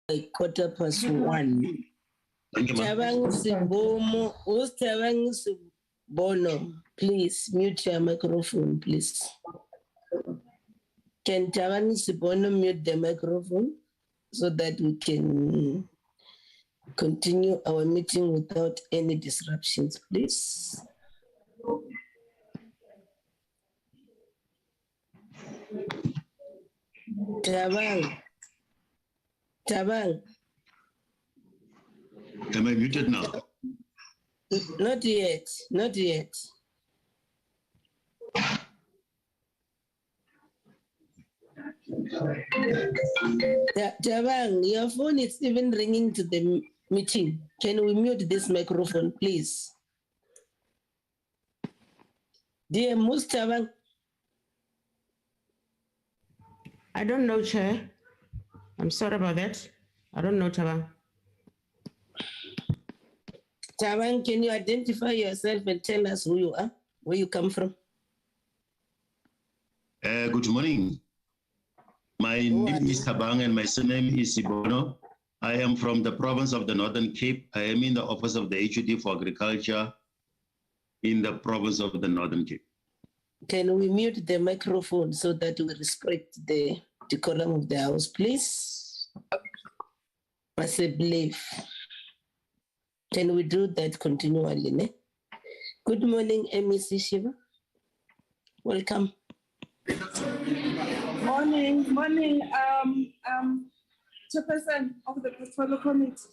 1:15. Thank you, ma'am. Tabang Sibono, please mute your microphone, please. Can Tabang Sibono mute the microphone so that we can continue our meeting without any disruptions, please? Tabang. Am I muted now? Not yet, not yet. Tabang, your phone is even ringing to the meeting. Can we mute this microphone, please? Dear Tabang. I don't know, Chair. I'm sorry about that. I don't know, Tabang. Tabang, can you identify yourself and tell us who you are, where you come from? Good morning. My name is Tabang and my surname is Sibono. I am from the province of the Northern Cape. I am in the office of the HOD for Agriculture in the province of the Northern Cape. Can we mute the microphone so that we respect the decorum of the House, please? As a belief. Can we do that continually? Ne? Good morning, MEC Shiva. Welcome. Morning, Chairperson of the Portfolio Committee.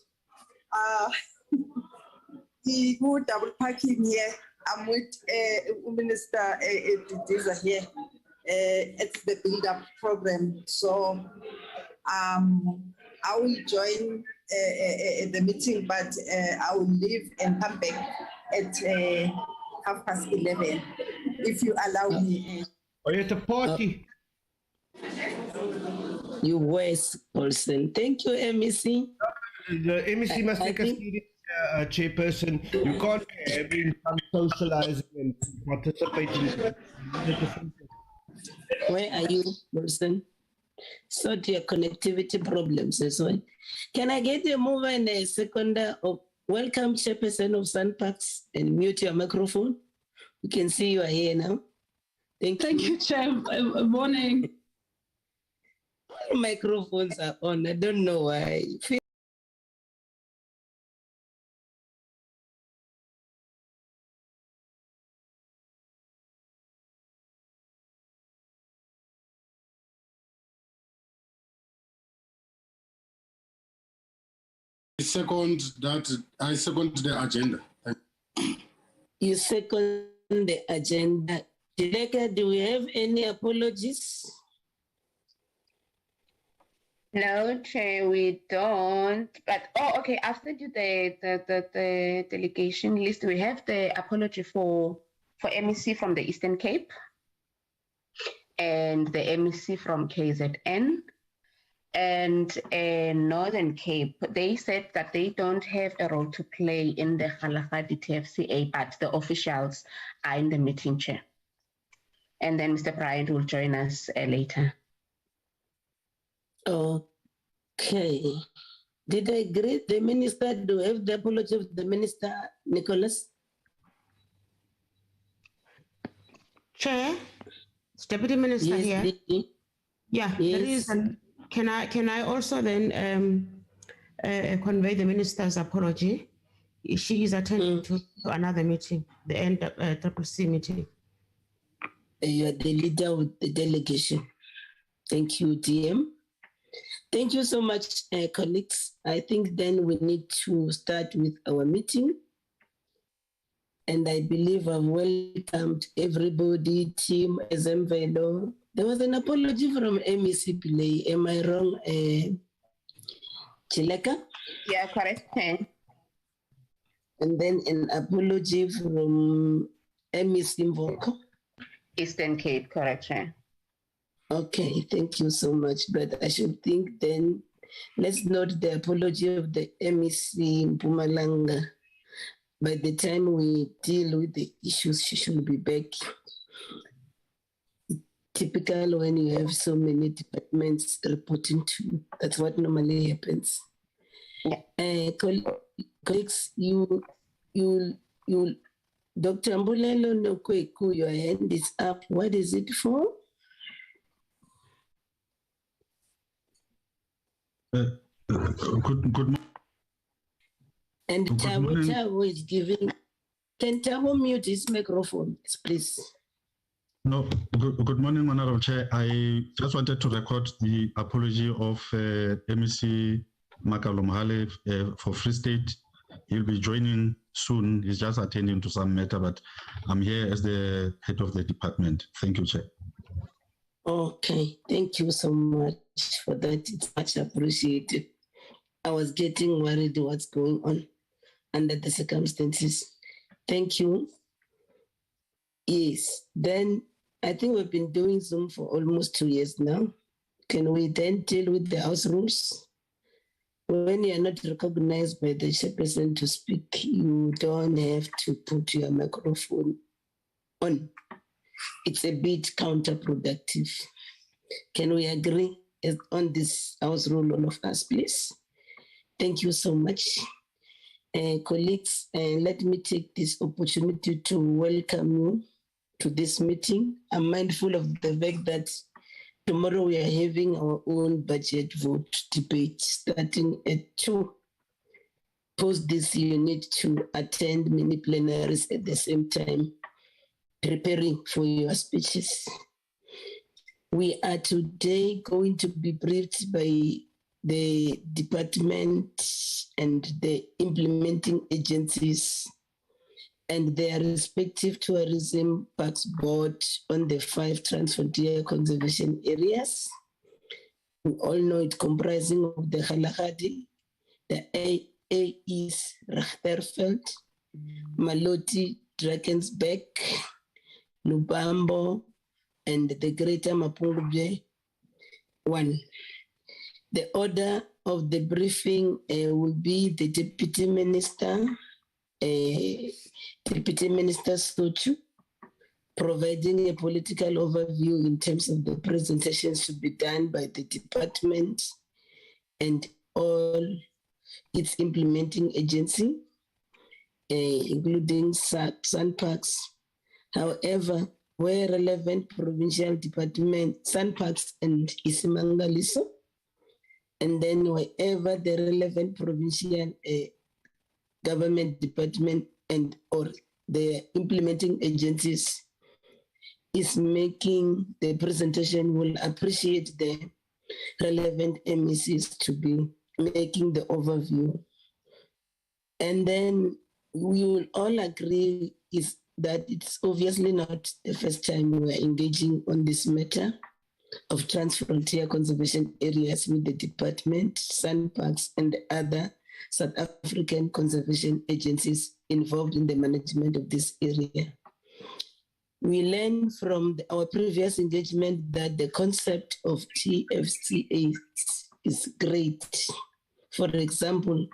The good double parking here. I'm with Minister Diza here. It's the build-up program. So I will join the meeting, but I will leave and come back at 11:30, if you allow me. Are you at a party? You West person. Thank you, MEC. The MEC must take a serious chairperson. You can't be having some socializing and participating. Where are you, person? Sort your connectivity problems as well. Can I get a mover and a seconder of welcome, Chairperson of Suntax, and mute your microphone? We can see you are here now. Thank you, Chair. Morning. Microphones are on. I don't know why. I second the agenda. You second the agenda. Dileka, do we have any apologies? No, Chair, we don't. But okay. After the delegation list, we have the apology for MEC from the Eastern Cape and the MEC from KZN. And Northern Cape, they said that they don't have a role to play in the Kgalagadi TFCA, but the officials are in the meeting, Chair. And then Mr. Bryant will join us later. Okay. Did I greet the minister? Do I have the apology of the minister, Nicholas? Chair, Deputy Minister here. Yeah, yes. There is an. Can I also then convey the minister's apology? She is attending to another meeting, the NCCC meeting. You are the leader of the delegation. Thank you, DM. Thank you so much, colleagues. I think then we need to start with our meeting. And I believe I've welcomed everybody, team Ezemvelo. There was an apology from MEC Pillay. Am I wrong, Chileka? Yeah, correct. And then an apology from MEC Mvoko. Eastern Cape, correct. Okay, thank you so much. But I should think then, let's note the apology of the MEC Mpumalanga. By the time we deal with the issues, she should be back. typical when you have so many departments reporting to you. That's what normally happens. Yeah. Colleagues, you, Dr. Mbulelo Nokweku, your hand is up. What is it for? Good morning. And Tabo is giving. Can Tabo mute his microphone, please? No, good morning, Honorable Chair. I just wanted to record the apology of MEC Makalomhale for Free State. He'll be joining soon. He's just attending to some matter, but I'm here as the head of the department. Thank you, Chair. Okay, thank you so much for that. It's much appreciated. I was getting worried what's going on under the circumstances. Thank you. Yes, then I think we've been doing Zoom for almost 2 years now. Can we then deal with the house rules? When you are not recognized by the chairperson to speak, you don't have to put your microphone on. It's a bit counterproductive. Can we agree on this house rule, all of us, please? Thank you so much. Colleagues, let me take this opportunity to welcome you to this meeting. I'm mindful of the fact that tomorrow we are having our own budget vote debate starting at 2. Post this, you need to attend many plenaries at the same time, preparing for your speeches. We are today going to be briefed by the department and the implementing agencies and their respective tourism parks board on the 5 transfrontier conservation areas. We all know it comprising of the Kgalagadi, the Ais-Richtersveld, Maloti-Drakensberg, Lubambo, and the greater Mapungubwe 1. The order of the briefing will be the Deputy Minister, Deputy Minister Sochu, providing a political overview in terms of the presentations to be done by the department and all its implementing agency, including Suntax. However, where relevant provincial department, Suntax and Isimangaliso, and then wherever the relevant provincial government department and or the implementing agencies is making the presentation, will appreciate the relevant MECs to be making the overview. And then we will all agree is that it's obviously not the first time we are engaging on this matter of transfrontier conservation areas with the department, SANPARKS, and the other South African conservation agencies involved in the management of this area. We learned from our previous engagement that the concept of TFCA is great. For example,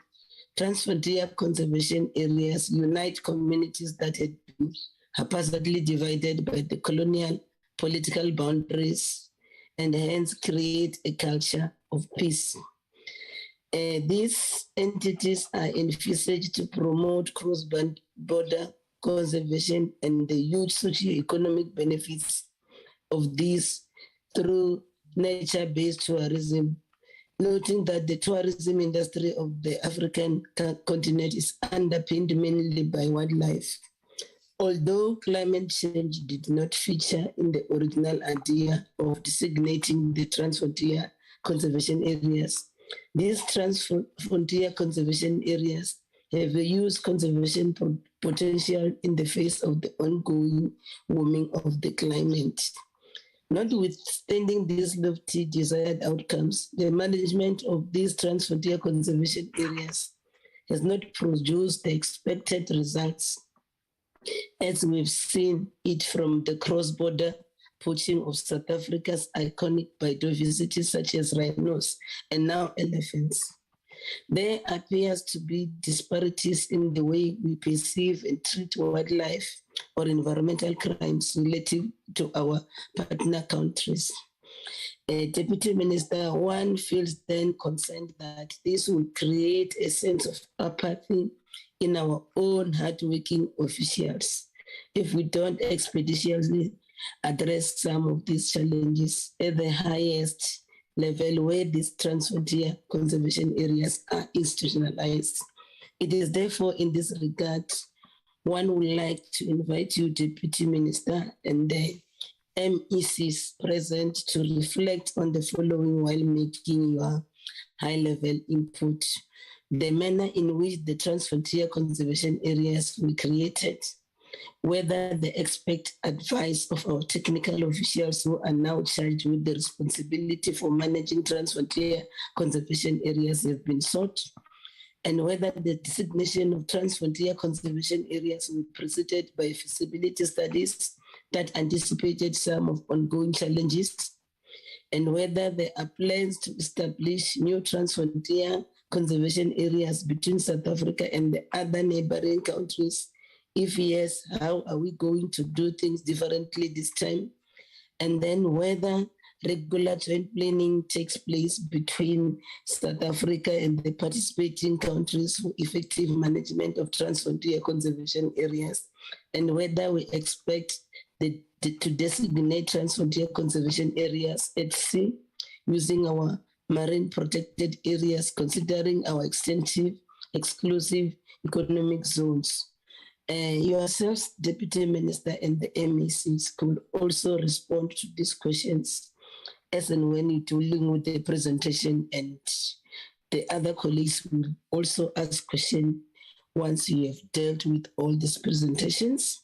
transfrontier conservation areas unite communities that had been haphazardly divided by the colonial political boundaries and hence create a culture of peace. These entities are envisaged to promote cross-border conservation and the huge socio-economic benefits of these through nature-based tourism, noting that the tourism industry of the African continent is underpinned mainly by wildlife. Although climate change did not feature in the original idea of designating the transfrontier conservation areas, these transfrontier conservation areas have a huge conservation potential in the face of the ongoing warming of the climate. Notwithstanding these lofty desired outcomes, the management of these transfrontier conservation areas has not produced the expected results, as we've seen it from the cross-border poaching of South Africa's iconic biodiversity such as rhinos and now elephants. There appears to be disparities in the way we perceive and treat wildlife or environmental crimes relative to our partner countries. Deputy Minister, one feels then concerned that this will create a sense of apathy in our own hardworking officials if we don't expeditiously address some of these challenges at the highest level where these transfrontier conservation areas are institutionalized. It is therefore in this regard, one would like to invite you, Deputy Minister, and the MECs present to reflect on the following while making your high-level input. The manner in which the transfrontier conservation areas were created, whether they expect advice of our technical officials who are now charged with the responsibility for managing transfrontier conservation areas have been sought, and whether the designation of transfrontier conservation areas were preceded by feasibility studies that anticipated some of ongoing challenges, and whether there are plans to establish new transfrontier conservation areas between South Africa and the other neighboring countries. If yes, how are we going to do things differently this time? And then whether regular joint planning takes place between South Africa and the participating countries for effective management of transfrontier conservation areas, and whether we expect to designate transfrontier conservation areas at sea using our marine protected areas, considering our extensive exclusive economic zones. Yourselves, Deputy Minister, and the MECs could also respond to these questions as and when you're dealing with the presentation, and the other colleagues will also ask questions once you have dealt with all these presentations.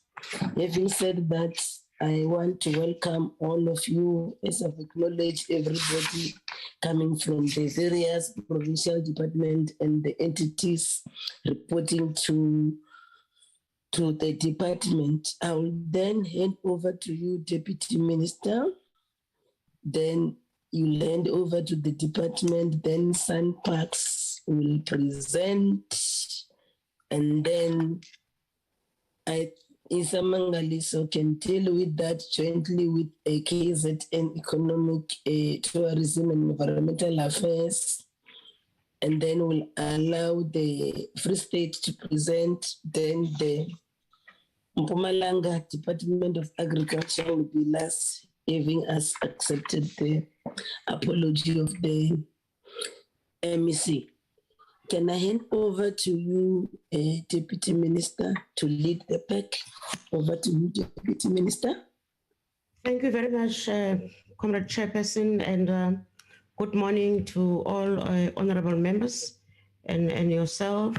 Having said that, I want to welcome all of you, as I've acknowledged everybody coming from the various provincial departments and the entities reporting to the department. I will then hand over to you, Deputy Minister. Then you'll hand over to the department, then Suntax will present, and then Isamangaliso can deal with that jointly with KZN Economic, Tourism and Environmental Affairs, and then we'll allow the Free State to present, then the Mpumalanga Department of Agriculture will be last, having us accepted the apology of the MEC. Can I hand over to you, Deputy Minister, to lead the pack? Over to you, Deputy Minister. Thank you very much, Comrade Chairperson, and good morning to all honorable members and yourself.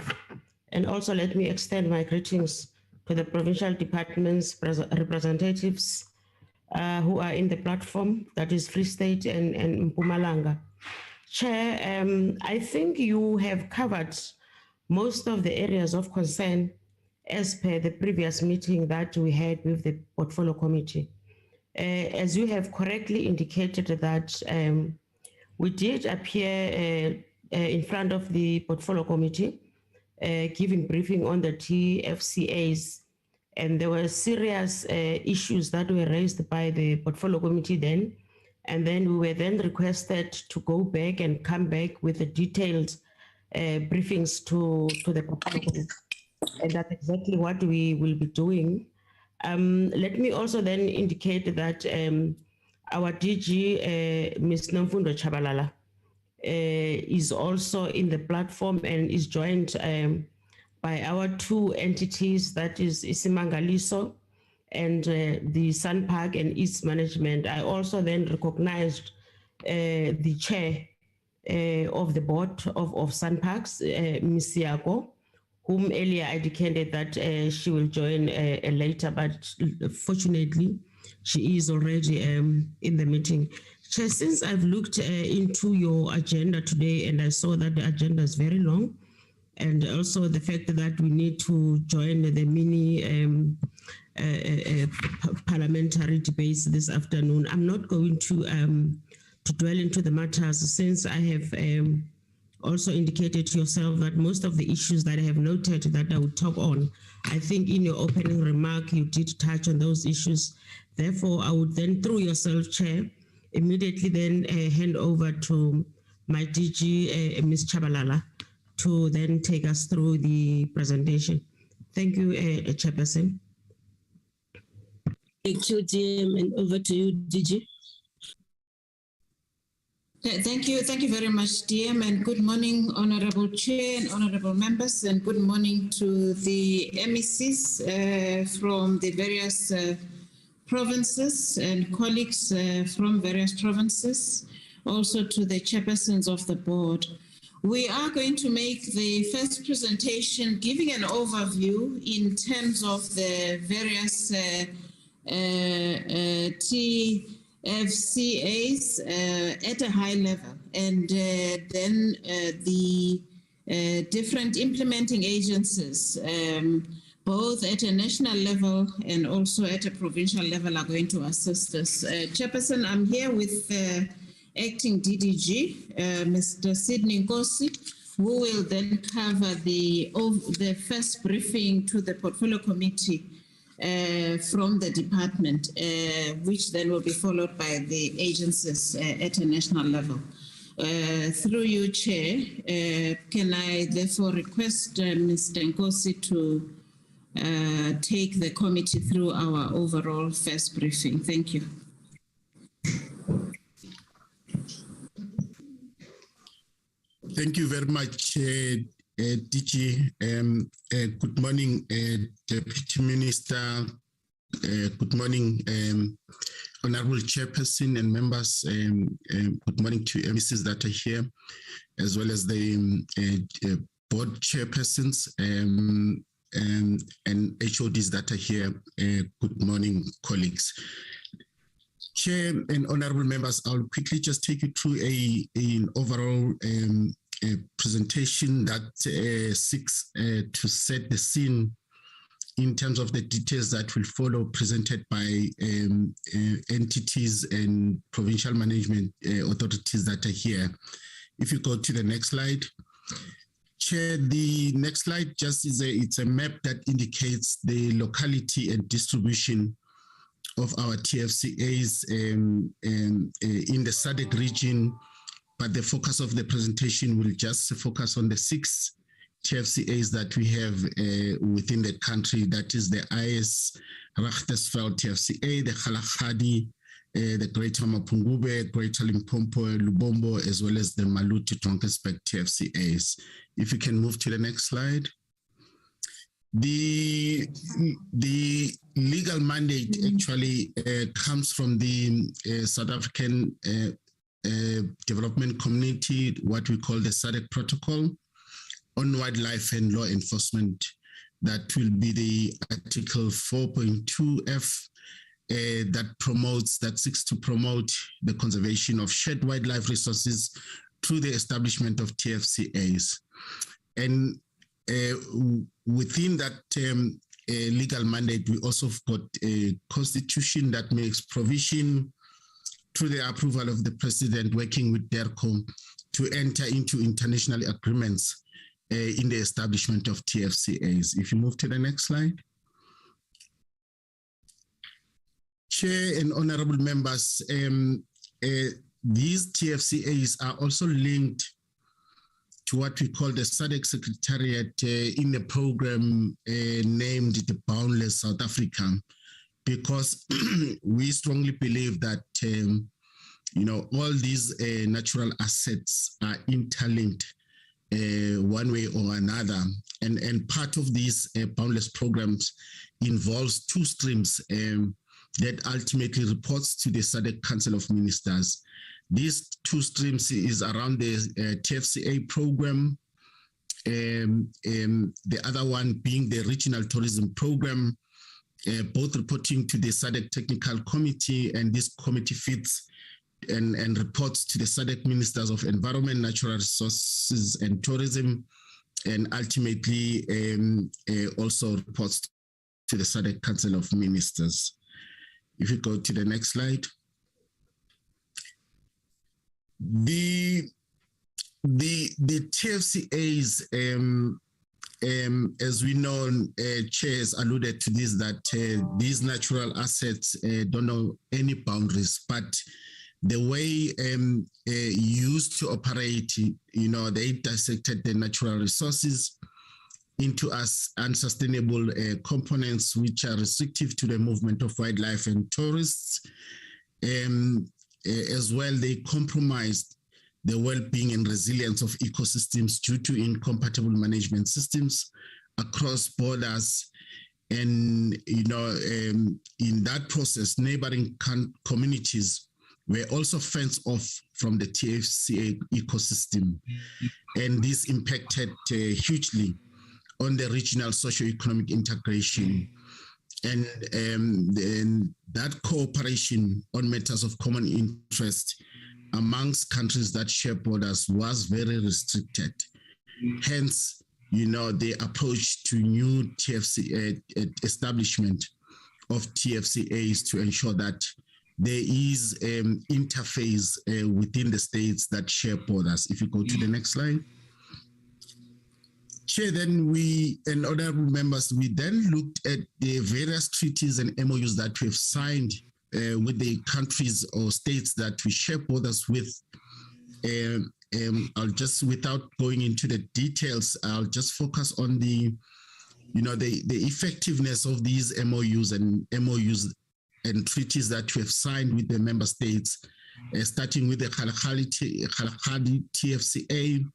And also let me extend my greetings to the provincial departments representatives who are in the platform, that is Free State and Mpumalanga. Chair, I think you have covered most of the areas of concern as per the previous meeting that we had with the Portfolio Committee. As you have correctly indicated that we did appear in front of the Portfolio Committee, giving briefing on the TFCAs, and there were serious issues that were raised by the Portfolio Committee then. And then we were then requested to go back and come back with the detailed briefings to the Portfolio Committee. And that's exactly what we will be doing. Let me also then indicate that our DG, Ms. Nomfundo Chabalala, is also in the platform and is joined by our two entities, that is Isimangaliso and the Sun Park and East Management. I also then recognized the chair of the board of Sun Parks, Ms. Siako, whom earlier I indicated that she will join later, but fortunately she is already in the meeting. Chair, since I've looked into your agenda today and I saw that the agenda is very long, and also the fact that we need to join the mini parliamentary debates this afternoon, I'm not going to dwell into the matters, since I have also indicated to yourself that most of the issues that I have noted that I would talk on, I think in your opening remark, you did touch on those issues. Therefore, I would then, through yourself, Chair, immediately then hand over to my DG, Ms. Chabalala, to then take us through the presentation. Thank you, Chairperson. Thank you, DM, and over to you, DG. Thank you very much, DM, and good morning, Honorable Chair and Honorable Members, and good morning to the MECs from the various provinces and colleagues from various provinces, also to the chairpersons of the board. We are going to make the first presentation giving an overview in terms of the various TFCAs at a high level, and then the different implementing agencies, both at a national level and also at a provincial level, are going to assist us. Chairperson, I'm here with Acting DDG, Mr. Sidney Nkosi, who will then cover the first briefing to the Portfolio Committee from the department, which then will be followed by the agencies at a national level. Through you, Chair, can I therefore request Mr. Nkosi to take the committee through our overall first briefing? Thank you. Thank you very much, DG. Good morning, Deputy Minister. Good morning, Honorable Chairperson and members. Good morning to MECs that are here, as well as the board chairpersons and HODs that are here. Good morning, colleagues. Chair and honorable members, I'll quickly just take you through an overall presentation that seeks to set the scene in terms of the details that will follow, presented by entities and provincial management authorities that are here. If you go to the next slide. Chair, the next slide just is it's a map that indicates the locality and distribution of our TFCAs in the SADC region, but the focus of the presentation will just focus on the 6 TFCAs that we have within the country. That is the Ais-Richtersveld TFCA, the Kgalagadi, the Greater Mapungubwe, Greater Limpopo, Lubambo, as well as the Maloti-Drakensberg TFCAs. If you can move to the next slide. The legal mandate actually comes from the South African Development Community, what we call the SADC Protocol on Wildlife and Law Enforcement. That will be the Article 4.2F that seeks to promote the conservation of shared wildlife resources through the establishment of TFCAs. And within that legal mandate, we also got a constitution that makes provision through the approval of the president working with DERCO to enter into international agreements in the establishment of TFCAs. If you move to the next slide. Chair and honorable members, these TFCAs are also linked to what we call the SADC Secretariat in the program named the Boundless South Africa, because we strongly believe that all these natural assets are interlinked one way or another, and part of these boundless programs involves 2 streams that ultimately reports to the SADC Council of Ministers. These 2 streams is around the TFCA program, the other one being the Regional Tourism Program, both reporting to the SADC Technical Committee, and this committee feeds and reports to the SADC Ministers of Environment, Natural Resources and Tourism, and ultimately also reports to the SADC Council of Ministers. If you go to the next slide. The The TFCAs, as we know, Chair has alluded to this, that these natural assets don't know any boundaries, but the way used to operate, they dissected the natural resources into unsustainable components which are restrictive to the movement of wildlife and tourists. As well, they compromised the well-being and resilience of ecosystems due to incompatible management systems across borders. And, in that process, neighboring communities were also fenced off from the TFCA ecosystem. And this impacted hugely on the regional socio-economic integration. And that cooperation on matters of common interest amongst countries that share borders was very restricted. Hence, the approach to new TFC establishment of TFCAs to ensure that there is interface within the states that share borders. If you go to the next slide. Chair, then we and honorable members, we then looked at the various treaties and MOUs that we have signed with the countries or states that we share borders with. I'll just, without going into the details, I'll just focus on the effectiveness of these MOUs and treaties that we have signed with the member states, starting with the Kgalagadi TFCA,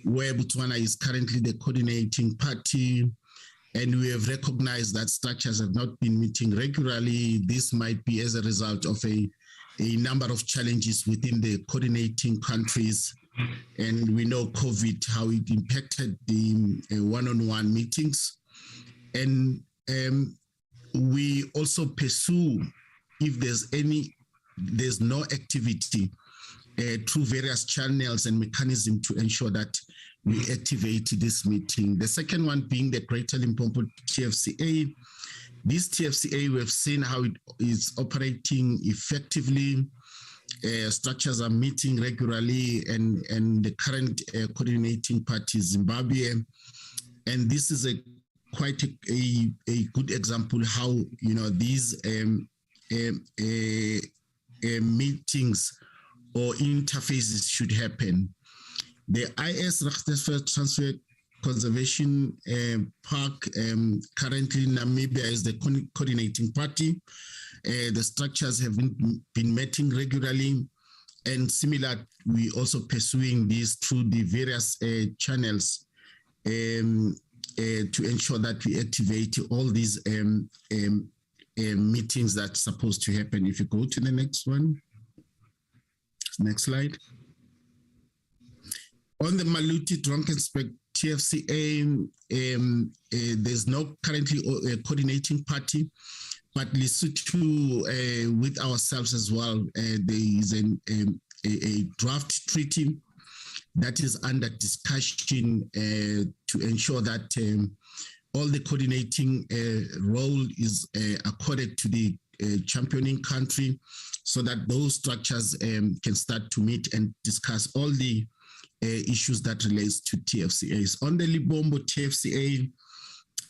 where Botswana is currently the coordinating party, and we have recognized that structures have not been meeting regularly. This might be as a result of a number of challenges within the coordinating countries, and we know COVID, how it impacted the one-on-one meetings. And we also pursue, if there's no activity, through various channels and mechanisms to ensure that we activate this meeting. The second one being the Greater Limpopo TFCA. This TFCA, we've seen how it is operating effectively. Structures are meeting regularly, and the current coordinating party is Zimbabwe. And this is quite a good example how these meetings or interfaces should happen. The Ais-Richtersveld Transfer Conservation Park, currently Namibia is the coordinating party. The structures have been meeting regularly, and similar, we also pursuing these through the various channels to ensure that we activate all these meetings that's supposed to happen. If you go to the next one. Next slide. On the Maloti-Drakensberg TFCA, there's no currently coordinating party, but Lesotho, with ourselves as well, there is a draft treaty that is under discussion to ensure that all the coordinating role is accorded to the championing country, so that those structures can start to meet and discuss all the issues that relates to TFCAs. On the Lubambo TFCA,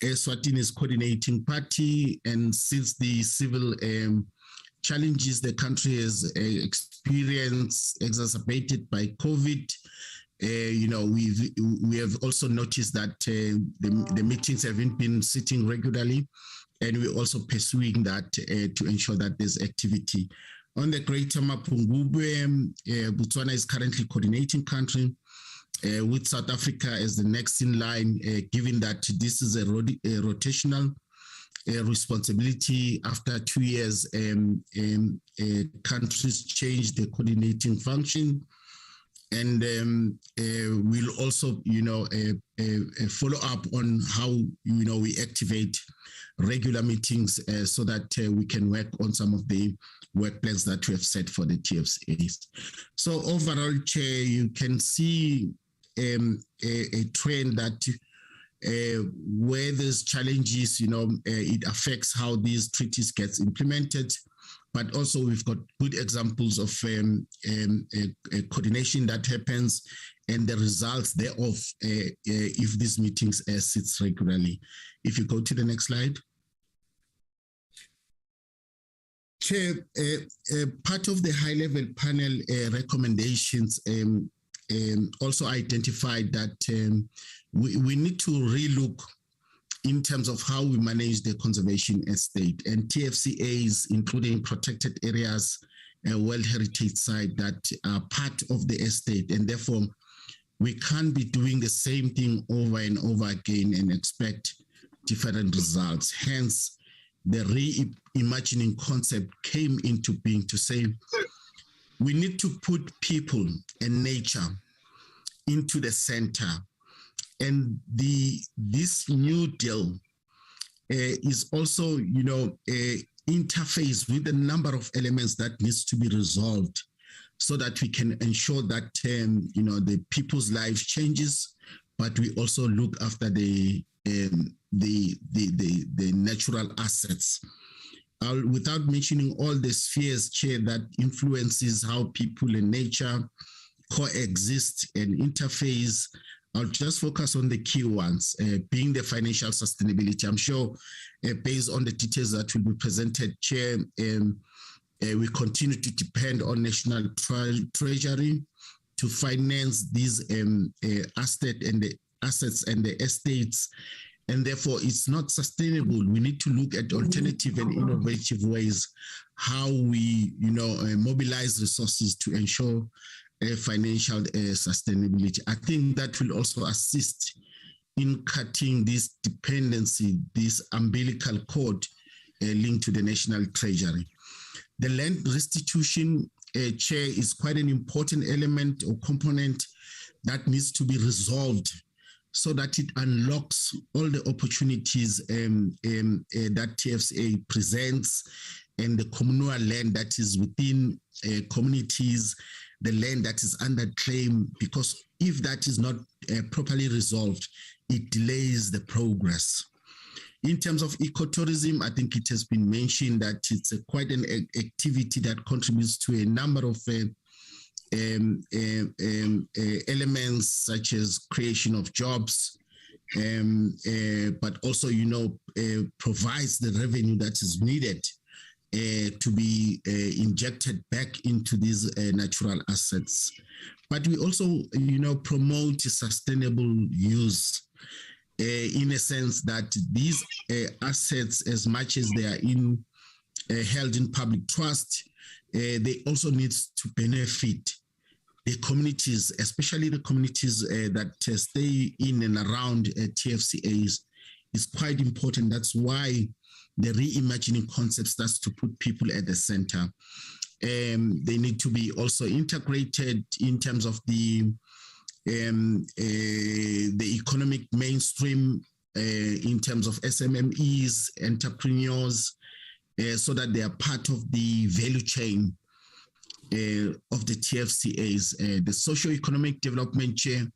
Eswatini is coordinating party, and since the civil challenges the country has experienced exacerbated by COVID, we have also noticed that the meetings haven't been sitting regularly, and we're also pursuing that to ensure that there's activity. On the Greater Mapungubwe, Botswana is currently coordinating country with South Africa as the next in line, given that this is a rotational responsibility. After 2 years, countries change the coordinating function. And we'll also, follow up on how, we activate regular meetings so that we can work on some of the work plans that we have set for the TFCAs. So overall, Chair, you can see a trend that where there's challenges, it affects how these treaties gets implemented. but also we've got good examples of coordination that happens and the results thereof if these meetings sits regularly. If you go to the next slide. Chair, part of the high-level panel recommendations also identified that we need to relook in terms of how we manage the conservation estate, and TFCAs, including protected areas, World Heritage Site, that are part of the estate, and therefore we can't be doing the same thing over and over again and expect different results. Hence, the reimagining concept came into being to say we need to put people and nature into the center. And this new deal is also, interface with a number of elements that needs to be resolved so that we can ensure that, the people's life changes, but we also look after the natural assets. Without mentioning all the spheres, Chair, that influences how people and nature coexist and interface, I'll just focus on the key ones, being the financial sustainability. I'm sure based on the details that will be presented, Chair, we continue to depend on national treasury to finance these assets and the estates, and therefore it's not sustainable. We need to look at alternative and innovative ways how we, mobilize resources to ensure financial sustainability. I think that will also assist in cutting this dependency, this umbilical cord linked to the national treasury. The land restitution, Chair, is quite an important element or component that needs to be resolved so that it unlocks all the opportunities that TFCA presents, and the communal land that is within communities, the land that is under claim, because if that is not properly resolved, it delays the progress. In terms of ecotourism, I think it has been mentioned that it's quite an activity that contributes to a number of elements such as creation of jobs, but also, provides the revenue that is needed to be injected back into these natural assets. But we also, promote sustainable use in a sense that these assets, as much as they are held in public trust, they also need to benefit the communities, especially the communities that stay in and around TFCAs. Is quite important. That's why the reimagining concept starts to put people at the center. They need to be also integrated in terms of the economic mainstream, in terms of SMMEs, entrepreneurs, so that they are part of the value chain of the TFCAs. The socio-economic development, Chair,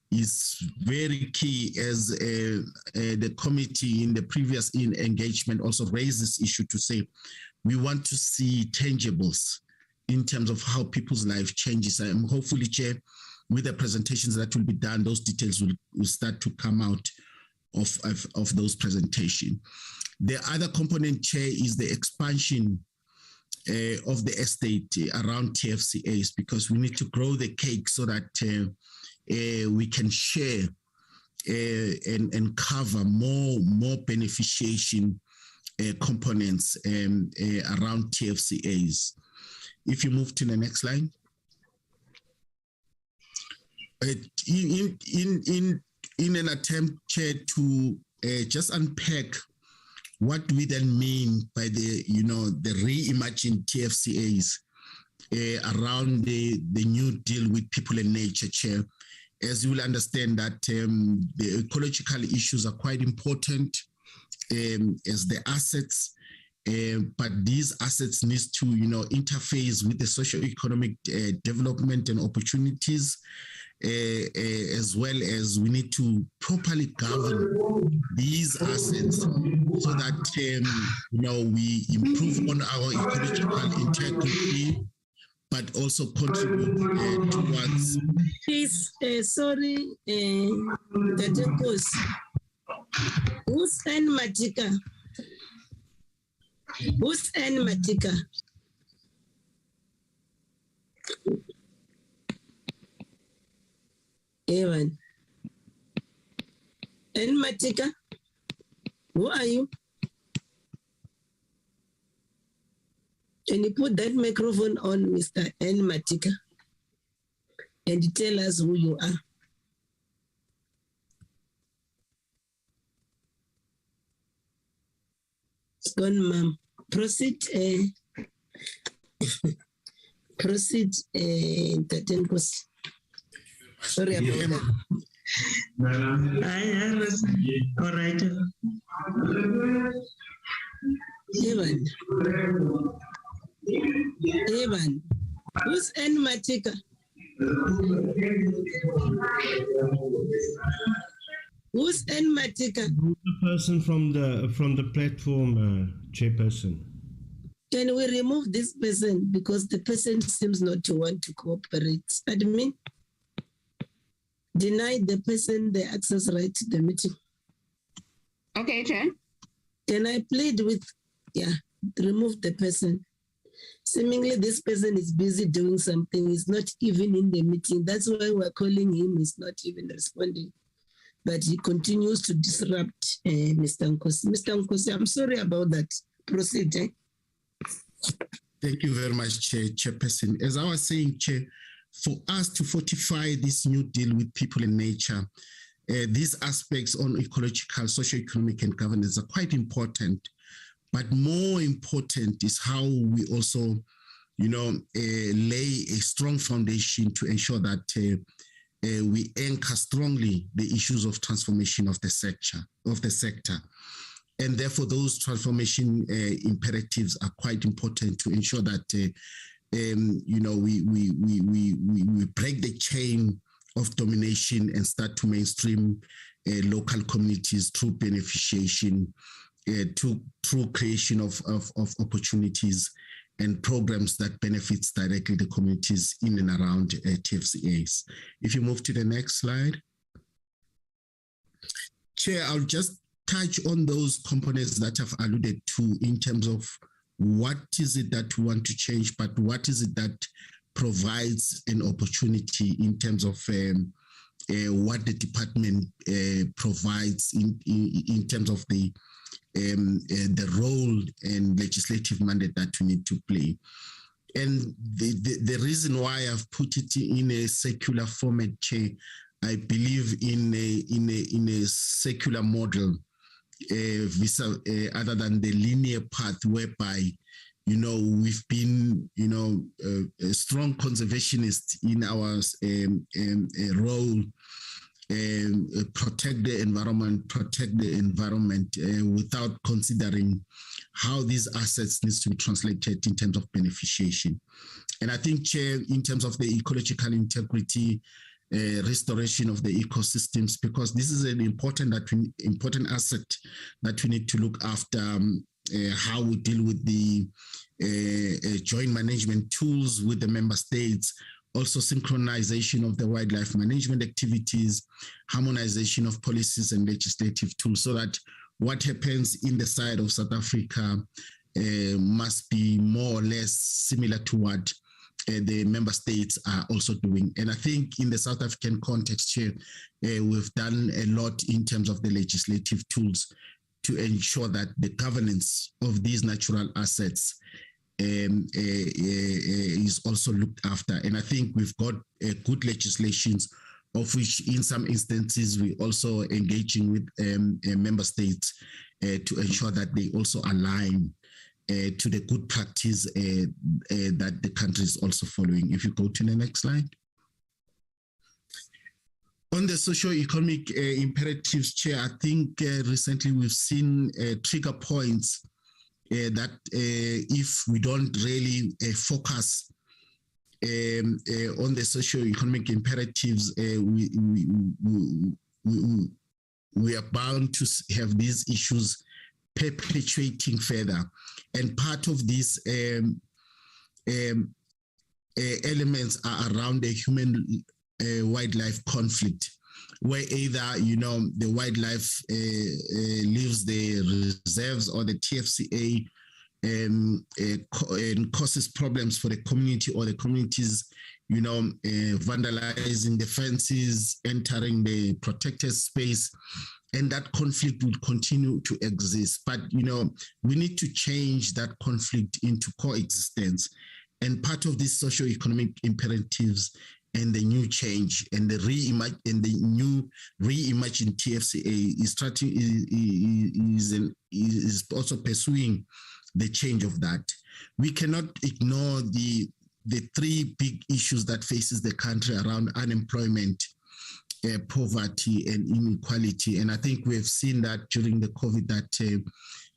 is very key, as the committee in the previous engagement also raised this issue to say, we want to see tangibles in terms of how people's life changes. And hopefully, Chair, with the presentations that will be done, those details will start to come out of those presentations. The other component, Chair, is the expansion of the estate around TFCAs, because we need to grow the cake so that we can share and cover more beneficiation components around TFCAs. If you move to the next slide. In an attempt, Chair, to just unpack what we then mean by the reimagined TFCAs around the new deal with people and nature, Chair. As you will understand that the ecological issues are quite important as the assets, but these assets needs to, interface with the socio-economic development and opportunities, as well as we need to properly govern these assets so that, we improve on our ecological integrity, but also contribute towards. Please, sorry, Tatekos. Who's N Matika? Who's N Matika? Evan. N Matika? Who are you? Can you put that microphone on, Mr. N Matika, and tell us who you are? It's gone, ma'am. Proceed. Proceed, Tatenkos. Sorry about that. All right. Evan, who's N Matika? Who's N Matika? Who's the person from the platform, Chairperson? Can we remove this person because the person seems not to want to cooperate? Admin, deny the person the access right to the meeting. Okay, Chair. Can I plead with, remove the person? Seemingly this person is busy doing something. He's not even in the meeting. That's why we're calling him. He's not even responding. But he continues to disrupt Mr. Nkosi. Mr. Nkosi, I'm sorry about that. Proceed. Thank you very much, Chairperson. As I was saying, Chair, for us to fortify this new deal with people and nature, these aspects on ecological, socio-economic, and governance are quite important. But more important is how we also, lay a strong foundation to ensure that we anchor strongly the issues of transformation of the sector. And therefore, those transformation imperatives are quite important to ensure that we break the chain of domination and start to mainstream local communities through beneficiation, through creation of opportunities and programs that benefits directly the communities in and around TFCAs. If you move to the next slide. Chair, I'll just touch on those components that I've alluded to in terms of what is it that we want to change, but what is it that provides an opportunity in terms of what the department provides in terms of the role and legislative mandate that we need to play. And the reason why I've put it in a secular format, Chair, I believe in a secular model, other than the linear path whereby, we've been, a strong conservationist in our role, protect the environment without considering how these assets needs to be translated in terms of beneficiation. And I think, Chair, in terms of the ecological integrity, restoration of the ecosystems, because this is an important asset that we need to look after, how we deal with the joint management tools with the member states, also synchronization of the wildlife management activities, harmonization of policies and legislative tools, so that what happens in the side of South Africa must be more or less similar to what the member states are also doing. And I think in the South African context here, we've done a lot in terms of the legislative tools to ensure that the governance of these natural assets is also looked after. And I think we've got good legislations, of which in some instances we also engaging with member states to ensure that they also align to the good practice that the country is also following. If you go to the next slide. On the socio-economic imperatives, Chair, I think recently we've seen trigger points that if we don't really focus on the socio-economic imperatives, we are bound to have these issues perpetuating further. And part of these elements are around the human-wildlife conflict, where either, the wildlife leaves the reserves or the TFCA and causes problems for the community, or the communities, vandalizing the fences, entering the protected space, and that conflict will continue to exist. But, we need to change that conflict into coexistence. And part of these socio-economic imperatives and the new change and the new reimagined TFCA is also pursuing the change of that. We cannot ignore the three big issues that faces the country around unemployment, poverty, and inequality. And I think we have seen that during the COVID that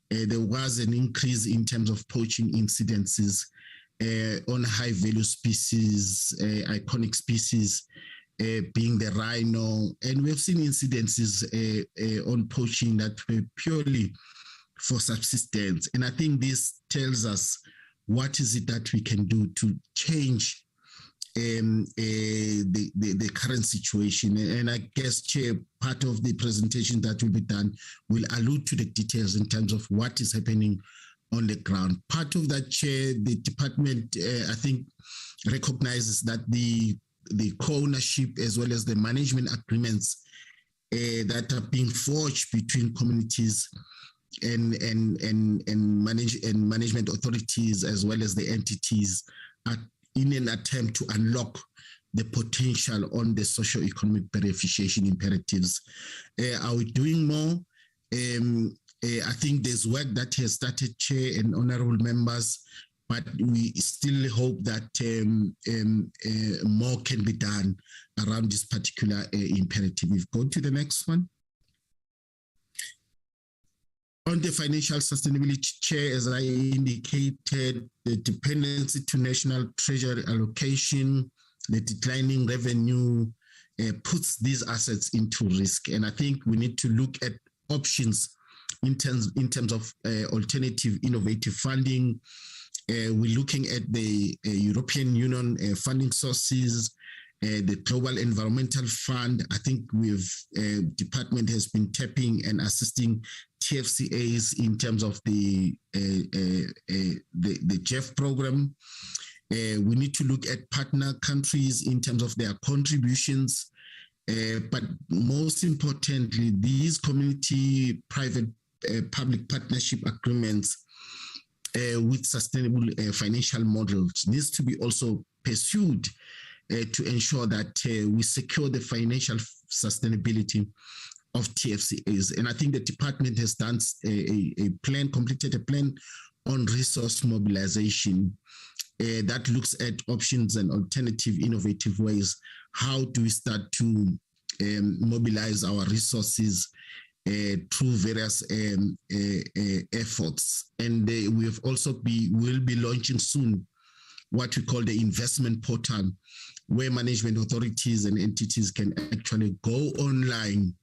there was an increase in terms of poaching incidences on high-value species, iconic species, being the rhino. And we've seen incidences on poaching that were purely for subsistence. And I think this tells us what is it that we can do to change the current situation. And I guess, Chair, part of the presentation that will be done will allude to the details in terms of what is happening on the ground. Part of that, Chair, the department, I think, recognizes that the co-ownership as well as the management agreements that are being forged between communities and management authorities as well as the entities are in an attempt to unlock the potential on the socio-economic beneficiation imperatives. Are we doing more? I think there's work that has started, Chair and honorable members, but we still hope that more can be done around this particular imperative. We've gone to the next one. On the financial sustainability, Chair, as I indicated, the dependency to national treasury allocation, the declining revenue puts these assets into risk. And I think we need to look at options in terms of alternative innovative funding. We're looking at the European Union funding sources, the Global Environmental Fund. I think department has been tapping and assisting TFCAs in terms of the JEF program. We need to look at partner countries in terms of their contributions. But most importantly, these community-private public partnership agreements with sustainable financial models needs to be also pursued to ensure that we secure the financial sustainability of TFCAs. And I think the department has done completed a plan on resource mobilization that looks at options and alternative innovative ways. How do we start to mobilize our resources through various efforts? And will be launching soon what we call the investment portal, where management authorities and entities can actually go online,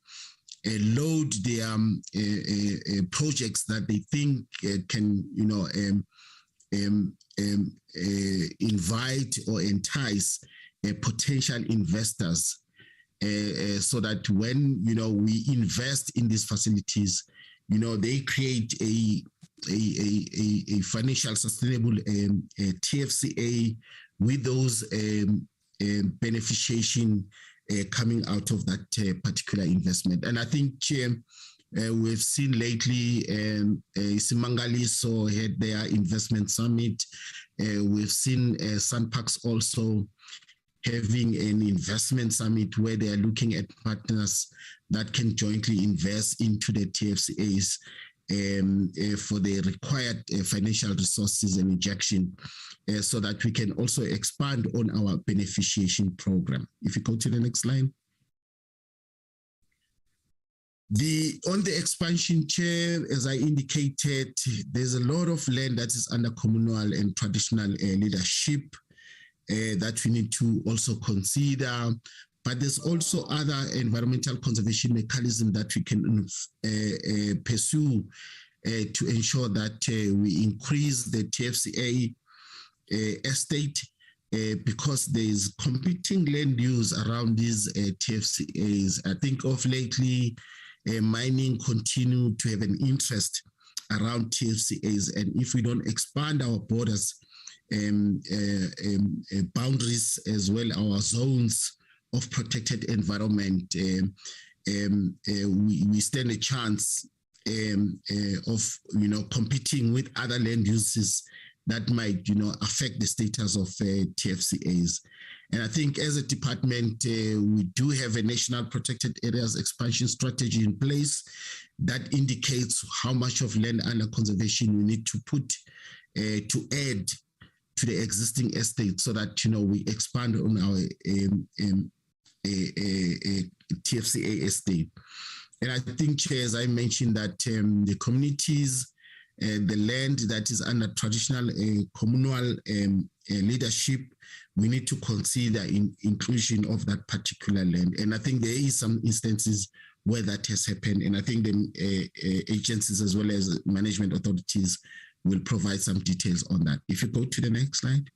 load their projects that they think can, invite or entice potential investors, so that when we invest in these facilities, they create a financial sustainable TFCA with those beneficiation coming out of that particular investment. And I think, Chair, we've seen lately Simangaliso had their investment summit. We've seen Suntax also having an investment summit where they are looking at partners that can jointly invest into the TFCAs for the required financial resources and injection, so that we can also expand on our beneficiation program. If you go to the next slide. On the expansion, Chair, as I indicated, there's a lot of land that is under communal and traditional leadership that we need to also consider. But there's also other environmental conservation mechanisms that we can pursue to ensure that we increase the TFCA estate because there's competing land use around these TFCAs. I think of lately, mining continue to have an interest around TFCAs, and if we don't expand our borders, boundaries as well, our zones of protected environment, we stand a chance of competing with other land uses that might affect the status of TFCAs. And I think as a department, we do have a national protected areas expansion strategy in place that indicates how much of land under conservation we need to put to add to the existing estate so that we expand on our TFCA estate. And I think, Chair, as I mentioned, that the communities, the land that is under traditional communal leadership, we need to consider inclusion of that particular land. And I think there is some instances where that has happened. And I think the agencies as well as management authorities will provide some details on that. If you go to the next slide.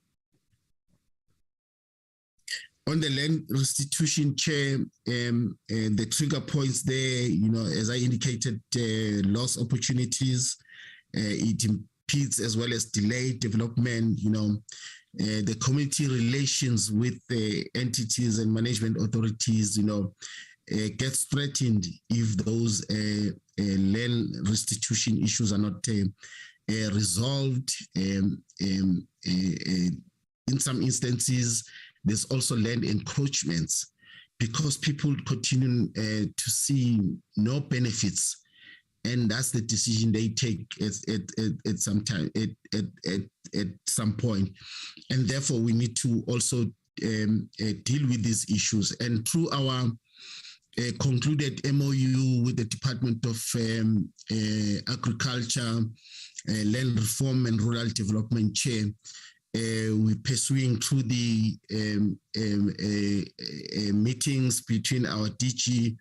On the land restitution, Chair, the trigger points there, as I indicated, loss opportunities, it impedes as well as delayed development, the community relations with the entities and management authorities, gets threatened if those land restitution issues are not resolved. In some instances, there's also land encroachments because people continue to see no benefits, and that's the decision they take at some time, at some point. And therefore, we need to also deal with these issues. And through our concluded MOU with the Department of Agriculture, Land Reform and Rural Development, Chair, we're pursuing through the meetings between our DG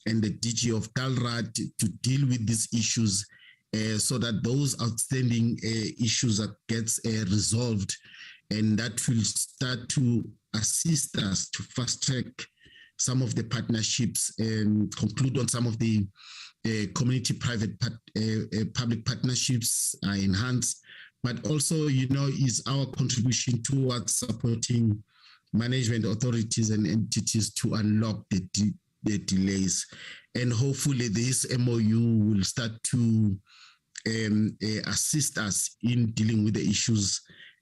and the DG of Dalrad to deal with these issues so that those outstanding issues gets resolved, and that will start to assist us to fast track some of the partnerships and conclude on some of the community-private public partnerships are enhanced, but also, is our contribution towards supporting management authorities and entities to unlock the delays. And hopefully this MOU will start to assist us in dealing with the issues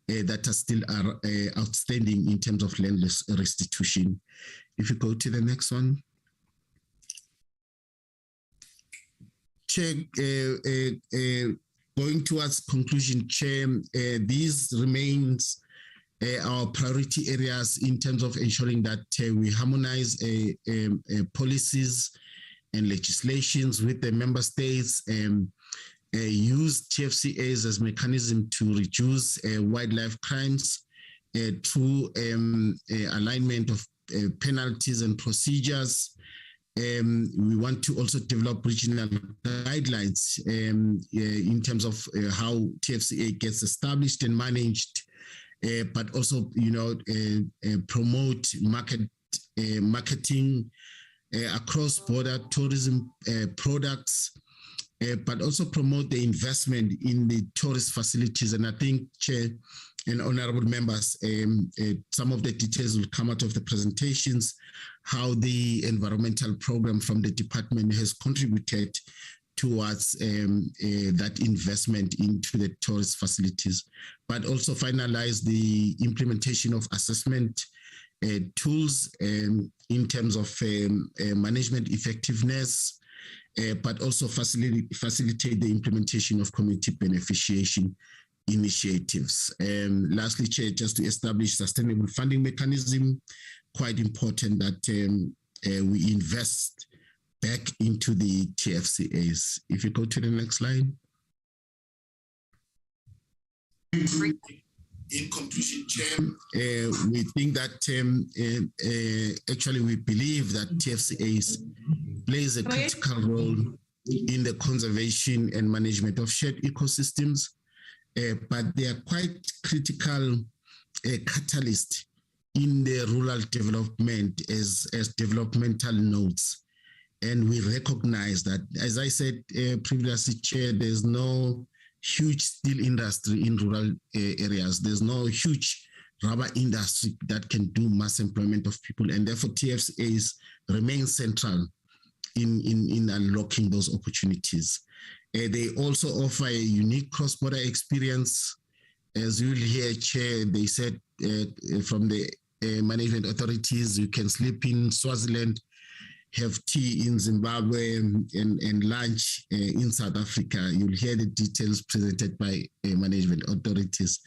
that are still outstanding in terms of land restitution. If you go to the next one. Chair, going towards conclusion, Chair, these remains our priority areas in terms of ensuring that we harmonize policies and legislations with the member states, use TFCAs as mechanism to reduce wildlife crimes through alignment of penalties and procedures. We want to also develop regional guidelines in terms of how TFCA gets established and managed, but also, promote marketing across border tourism products, but also promote the investment in the tourist facilities. And I think, Chair and honorable members, some of the details will come out of the presentations, how the environmental program from the department has contributed towards that investment into the tourist facilities, but also finalize the implementation of assessment tools in terms of management effectiveness, but also facilitate the implementation of community beneficiation initiatives. Lastly, Chair, just to establish sustainable funding mechanism, quite important that we invest back into the TFCAs. If you go to the next slide. In conclusion, Chair, we think that actually we believe that TFCAs plays a critical role in the conservation and management of shared ecosystems, but they are quite critical catalyst in the rural development as developmental nodes. And we recognize that, as I said previously, Chair, there's no huge steel industry in rural areas. There's no huge rubber industry that can do mass employment of people, and therefore TFCAs remain central in unlocking those opportunities. They also offer a unique cross-border experience. As you will hear, Chair, they said from the management authorities, you can sleep in Swaziland, have tea in Zimbabwe, and lunch in South Africa. You'll hear the details presented by management authorities.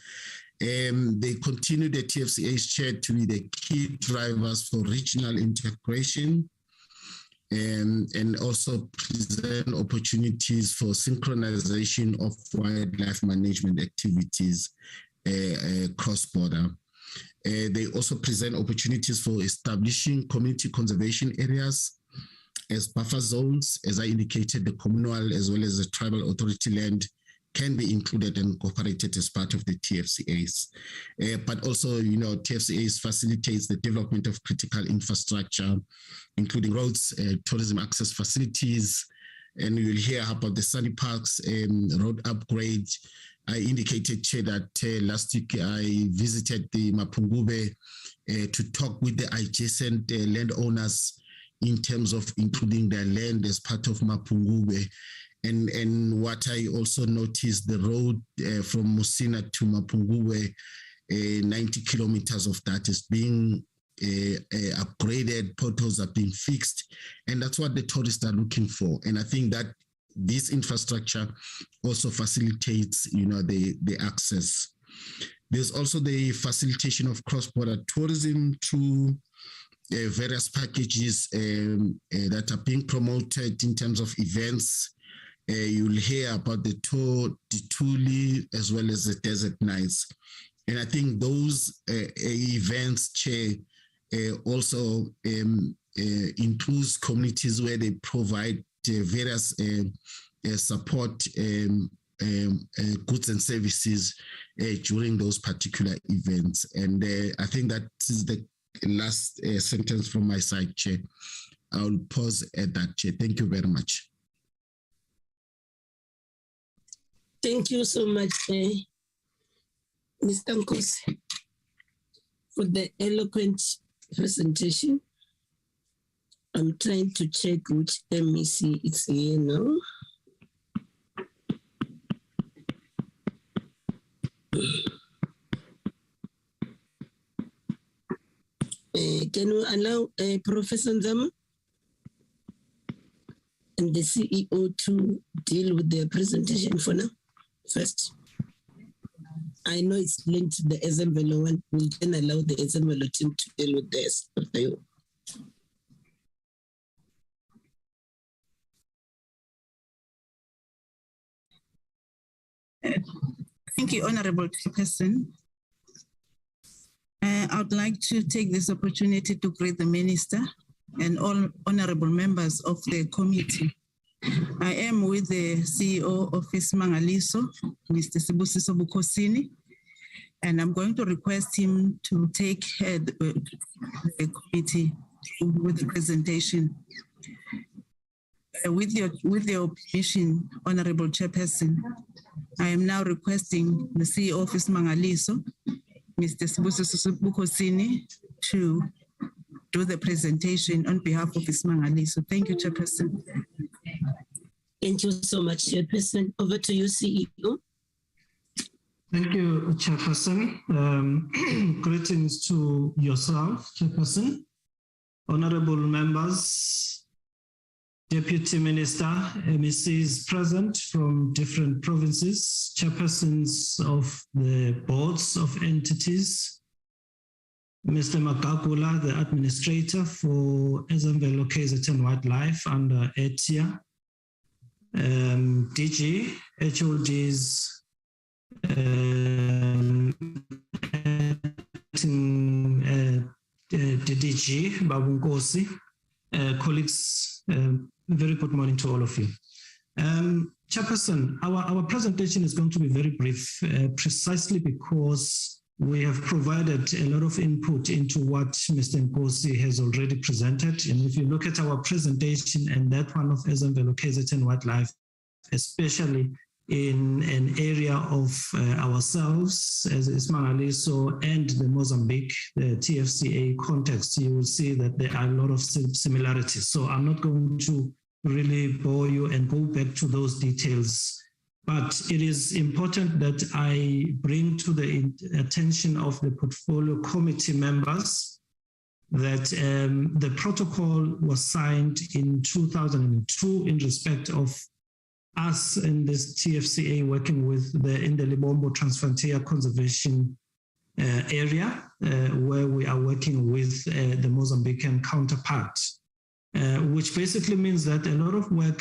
They continue the TFCA's Chair to be the key drivers for regional integration, and also present opportunities for synchronization of wildlife management activities cross-border. They also present opportunities for establishing community conservation areas as buffer zones. As I indicated, the communal as well as the tribal authority land can be included and incorporated as part of the TFCAs. But also, TFCAs facilitates the development of critical infrastructure, including roads, tourism access facilities, and you'll hear about the Sunny Parks road upgrade. I indicated, Chair, that last week I visited the Mapungubwe to talk with the adjacent landowners in terms of including their land as part of Mapungubwe. And what I also noticed, the road from Musina to Mapungubwe, 90 kilometers of that is being upgraded, potholes are being fixed, and that's what the tourists are looking for. And I think that this infrastructure also facilitates, the access. There's also the facilitation of cross-border tourism through various packages that are being promoted in terms of events. You'll hear about the Tuli as well as the Desert Nights. And I think those events, Chair, also includes communities where they provide various support goods and services during those particular events. And I think that is the last sentence from my side, Chair. I'll pause at that, Chair. Thank you very much. Thank you so much, Mr. Nkosi, for the eloquent presentation. I'm trying to check which MEC it's here now. Can we allow Professor Nzama and the CEO to deal with their presentation for now? First, I know it's linked to the Ezemvelo one. We'll then allow the Ezemvelo team to deal with this. Thank you, Honorable Chairperson. I would like to take this opportunity to greet the Minister and all honorable members of the committee. I am with the CEO of Ismangaliso, Mr. Sibusiso Bukhosini, and I'm going to request him to take the committee with the presentation. With your permission, Honorable Chairperson, I am now requesting the CEO of Ismangaliso, Mr. Sibusiso Bukhosini, to do the presentation on behalf of Ismangaliso. Thank you, Chairperson. Thank you so much, Chairperson. Over to you, CEO. Thank you, Chairperson. Greetings to yourself, Chairperson, honorable members, Deputy Minister, MECs present from different provinces, chairpersons of the boards of entities, Mr. Makakula, the administrator for Ais-Richtersveld KZN Wildlife under ETIA, DG, HODs, DDG, Babunkosi, colleagues, very good morning to all of you. Chairperson, our presentation is going to be very brief, precisely because we have provided a lot of input into what Mr. Nkosi has already presented. And if you look at our presentation and that one of Ais-Richtersveld KZN Wildlife, especially in an area of ourselves as Ismangaliso and the Mozambique, the TFCA context, you will see that there are a lot of similarities. So I'm not going to really bore you and go back to those details. But it is important that I bring to the attention of the portfolio committee members that the protocol was signed in 2002 in respect of us in this TFCA working with in the Lubambo Transfrontier Conservation area, where we are working with the Mozambican counterpart. Which basically means that a lot of work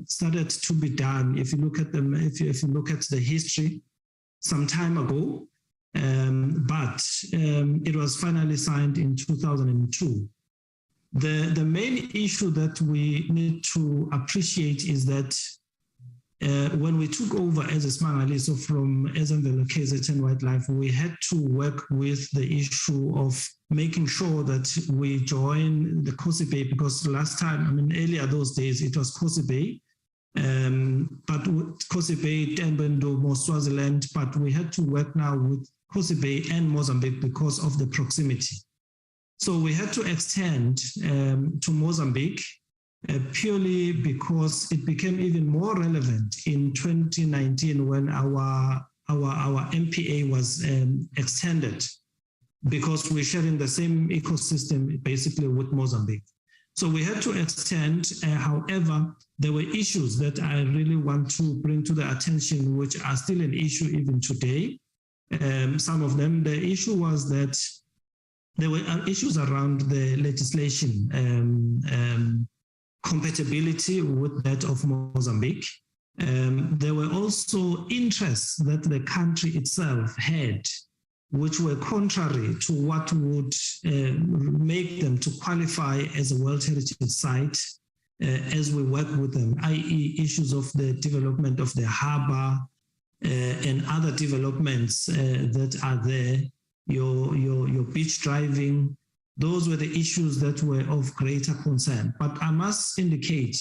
started to be done. If you look at them, if you look at the history, some time ago, but it was finally signed in 2002. The main issue that we need to appreciate is that when we took over as Ismangaliso from Ais-Richtersveld KZN Wildlife, we had to work with the issue of making sure that we join the Kosi Bay, because last time, earlier those days, it was Kosi Bay, but Kosi Bay, Tenbendo, Swaziland, but we had to work now with Kosi Bay and Mozambique because of the proximity. So we had to extend to Mozambique purely because it became even more relevant in 2019 when our MPA was extended, because we're sharing the same ecosystem basically with Mozambique. So we had to extend, however, there were issues that I really want to bring to the attention, which are still an issue even today. Some of them, the issue was that there were issues around the legislation, compatibility with that of Mozambique. There were also interests that the country itself had, which were contrary to what would make them to qualify as a World Heritage Site as we work with them, i.e. issues of the development of the harbour and other developments that are there, your beach driving. Those were the issues that were of greater concern. But I must indicate,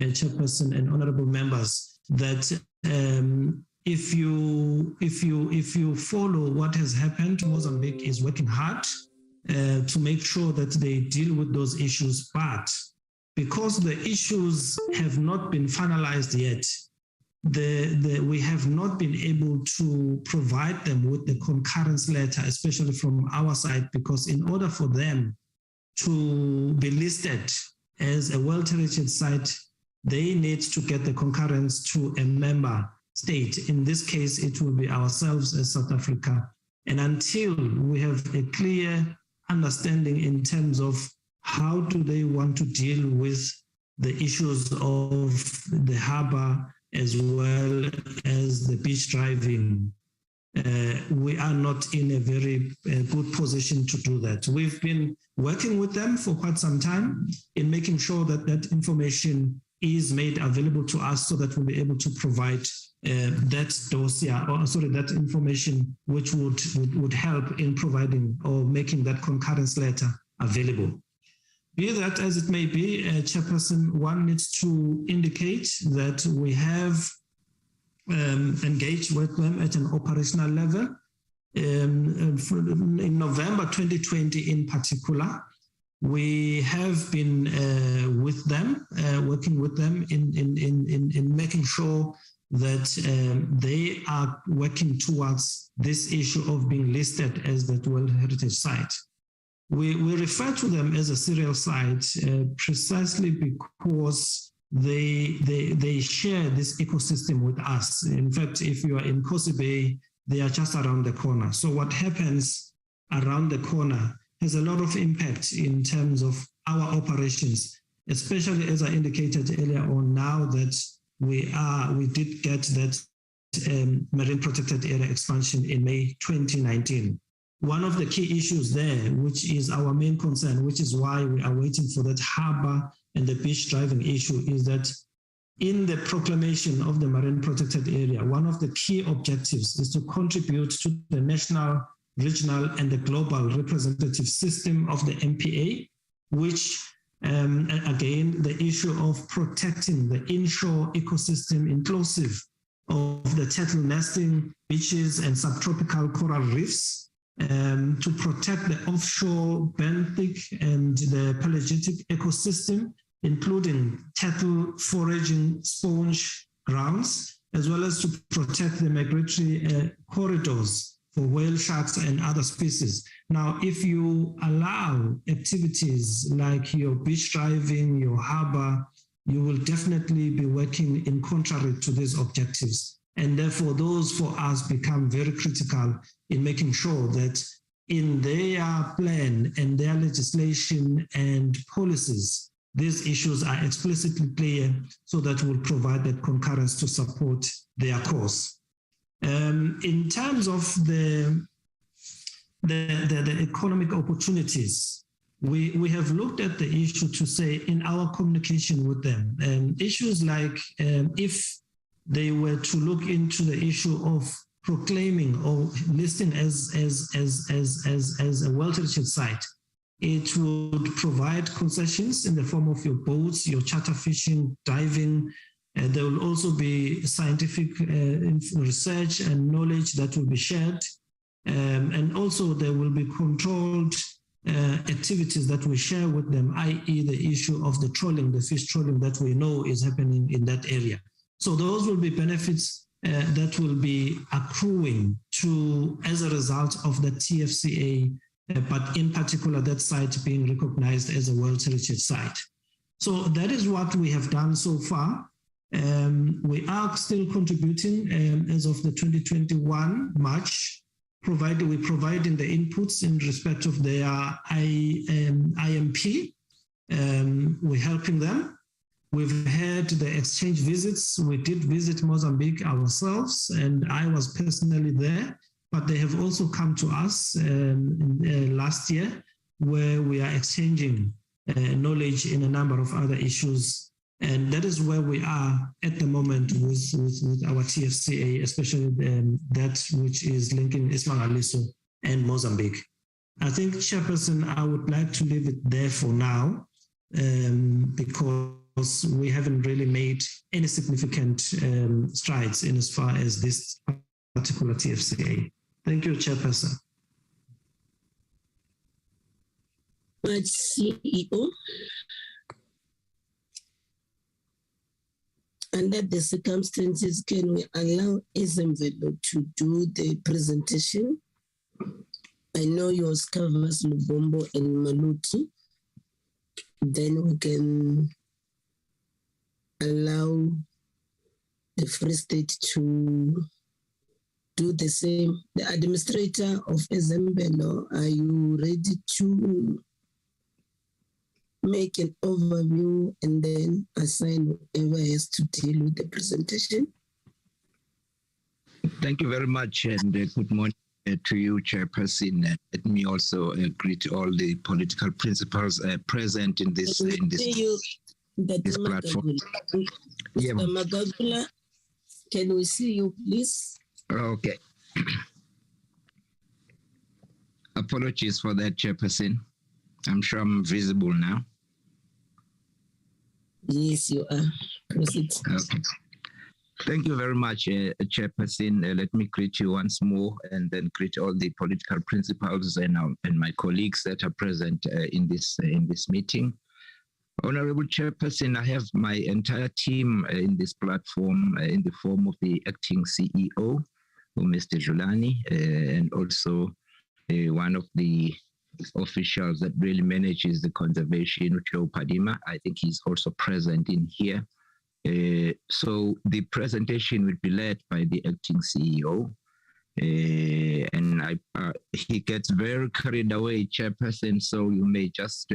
Chairperson and honourable members, that if you follow what has happened, Mozambique is working hard to make sure that they deal with those issues. But because the issues have not been finalized yet, we have not been able to provide them with the concurrence letter, especially from our side, because in order for them to be listed as a World Heritage Site, they need to get the concurrence to a member state. In this case, it will be ourselves as South Africa. And until we have a clear understanding in terms of how do they want to deal with the issues of the harbour as well as the beach driving, we are not in a very good position to do that. We've been working with them for quite some time in making sure that that information is made available to us so that we'll be able to provide that dossier, that information which would help in providing or making that concurrence letter available. Be that as it may be, Chairperson, one needs to indicate that we have engaged with them at an operational level. In November 2020 in particular, we have been with them, working with them in making sure that they are working towards this issue of being listed as the World Heritage Site. We refer to them as a serial site precisely because they share this ecosystem with us. In fact, if you are in Kosi Bay, they are just around the corner. So what happens around the corner has a lot of impact in terms of our operations, especially as I indicated earlier on, now that we did get that marine protected area expansion in May 2019. One of the key issues there, which is our main concern, which is why we are waiting for that harbor and the beach driving issue, is that in the proclamation of the marine protected area, one of the key objectives is to contribute to the national, regional, and the global representative system of the MPA, which again, the issue of protecting the inshore ecosystem inclusive of the turtle nesting beaches and subtropical coral reefs, to protect the offshore benthic and the pelagic ecosystem, including turtle foraging sponge grounds, as well as to protect the migratory corridors for whale sharks and other species. Now, if you allow activities like your beach driving, your harbor, you will definitely be working in contrary to these objectives. And therefore, those for us become very critical in making sure that in their plan and their legislation and policies, these issues are explicitly clear so that we'll provide that concurrence to support their cause. In terms of the economic opportunities, we have looked at the issue to say in our communication with them, issues like if they were to look into the issue of proclaiming or listing as a World Heritage Site, it would provide concessions in the form of your boats, your charter fishing, diving. There will also be scientific research and knowledge that will be shared. And also there will be controlled activities that we share with them, i.e. the issue of the trolling, the fish trolling that we know is happening in that area. So those will be benefits that will be accruing to as a result of the TFCA, but in particular that site being recognized as a World Heritage Site. So that is what we have done so far. We are still contributing as of the 2021 March, we're providing the inputs in respect of their IMP. We're helping them. We've had the exchange visits. We did visit Mozambique ourselves, and I was personally there, but they have also come to us last year, where we are exchanging knowledge in a number of other issues. And that is where we are at the moment with our TFCA, especially that which is linking Ismangaliso and Mozambique. I think, Chairperson, I would like to leave it there for now, because we haven't really made any significant strides in as far as this particular TFCA. Thank you, Chairperson. CEO. Under the circumstances, can we allow Ais-Richtersveld to do the presentation? I know yours covers Lubambo and Maloti. Then we can allow the Free State to do the same. The administrator of Ais-Richtersveld, are you ready to make an overview and then assign whoever has to deal with the presentation? Thank you very much, and good morning to you, Chairperson. Let me also greet all the political principals present in this platform. Yeah. Mr. Magagula, can we see you, please? Okay. Apologies for that, Chairperson. I'm sure I'm visible now. Yes, you are. Proceed. Okay. Thank you very much, Chairperson. Let me greet you once more, and then greet all the political principals and my colleagues that are present in this meeting. Honorable Chairperson, I have my entire team in this platform in the form of the acting CEO, Mr. Julani, and also one of the officials that really manages the conservation, Joe Padima. I think he's also present in here. So the presentation will be led by the acting CEO, And he gets very carried away, Chairperson, so you may just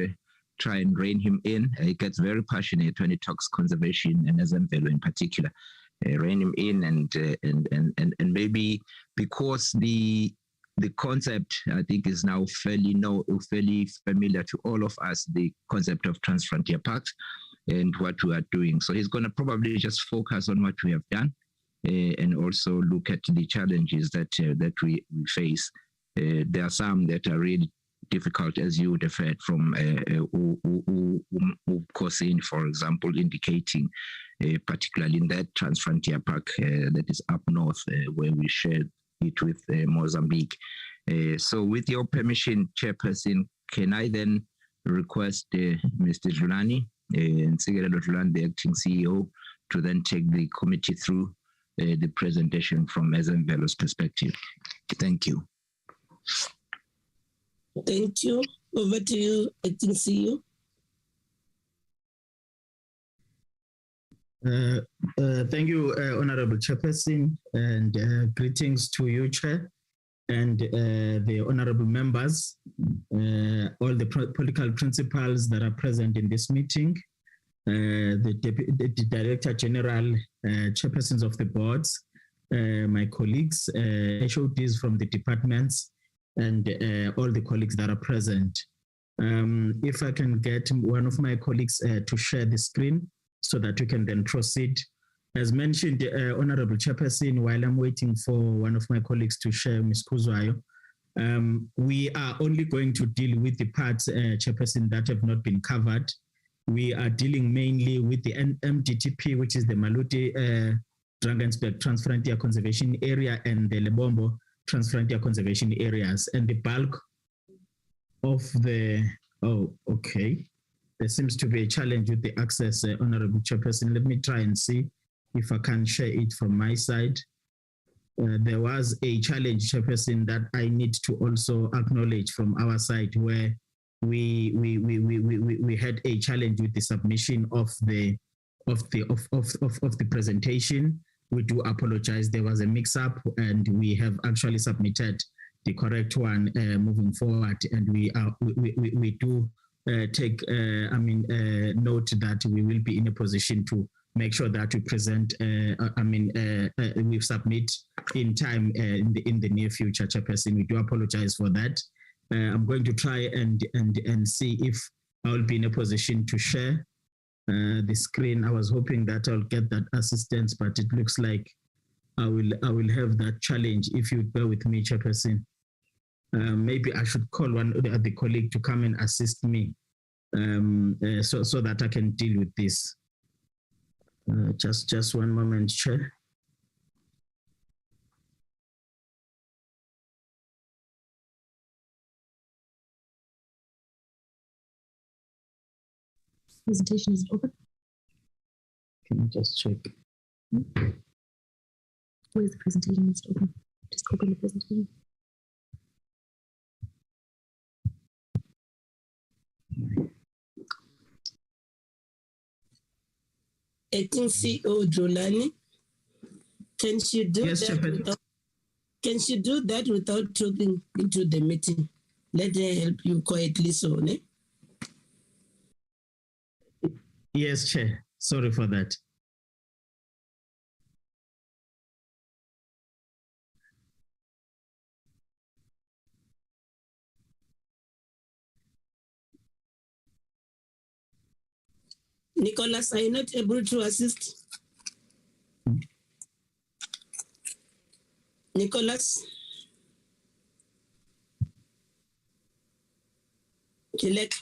try and rein him in. He gets very passionate when he talks conservation and Ais-Richtersveld in particular. Rein him in and maybe because the concept, I think, is now fairly familiar to all of us, the concept of Transfrontier Parks and what we are doing. So he's going to probably just focus on what we have done and also look at the challenges that we face. There are some that are really difficult, as you would have heard from Kosin, for example, indicating, particularly in that Transfrontier Park that is up north, where we share it with Mozambique. So with your permission, Chairperson, can I then request Mr. Dlulani, Ntsikelelo Dlulani, the acting CEO, to then take the committee through the presentation from Ais-Richtersveld's perspective. Thank you. Thank you. Over to you, acting CEO. Thank you, Honorable Chairperson, and greetings to you, Chair, and the honorable members, all the political principals that are present in this meeting, the Director General, Chairpersons of the boards, my colleagues, HODs from the departments, and all the colleagues that are present. If I can get one of my colleagues to share the screen so that we can then proceed. As mentioned, Honorable Chairperson, while I'm waiting for one of my colleagues to share, Ms. Kuzwayo, we are only going to deal with the parts, Chairperson, that have not been covered. We are dealing mainly with the Mgtp, which is the Maloti-Drakensberg Transfrontier Conservation Area and the Lubambo Transfrontier Conservation Areas. And the bulk of the, there seems to be a challenge with the access, Honorable Chairperson. Let me try and see if I can share it from my side. There was a challenge, Chairperson, that I need to also acknowledge from our side, where we had a challenge with the submission of the presentation. We do apologize. There was a mix-up, and we have actually submitted the correct one moving forward. And we do take note that we will be in a position to make sure that we present. We submit in time in the near future, Chairperson. We do apologize for that. I'm going to try and see if I will be in a position to share the screen. I was hoping that I'll get that assistance, but it looks like I will have that challenge. If you bear with me, Chairperson, maybe I should call the colleague to come and assist me, so that I can deal with this. Just one moment, Chair. Presentation is open. Can you just check? Where's the presentation? It's open. Just open the presentation. Acting CEO Dlulani, can she do that? Can she do that without talking into the meeting? Let her help you quietly, so. Yes, Chair. Sorry for that. Nicholas, are you not able to assist? Nicholas? Kilek,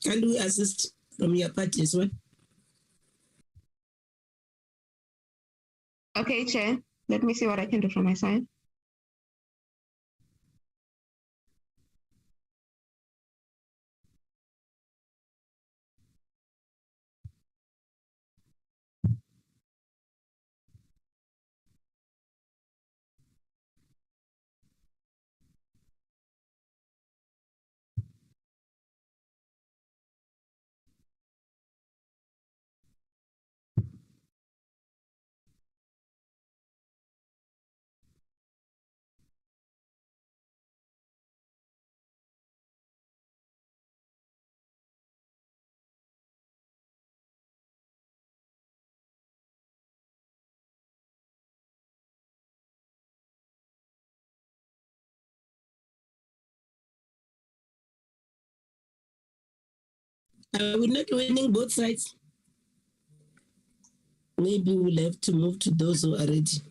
can we assist from your party as well? Okay, Chair. Let me see what I can do from my side. Are we not winning both sides? Maybe we'll have to move to those who are ready.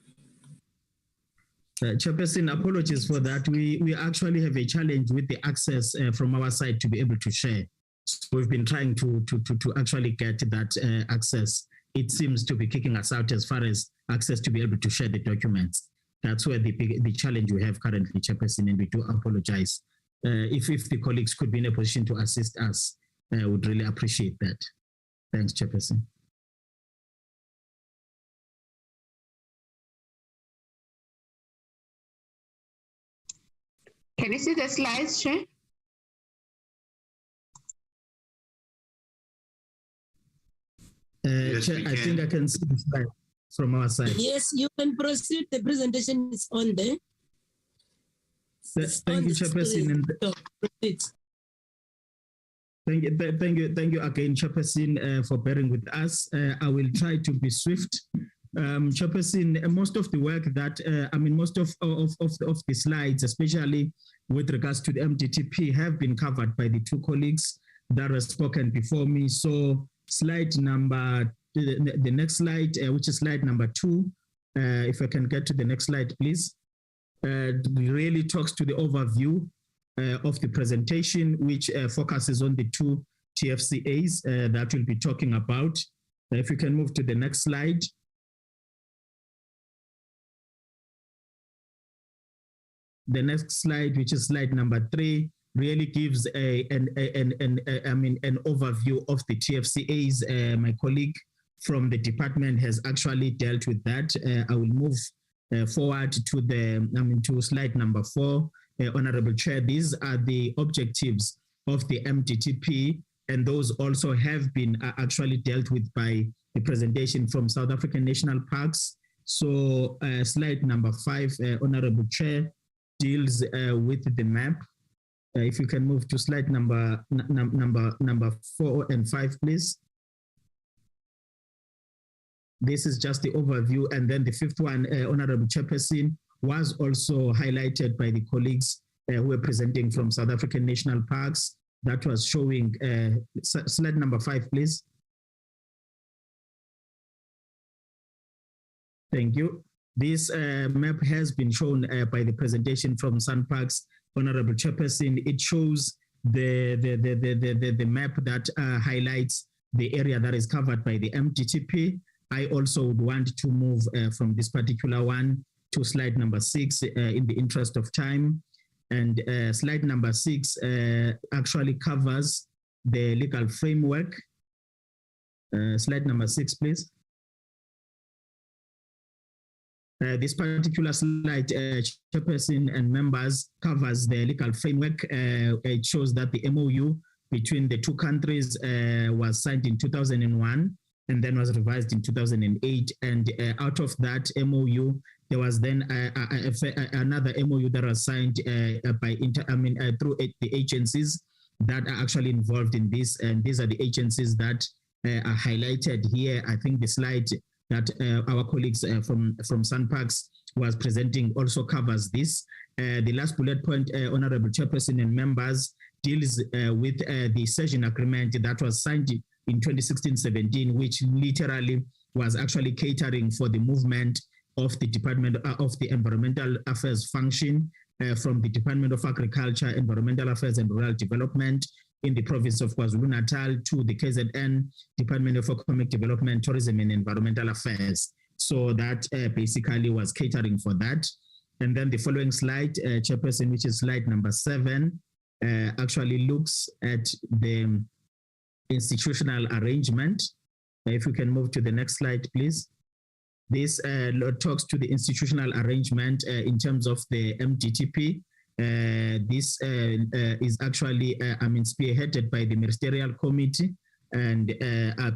Chairperson, apologies for that. We actually have a challenge with the access from our side to be able to share. So we've been trying to actually get that access. It seems to be kicking us out as far as access to be able to share the documents. That's where the challenge we have currently, Chairperson, and we do apologize. If the colleagues could be in a position to assist us, I would really appreciate that. Thanks, Chairperson. Can you see the slides, Chair? Yes, Chair, I think I can see the slide from our side. Yes, you can proceed. The presentation is on there. Thank you, Chairperson. Thank you again, Chairperson, for bearing with us. I will try to be swift. Chairperson, most of the work that, most of the slides, especially with regards to the Mgtp, have been covered by the two colleagues that have spoken before me. So slide number, the next slide, which is slide number 2, if I can get to the next slide, please. Really talks to the overview of the presentation, which focuses on the two TFCAs that we'll be talking about. If you can move to the next slide. The next slide, which is slide number 3, really gives an overview of the TFCAs. My colleague from the department has actually dealt with that. I will move forward to to slide number 4. Honorable Chair, these are the objectives of the Mgtp, and those also have been actually dealt with by the presentation from South African National Parks. So slide number 5, Honorable Chair, deals with the map. If you can move to slide number 4 and 5, please. This is just the overview. And then the 5th one, Honorable Chairperson, was also highlighted by the colleagues who were presenting from South African National Parks. That was showing, slide number 5, please. Thank you. This map has been shown by the presentation from SunParks, Honorable Chairperson. It shows the map that highlights the area that is covered by the Mgtp. I also would want to move from this particular one to slide number 6 in the interest of time. And slide number 6 actually covers the legal framework. Slide number 6, please. This particular slide, Chairperson and members, covers the legal framework. It shows that the MOU between the two countries was signed in 2001 and then was revised in 2008. And out of that MOU, there was then another MOU that was signed through the agencies that are actually involved in this. And these are the agencies that are highlighted here. I think the slide that our colleagues from SunParks was presenting also covers this. The last bullet point, Honorable Chairperson and members, deals with the cession agreement that was signed in 2016-17, which literally was actually catering for the movement of the Department of the Environmental Affairs function from the Department of Agriculture, Environmental Affairs and Rural Development in the province of KwaZulu-Natal to the KZN, Department of Economic Development, Tourism and Environmental Affairs. So that basically was catering for that. And then the following slide, Chairperson, which is slide number 7, actually looks at the institutional arrangement. If we can move to the next slide, please. This talks to the institutional arrangement in terms of the Mgtp. This is actually, spearheaded by the Ministerial Committee, and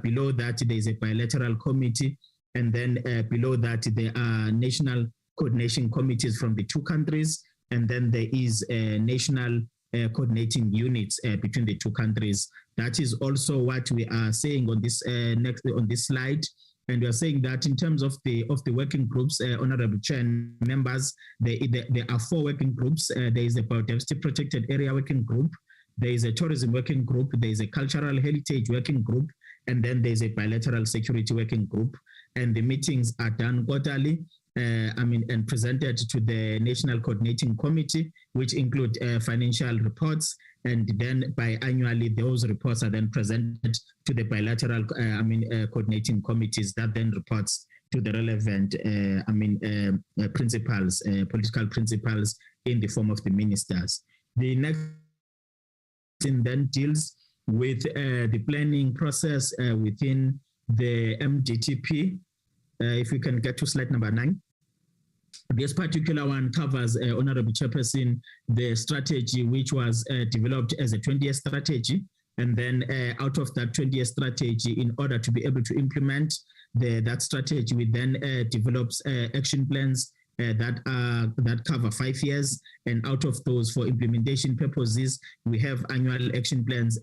below that there is a bilateral committee, and then below that there are national coordination committees from the two countries, and then there is national coordinating units between the two countries. That is also what we are saying on this on this slide. And we are saying that in terms of the working groups, Honorable Chair and members, there are 4 working groups. There is a biodiversity protected area working group. There is a tourism working group, there is a cultural heritage working group, and then there's a bilateral security working group. And the meetings are done quarterly, and presented to the National Coordinating Committee, which include financial reports. And then biannually, those reports are then presented to the bilateral, coordinating committees that then reports to the relevant, principals, political principals in the form of the ministers. The next thing then deals with the planning process within the Mgtp. If we can get to slide number 9. This particular one covers, Honorable Chairperson, the strategy which was developed as a 20-year strategy. And then out of that 20-year strategy, in order to be able to implement that strategy, we then develops action plans that cover 5 years. And out of those, for implementation purposes, we have annual action plans,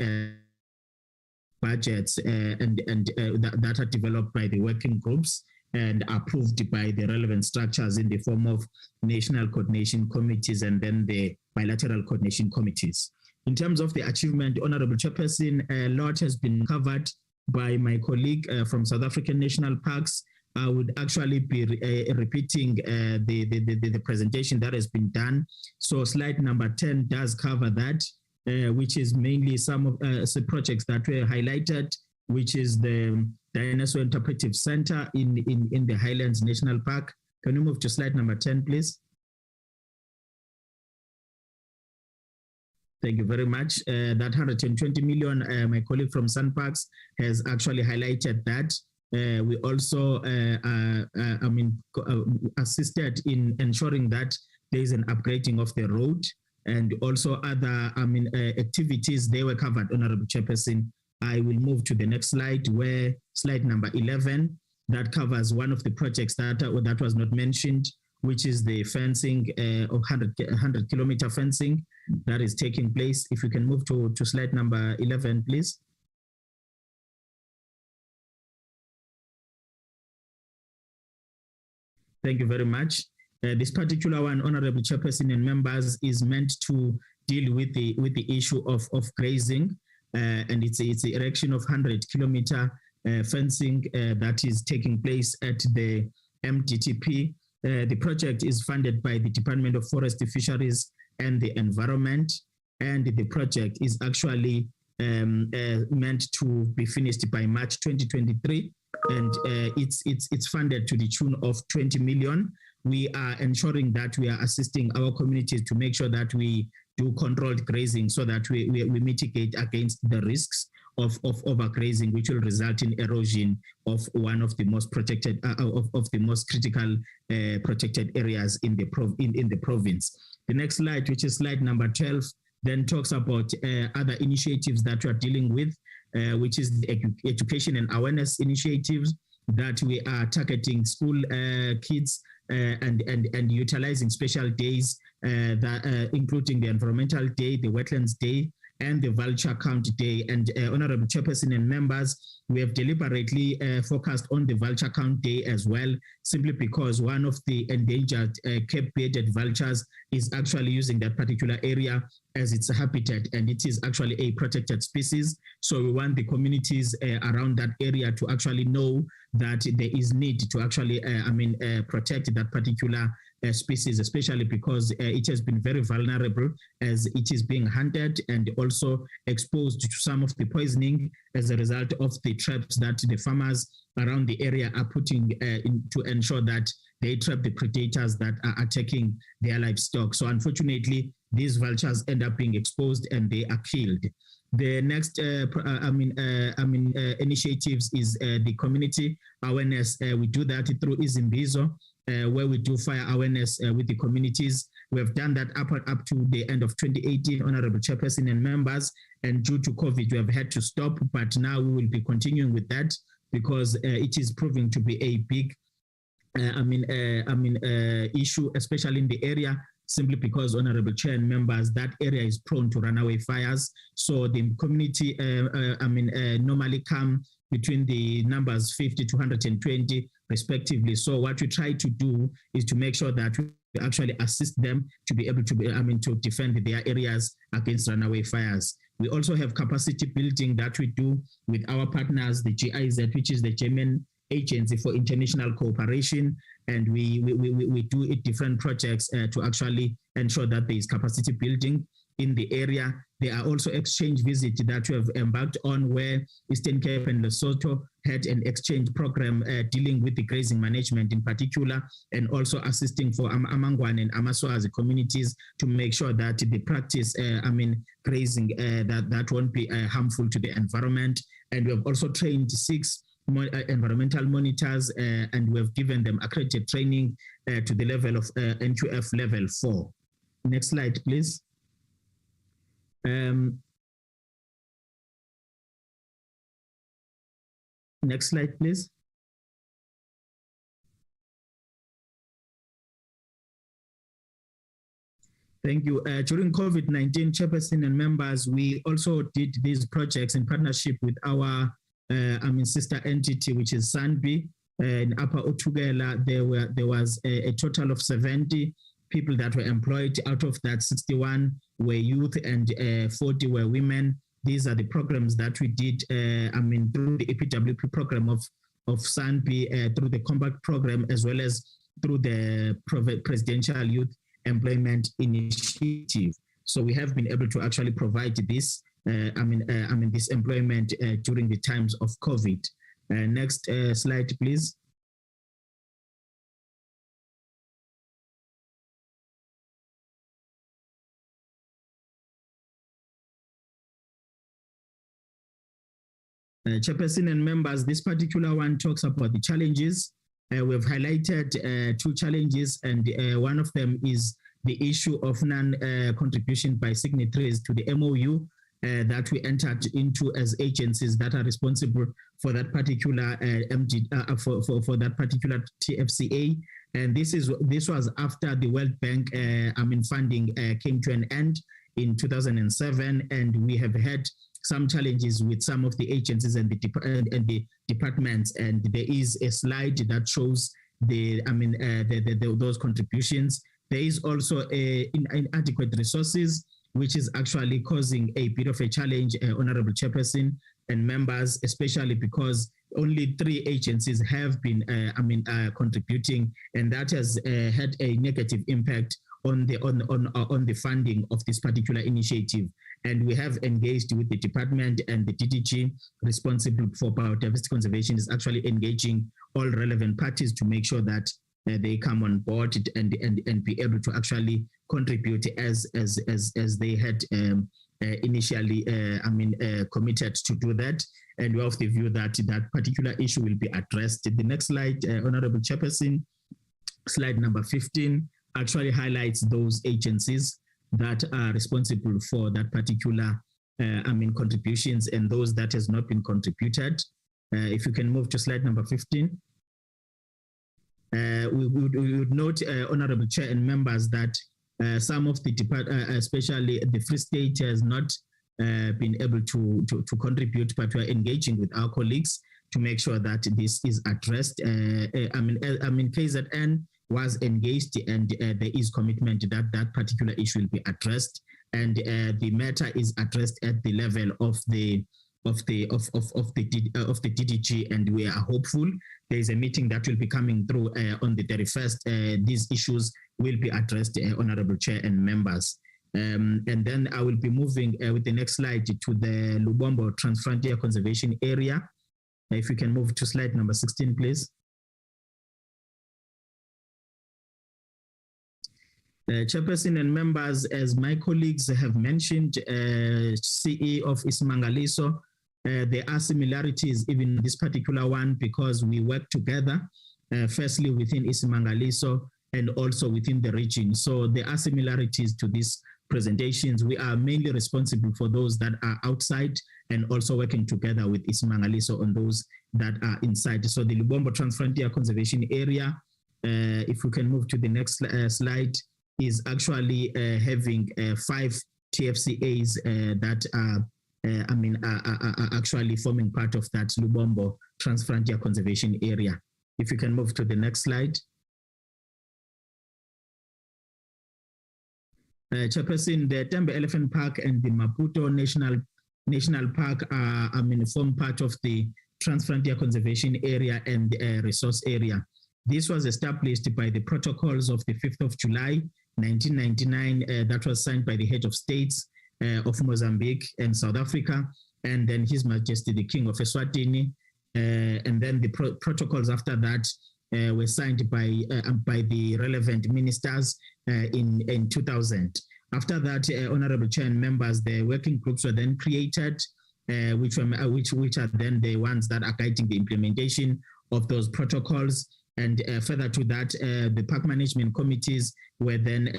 budgets, that are developed by the working groups and approved by the relevant structures in the form of national coordination committees and then the bilateral coordination committees. In terms of the achievement, Honorable Chairperson, a lot has been covered by my colleague from South African National Parks. I would actually be repeating the presentation that has been done. So slide number 10 does cover that, which is mainly some of the projects that were highlighted, which is the Dinosaur Interpretive Center in the Highlands National Park. Can you move to slide number 10, please? Thank you very much. That 120 million, my colleague from SunParks has actually highlighted that. We also, assisted in ensuring that there is an upgrading of the road, and also other, activities, they were covered, Honorable Chairperson. I will move to the next slide, where slide number 11, that covers one of the projects that was not mentioned, which is the fencing of 100-kilometer fencing that is taking place. If you can move to slide number 11, please. Thank you very much. This particular one, Honorable Chairperson and members, is meant to deal with the issue of grazing, and it's the erection of 100-kilometer fencing that is taking place at the Mgtp. The project is funded by the Department of Forestry, Fisheries and the Environment, and the project is actually meant to be finished by March 2023, and it's funded to the tune of 20 million. We are ensuring that we are assisting our communities to make sure that we do controlled grazing so that we mitigate against the risks of overgrazing, which will result in erosion of one of the most protected, of the most critical protected areas in the province. The next slide, which is slide number 12, then talks about other initiatives that we are dealing with, which is the education and awareness initiatives that we are targeting school kids and utilizing special days, including the Environmental Day, the Wetlands Day, and the Vulture Count Day. And Honorable Chairperson and members, we have deliberately focused on the Vulture Count Day as well, simply because one of the endangered Cape-bearded vultures is actually using that particular area as its habitat, and it is actually a protected species. So we want the communities around that area to actually know that there is need to actually, protect that particular species, especially because it has been very vulnerable as it is being hunted and also exposed to some of the poisoning as a result of the traps that the farmers around the area are putting in to ensure that they trap the predators that are attacking their livestock. So unfortunately, these vultures end up being exposed and they are killed. The next initiatives is the community awareness. We do that through Izimbizo, where we do fire awareness with the communities. We have done that up to the end of 2018, Honorable Chairperson and members, and due to COVID, we have had to stop, but now we will be continuing with that because it is proving to be a big issue, especially in the area, simply because, Honorable Chair and members, that area is prone to runaway fires. So the community normally come between the numbers 50 to 120 respectively. So what we try to do is to make sure that we actually assist them to be able to to defend their areas against runaway fires. We also have capacity building that we do with our partners, the GIZ, which is the German Agency for International Cooperation, and we do different projects to actually ensure that there is capacity building in the area. There are also exchange visits that we have embarked on, where Eastern Cape and Lesotho had an exchange program dealing with the grazing management in particular, and also assisting for Amangwane and Amaswazi communities to make sure that the practice, grazing, that won't be harmful to the environment. And we have also trained 6 environmental monitors, and we have given them accredited training to the level of N2F level 4. Next slide, please. Next slide, please. Thank you. During COVID-19, Chairperson and members, we also did these projects in partnership with our sister entity, which is SANBI. In Upper Otugela, there was a total of 70 people that were employed. Out of that, 61 were youth and 40 were women. These are the programs that we did, through the EPWP program of SANBI, through the Combat program, as well as through the Presidential Youth Employment Initiative. So we have been able to actually provide this, this employment during the times of COVID. Next slide, please. Chairperson and members, this particular one talks about the challenges. We've highlighted 2 challenges, and one of them is the issue of non-contribution by signatories to the MOU that we entered into as agencies that are responsible for that particular for that particular TFCA. And this was after the World Bank funding came to an end in 2007, and we have had some challenges with some of the agencies and the departments, and there is a slide that shows those contributions. There is also inadequate resources, which is actually causing a bit of a challenge, Honorable Chairperson and members, especially because only 3 agencies have been contributing, and that has had a negative impact on the funding of this particular initiative. And we have engaged with the department, and the DDG responsible for biodiversity conservation is actually engaging all relevant parties to make sure that they come on board and be able to actually contribute as they had initially committed to do that. And we have the view that that particular issue will be addressed. The next slide, Honorable Chairperson, slide number 15, actually highlights those agencies that are responsible for that particular contributions, and those that has not been contributed. If you can move to slide number 15. We would note, Honorable Chair and members, that some of the especially the Free State has not been able to contribute, but we are engaging with our colleagues to make sure that this is addressed. KZN was engaged, and there is commitment that that particular issue will be addressed, and the matter is addressed at the level of the DDG, and we are hopeful. There is a meeting that will be coming through on the 31st. These issues will be addressed, Honorable Chair and members. And then I will be moving with the next slide to the Lubambo Transfrontier Conservation Area. If you can move to slide number 16, please. Chairperson and members, as my colleagues have mentioned, CE of Isimangaliso, there are similarities even in this particular one, because we work together, firstly within Isimangaliso and also within the region. So there are similarities to these presentations. We are mainly responsible for those that are outside, and also working together with Isimangaliso on those that are inside. So the Lubambo Transfrontier Conservation Area, if we can move to the next slide, is actually having 5 TFCAs that are actually forming part of that Lubambo Transfrontier Conservation Area. If you can move to the next slide. Chairperson, the Tembe Elephant Park and the Maputo National Park are, form part of the Transfrontier Conservation Area and Resource Area. This was established by the protocols of the 5th of July, 1999, that was signed by the head of states of Mozambique and South Africa, and then His Majesty the King of Eswatini. And then the protocols after that were signed by the relevant ministers in 2000. After that, Honorable Chair and members, the working groups were then created, which are then the ones that are guiding the implementation of those protocols. And further to that, the park management committees were then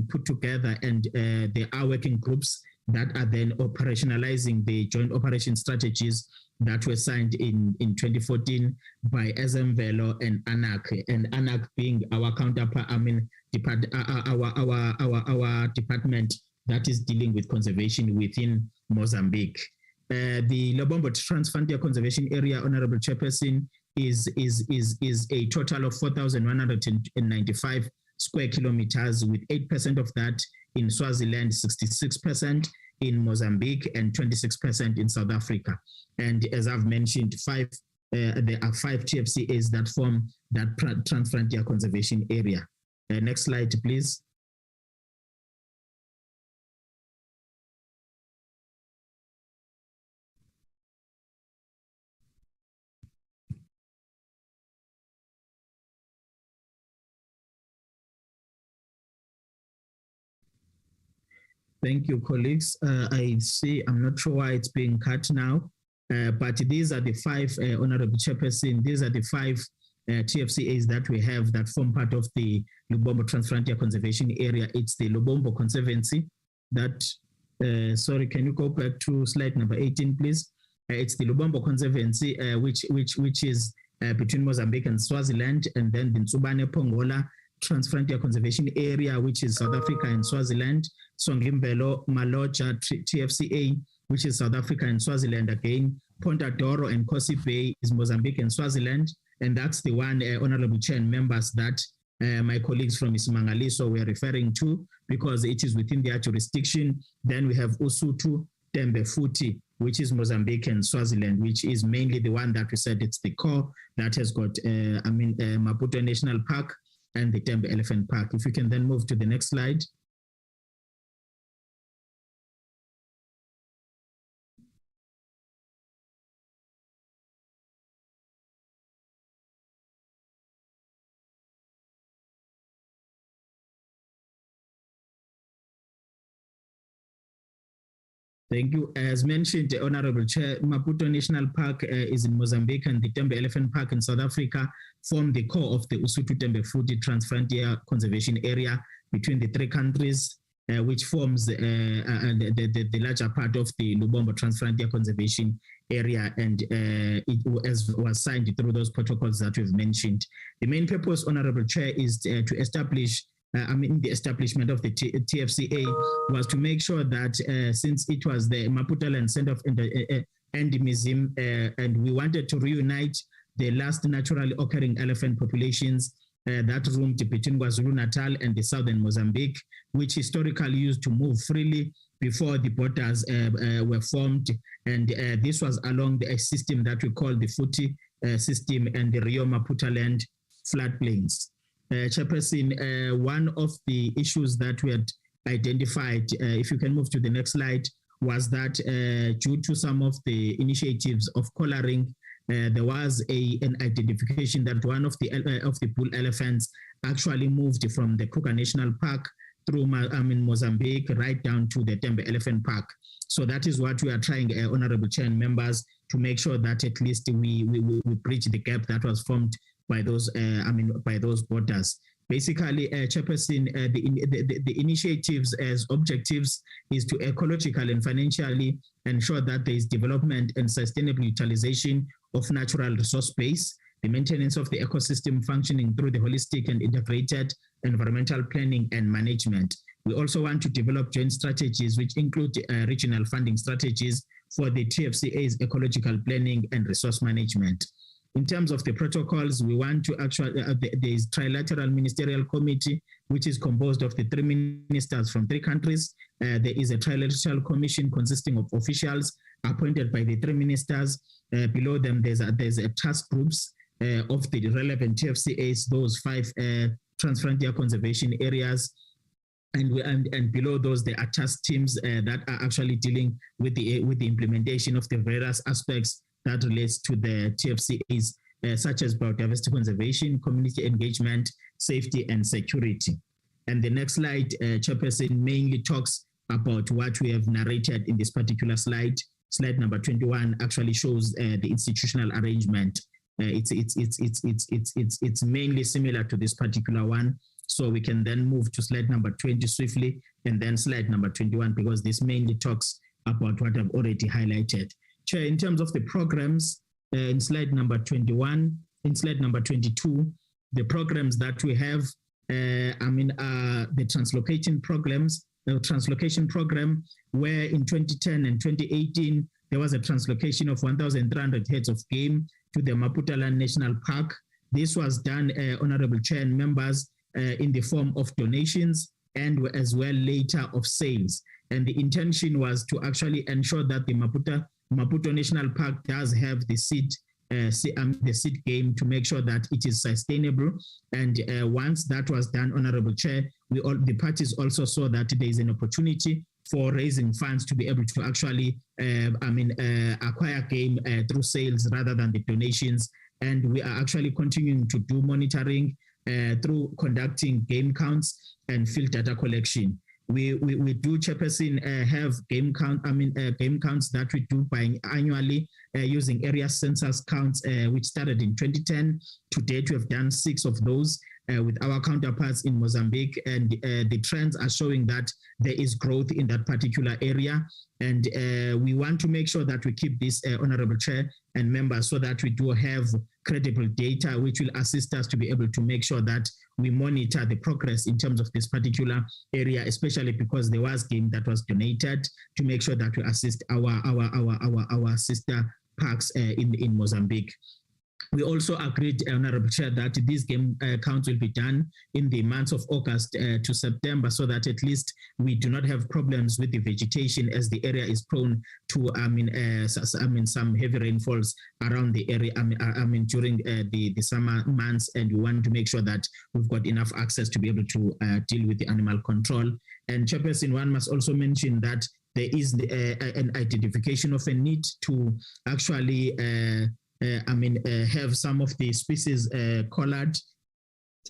put together, and there are working groups that are then operationalizing the joint operation strategies that were signed in 2014 by Ais- Richtersveld and ANAC being our counterpart, our department that is dealing with conservation within Mozambique. The Lubambo Transfrontier Conservation Area, Honorable Chairperson, is a total of 4,195 square kilometers, with 8% of that in Swaziland, 66% in Mozambique, and 26% in South Africa. And as I've mentioned, there are 5 TFCAs that form that Transfrontier Conservation Area. Next slide, please. Thank you, colleagues. I see, I'm not sure why it's being cut now, but these are the 5, Honorable Chairperson, these are the 5 TFCAs that we have that form part of the Lubambo Transfrontier Conservation Area. It's the Lubambo Conservancy that, sorry, can you go back to slide number 18, please? It's the Lubambo Conservancy, which is between Mozambique and Swaziland, and then the Nsubane Pongola Transfrontier Conservation Area, which is South Africa and Swaziland, Songimbelo Maloja TFCA, which is South Africa and Swaziland again, Ponta Doro and Kosi Bay is Mozambique and Swaziland, and that's the one, Honorable Chair and members, that my colleagues from Isimangaliso were referring to, because it is within their jurisdiction. Then we have Usutu Tembe Futi, which is Mozambique and Swaziland, which is mainly the one that we said it's the core that has got, Maputo National Park and the Tembe Elephant Park. If you can then move to the next slide. Thank you. As mentioned, Honorable Chair, Maputo National Park is in Mozambique, and the Tembe Elephant Park in South Africa form the core of the Usutu Tembe Futi Transfrontier Conservation Area between the 3 countries, which forms the larger part of the Lubambo Transfrontier Conservation Area, and it was signed through those protocols that we've mentioned. The main purpose, Honorable Chair, is to establish the establishment of the TFCA was to make sure that since it was the Maputo Land Center of Endemism, and we wanted to reunite the last naturally occurring elephant populations that roamed between KwaZulu-Natal and the southern Mozambique, which historically used to move freely before the borders were formed. And this was along the system that we call the Futi system and the Rio Maputo Land floodplains. Chairperson, one of the issues that we had identified, if you can move to the next slide, was that due to some of the initiatives of collaring, there was an identification that one of the bull elephants actually moved from the Kruger National Park through Mozambique right down to the Tembe Elephant Park. So that is what we are trying, Honorable Chair and members, to make sure that at least we bridge the gap that was formed by those, by those borders. Basically, Chairperson, the initiatives as objectives is to ecological and financially ensure that there is development and sustainable utilization of natural resource base, the maintenance of the ecosystem functioning through the holistic and integrated environmental planning and management. We also want to develop joint strategies which include regional funding strategies for the TFCA's ecological planning and resource management. In terms of the protocols, we want to actually, there is Trilateral Ministerial Committee, which is composed of the 3 ministers from 3 countries. There is a Trilateral Commission consisting of officials appointed by the 3 ministers. Below them, there's a task groups of the relevant TFCAs, those 5 transfrontier conservation areas. And below those, there are task teams that are actually dealing with the implementation of the various aspects that relates to the TFCAs, such as biodiversity conservation, community engagement, safety, and security. And the next slide, Chairperson, mainly talks about what we have narrated in this particular slide. Slide number 21 actually shows the institutional arrangement. It's mainly similar to this particular one. So we can then move to slide number 20 swiftly, and then slide number 21, because this mainly talks about what I've already highlighted. Chair, in terms of the programs, in slide number 21, in slide number 22, the programs that we have, the translocation programs, the translocation program, where in 2010 and 2018, there was a translocation of 1,300 heads of game to the Maputo Land National Park. This was done, Honorable Chair and members, in the form of donations and as well later of sales. And the intention was to actually ensure that the Maputo National Park does have the seed game to make sure that it is sustainable. And once that was done, Honorable Chair, the parties also saw that there is an opportunity for raising funds to be able to actually acquire game through sales rather than the donations. And we are actually continuing to do monitoring through conducting game counts and field data collection. We do, Chairperson, have game counts that we do annually using area census counts, which started in 2010. To date, we have done 6 of those with our counterparts in Mozambique, and the trends are showing that there is growth in that particular area. And we want to make sure that we keep this, Honorable Chair and members, so that we do have credible data which will assist us to be able to make sure that we monitor the progress in terms of this particular area, especially because there was game that was donated, to make sure that we assist our sister parks in Mozambique. We also agreed, Honorable Chair, that these game counts will be done in the months of August to September, so that at least we do not have problems with the vegetation, as the area is prone to some heavy rainfalls around the area during the summer months, and we want to make sure that we've got enough access to be able to deal with the animal control. And Chairperson, one must also mention that there is an identification of a need to actually have some of the species collared,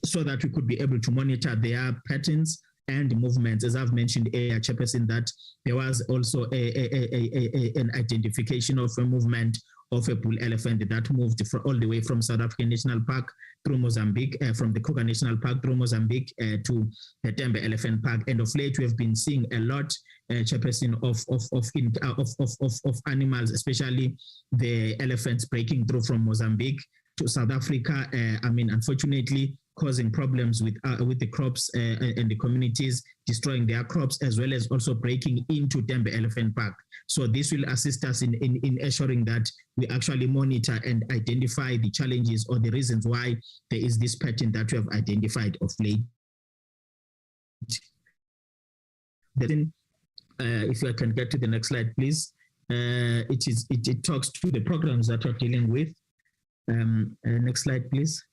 so that we could be able to monitor their patterns and movements. As I've mentioned earlier, Chairperson, that there was also an identification of a movement of a bull elephant that moved all the way from South African National Park through Mozambique, from the Kruger National Park through Mozambique to the Tembe Elephant Park. And of late, we have been seeing a lot, Chairperson, of animals, especially the elephants breaking through from Mozambique to South Africa. Unfortunately, causing problems with the crops and the communities, destroying their crops, as well as also breaking into Tembe Elephant Park. So this will assist us in ensuring that we actually monitor and identify the challenges or the reasons why there is this pattern that we have identified of late. Then, if I can get to the next slide, please. It talks to the programs that we're dealing with. Next slide, please.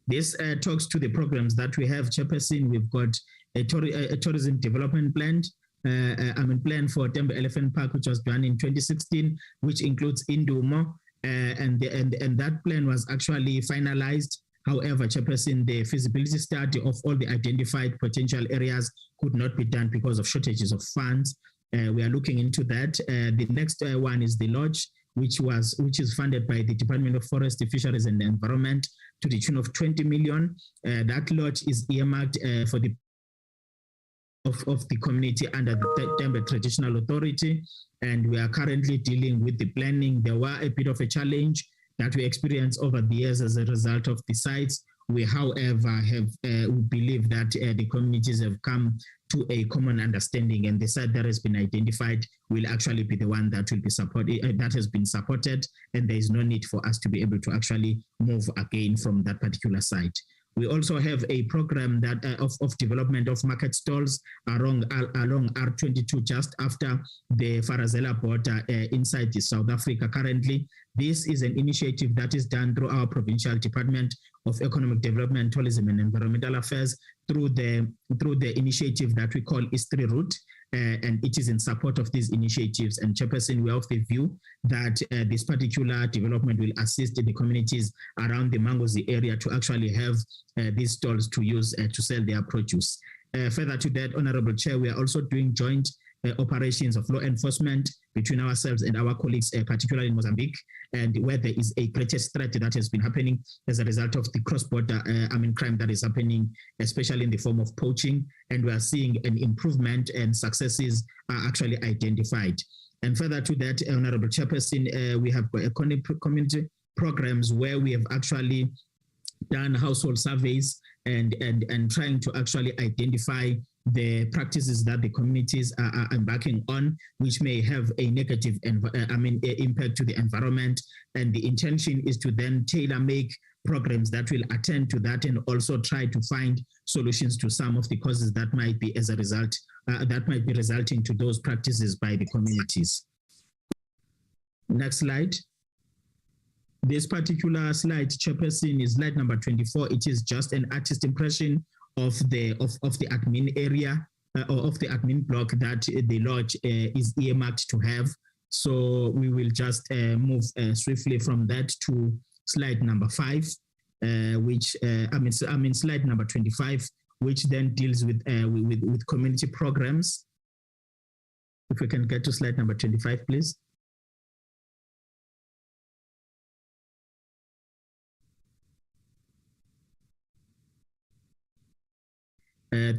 This talks to the programs that we have, Chairperson. We've got a tourism development plan, plan for Tembe Elephant Park, which was done in 2016, which includes Indumo, and that plan was actually finalized. However, Chairperson, the feasibility study of all the identified potential areas could not be done because of shortages of funds. We are looking into that. The next one is the lodge, which is funded by the Department of Forestry, Fisheries and Environment to the tune of 20 million. That lodge is earmarked for the of the community under the Tembe Traditional Authority, and we are currently dealing with the planning. There were a bit of a challenge that we experienced over the years as a result of the sites. We, however, we believe that the communities have come to a common understanding, and the site that has been identified will actually be the one that will be supported, that has been supported, and there is no need for us to be able to actually move again from that particular site. We also have a program that of development of market stalls along R22, just after the Farazela border inside South Africa currently. This is an initiative that is done through our Provincial Department of Economic Development, Tourism and Environmental Affairs through the initiative that we call History Route. And it is in support of these initiatives. And Chairperson, we are of the view that this particular development will assist the communities around the Mangozi area to actually have these stalls to use to sell their produce. Further to that, Honorable Chair, we are also doing joint operations of law enforcement between ourselves and our colleagues, particularly in Mozambique, and where there is a greatest threat that has been happening as a result of the cross-border crime that is happening, especially in the form of poaching, and we are seeing an improvement and successes are actually identified. And further to that, Honorable Chairperson, we have community programs where we have actually done household surveys and trying to actually identify the practices that the communities are embarking on, which may have a negative impact to the environment. And the intention is to then tailor-make programs that will attend to that and also try to find solutions to some of the causes that might be as a result, that might be resulting to those practices by the communities. Next slide. This particular slide, Chairperson, is slide number 24. It is just an artist impression of the admin area or of the admin block that the lodge is earmarked to have. So we will just move swiftly from that to slide number 5, which slide number 25, which then deals with community programs. If we can get to slide number 25, please.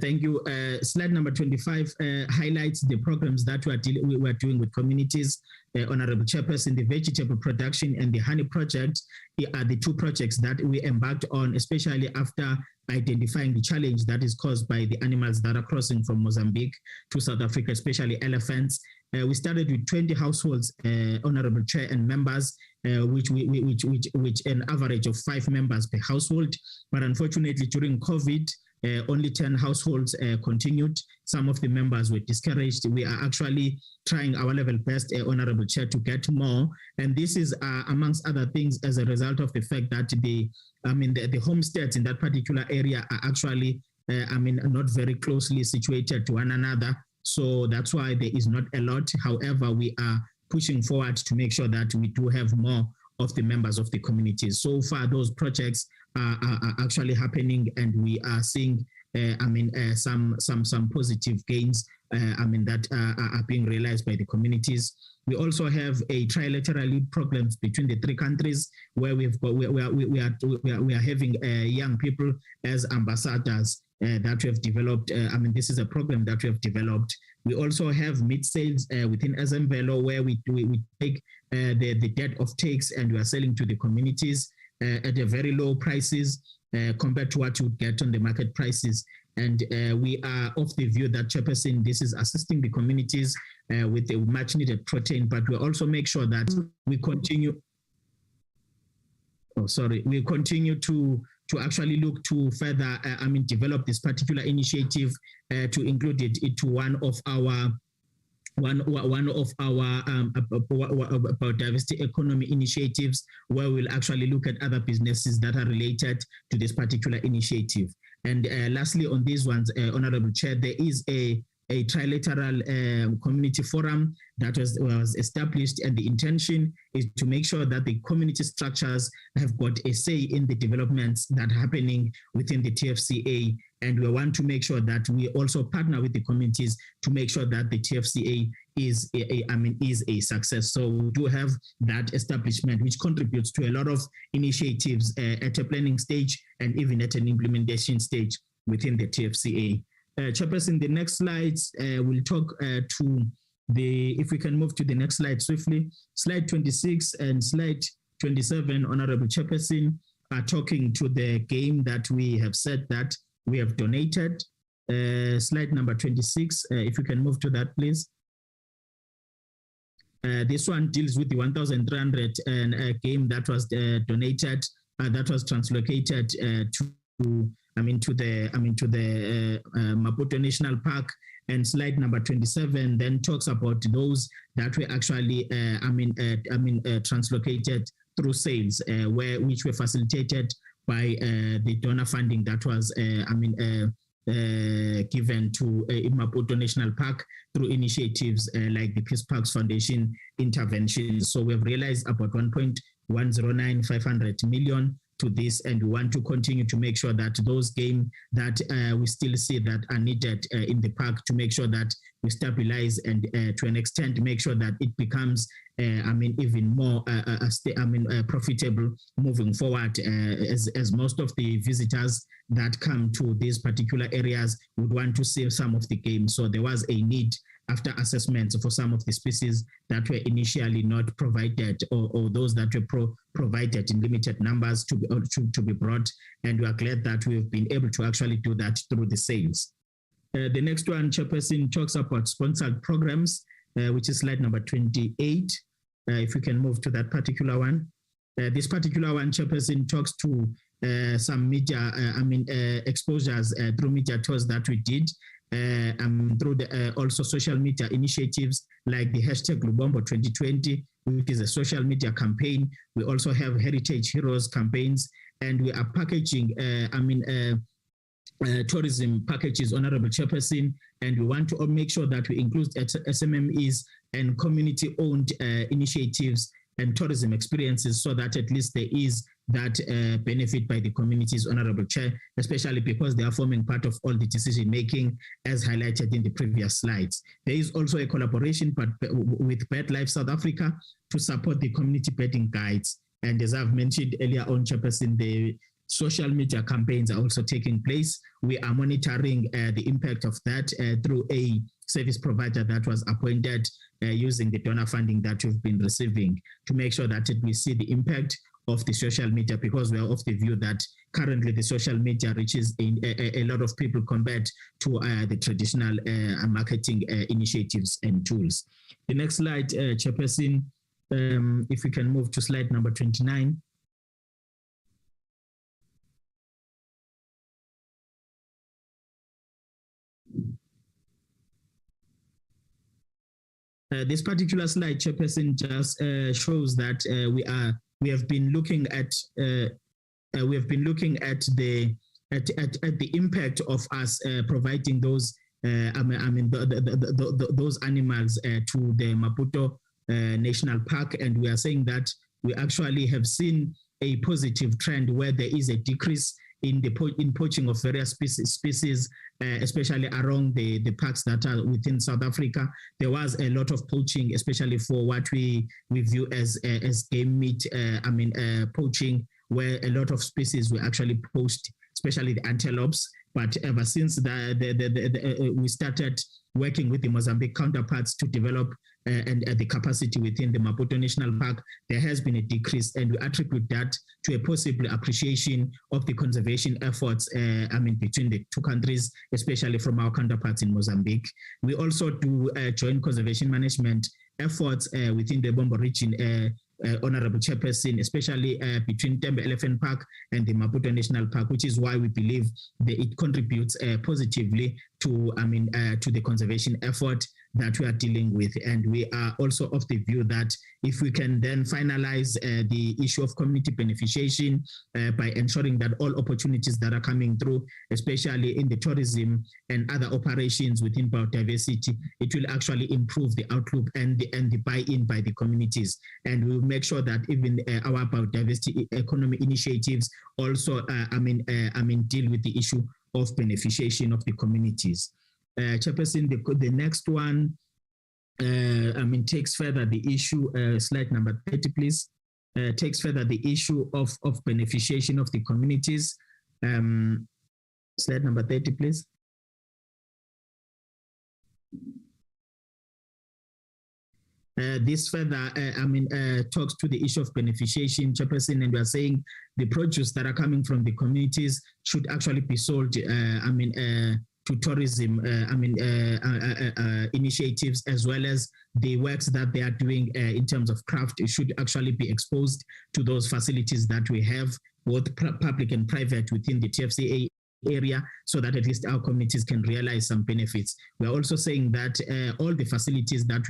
Thank you. Slide number 25 highlights the programs that we are doing with communities. Honorable Chairperson, the vegetable production and the honey project are the two projects that we embarked on, especially after identifying the challenge that is caused by the animals that are crossing from Mozambique to South Africa, especially elephants. We started with 20 households, Honorable Chair and members, which an average of 5 members per household. But unfortunately, during COVID, only 10 households continued. Some of the members were discouraged. We are actually trying our level best, Honorable Chair, to get more. And this is amongst other things as a result of the fact that the homesteads in that particular area are actually, not very closely situated to one another. So that's why there is not a lot. However, we are pushing forward to make sure that we do have more of the members of the communities. So far, those projects are actually happening, and we are seeing, some positive gains, that are being realized by the communities. We also have a trilateral lead programs between the 3 countries where we are having young people as ambassadors that we have developed. This is a program that we have developed. We also have meat sales within Ais- Richtersveld where we take the debt of takes and we are selling to the communities at a very low prices compared to what you would get on the market prices. And we are of the view that, Chairperson, this is assisting the communities with a much needed protein, but we also make sure that we continue. We continue to actually look to further, develop this particular initiative to include it into one of our diversity economy initiatives, where we'll actually look at other businesses that are related to this particular initiative. And lastly, on these ones, Honorable Chair, there is a trilateral community forum that was established, and the intention is to make sure that the community structures have got a say in the developments that are happening within the TFCA. And we want to make sure that we also partner with the communities to make sure that the TFCA is a success. So we do have that establishment, which contributes to a lot of initiatives at a planning stage and even at an implementation stage within the TFCA. Chairperson, the next slides will talk to if we can move to the next slide swiftly. Slide 26 and slide 27, Honorable Chairperson, are talking to the game that we have said that we have donated. Slide number 26, if you can move to that, please. This one deals with the 1,300 game that was donated, that was translocated to the Maputo National Park. And slide number 27 then talks about those that were actually translocated through sales, which were facilitated by the donor funding that was given to Maputo National Park through initiatives like the Peace Parks Foundation interventions. So we've realized about 1.109,500 million to this, and we want to continue to make sure that those game that we still see that are needed in the park, to make sure that we stabilize and to an extent make sure that it becomes even more profitable moving forward, as most of the visitors that come to these particular areas would want to see some of the game. So there was a need after assessments for some of the species that were initially not provided, or those that were provided in limited numbers to be brought. And we are glad that we've been able to actually do that through the sales. The next one, Chairperson, talks about sponsored programs, which is slide number 28. If we can move to that particular one. This particular one, Chairperson, talks to some media, exposures through media tours that we did, through the also social media initiatives like the hashtag Lubambo 2020, which is a social media campaign. We also have Heritage Heroes campaigns, and we are packaging tourism packages, Honorable Chairperson, and we want to make sure that we include SMMEs and community-owned initiatives and tourism experiences, so that at least there is that benefit by the communities, Honorable Chair, especially because they are forming part of all the decision-making as highlighted in the previous slides. There is also a collaboration with BirdLife South Africa to support the community birding guides. And as I've mentioned earlier on, Chairperson, the social media campaigns are also taking place. We are monitoring the impact of that through a service provider that was appointed using the donor funding that we've been receiving, to make sure that we see the impact of the social media, because we are of the view that currently the social media reaches a lot of people compared to the traditional marketing initiatives and tools. The next slide, Chairperson, if we can move to slide number 29. This particular slide, Chairperson, just shows that we have been looking at the impact of us providing those those animals to the Maputo National Park, and we are saying that we actually have seen a positive trend where there is a decrease in poaching of various species, especially around the parks that are within South Africa. There was a lot of poaching, especially for what we view as game meat, poaching, where a lot of species were actually poached, especially the antelopes. But ever since we started working with the Mozambique counterparts to develop and the capacity within the Maputo National Park, there has been a decrease, and we attribute that to a possible appreciation of the conservation efforts between the two countries, especially from our counterparts in Mozambique. We also do joint conservation management efforts within the Lubambo region, Honorable Chairperson, especially between Tembe Elephant Park and the Maputo National Park, which is why we believe that it contributes positively to the conservation effort that we are dealing with. And we are also of the view that if we can then finalize the issue of community beneficiation by ensuring that all opportunities that are coming through, especially in the tourism and other operations within biodiversity, it will actually improve the outlook and the buy-in by the communities. And we will make sure that even our biodiversity economy initiatives also deal with the issue of beneficiation of the communities. Chairperson, the next one takes further the issue, slide number 30, please, takes further the issue of beneficiation of the communities. Slide number 30, please. This further, talks to the issue of beneficiation, Chairperson, and we are saying the produce that are coming from the communities should actually be sold, tourism, initiatives, as well as the works that they are doing in terms of craft should actually be exposed to those facilities that we have, both public and private, within the TFCA area, so that at least our communities can realize some benefits. We're also saying that all the facilities that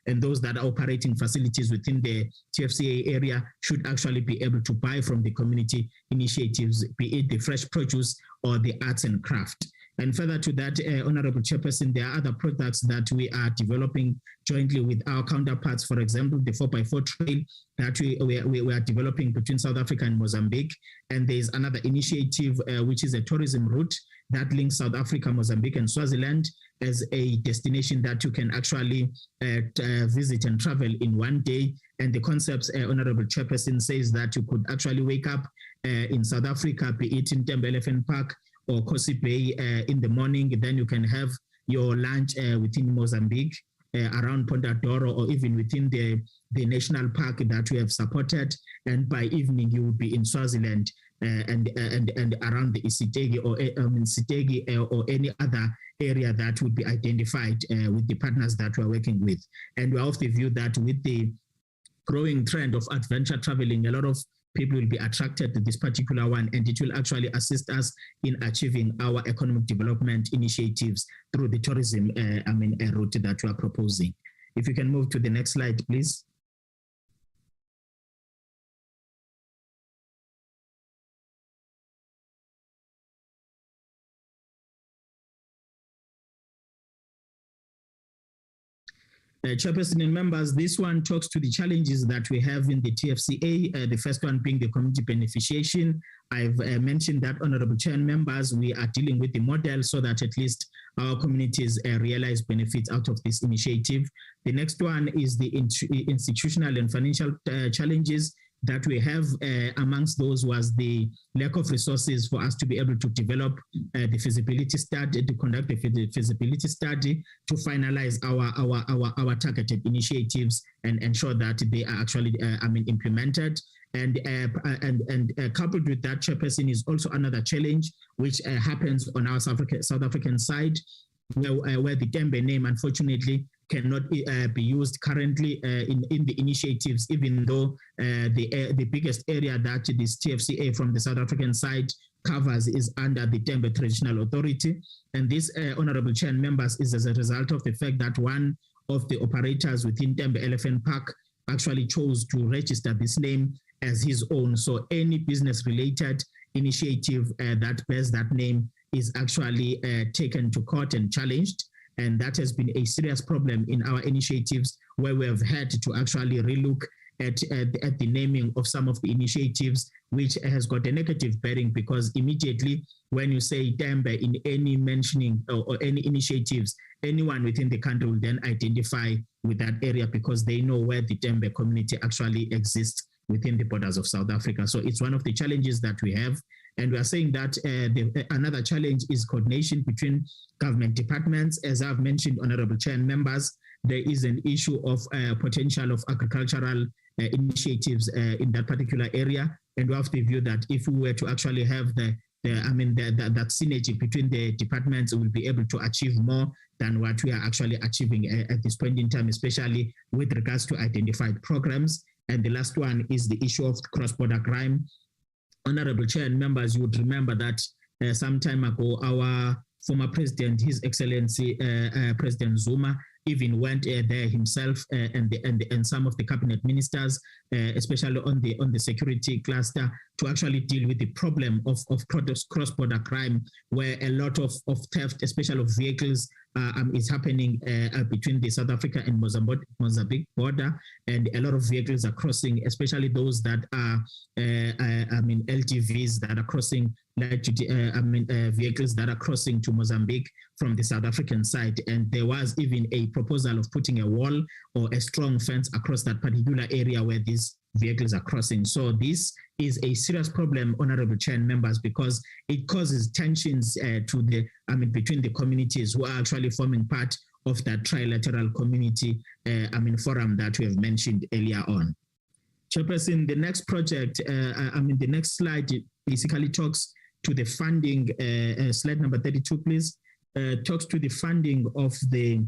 and those that are operating facilities within the TFCA area should actually be able to buy from the community initiatives, be it the fresh produce or the arts and craft. And further to that, Honorable Chairperson, there are other products that we are developing jointly with our counterparts. For example, the 4x4 trail that we are developing between South Africa and Mozambique. And there's another initiative, which is a tourism route that links South Africa, Mozambique, and Swaziland as a destination that you can actually visit and travel in one day. And the concepts, Honorable Chairperson, says that you could actually wake up in South Africa, be it in Tembe Elephant Park or Kosi Bay in the morning. Then you can have your lunch within Mozambique, around Pondadoro, or even within the national park that we have supported. And by evening, you will be in Swaziland and around the Isitegi or Sitegi or any other area that would be identified with the partners that we're working with. And we're of the view that with the growing trend of adventure traveling, a lot of people will be attracted to this particular one, and it will actually assist us in achieving our economic development initiatives through the tourism route that we are proposing. If you can move to the next slide, please. Chairperson and members, this one talks to the challenges that we have in the TFCA, the first one being the community beneficiation. I've mentioned that, Honorable Chair and members, we are dealing with the model so that at least our communities realize benefits out of this initiative. The next one is the institutional and financial challenges that we have. Amongst those was the lack of resources for us to be able to develop the feasibility study, to conduct the feasibility study, to finalize our targeted initiatives and ensure that they are actually implemented. And coupled with that, Chairperson, is also another challenge which happens on our South African side, where the Tembe name, unfortunately, cannot be used currently in the initiatives, even though the biggest area that this TFCA from the South African side covers is under the Tembe Traditional Authority. And this, Honorable Chair and members, is as a result of the fact that one of the operators within Tembe Elephant Park actually chose to register this name as his own. So any business-related initiative that bears that name is actually taken to court and challenged. And that has been a serious problem in our initiatives, where we have had to actually relook at the naming of some of the initiatives, which has got a negative bearing, because immediately when you say Tembe in any mentioning or any initiatives, anyone within the country will then identify with that area because they know where the Tembe community actually exists within the borders of South Africa. So it's one of the challenges that we have. And we are saying that another challenge is coordination between government departments. As I've mentioned, Honorable Chair and members, there is an issue of potential of agricultural initiatives in that particular area. And we have to view that if we were to actually have that synergy between the departments, we will be able to achieve more than what we are actually achieving at this point in time, especially with regards to identified programs. And the last one is the issue of cross-border crime. Honorable Chair and members, you would remember that some time ago, our former president, His Excellency President Zuma, even went there himself and some of the cabinet ministers, especially on the security cluster, to actually deal with the problem of cross-border crime, where a lot of theft, especially of vehicles, is happening between the South Africa and Mozambique border, and a lot of vehicles are crossing, especially those that are LTVs that are crossing, vehicles that are crossing to Mozambique from the South African side. And there was even a proposal of putting a wall or a strong fence across that particular area where these vehicles are crossing. So this is a serious problem, Honorable Chair and members, because it causes tensions between the communities who are actually forming part of that trilateral community forum that we have mentioned earlier on. Chairperson, the next project, the next slide basically talks to the funding, slide number 32, please, talks to the funding of the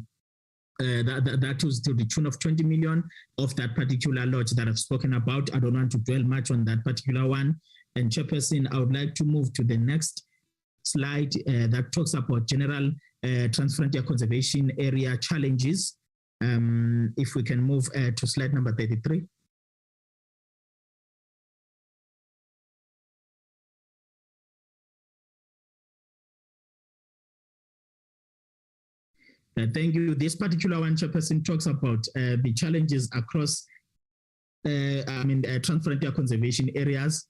that was to the tune of 20 million of that particular lodge that I've spoken about. I don't want to dwell much on that particular one. And Chairperson, I would like to move to the next slide that talks about general transfrontier conservation area challenges. If we can move to slide number 33. Thank you. This particular one, Chairperson, talks about the challenges across transfrontier conservation areas.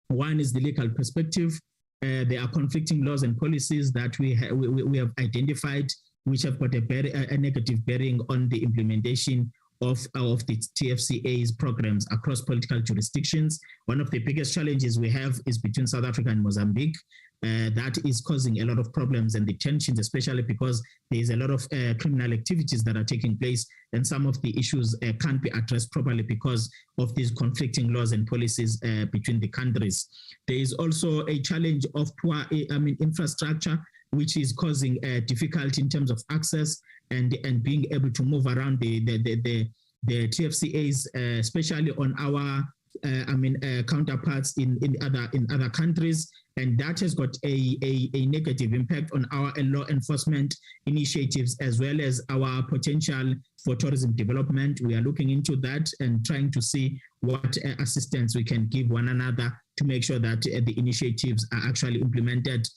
One is the legal perspective. There are conflicting laws and policies that we have identified, which have got a negative bearing on the implementation of the TFCA's programs across political jurisdictions. One of the biggest challenges we have is between South Africa and Mozambique. That is causing a lot of problems and the tensions, especially because there is a lot of criminal activities that are taking place, and some of the issues can't be addressed properly because of these conflicting laws and policies between the countries. There is also a challenge of poor infrastructure, which is causing difficulty in terms of access and being able to move around the TFCAs, especially on our counterparts in other countries, and that has got a negative impact on our law enforcement initiatives as well as our potential for tourism development. We are looking into that and trying to see what assistance we can give one another to make sure that the initiatives are actually implemented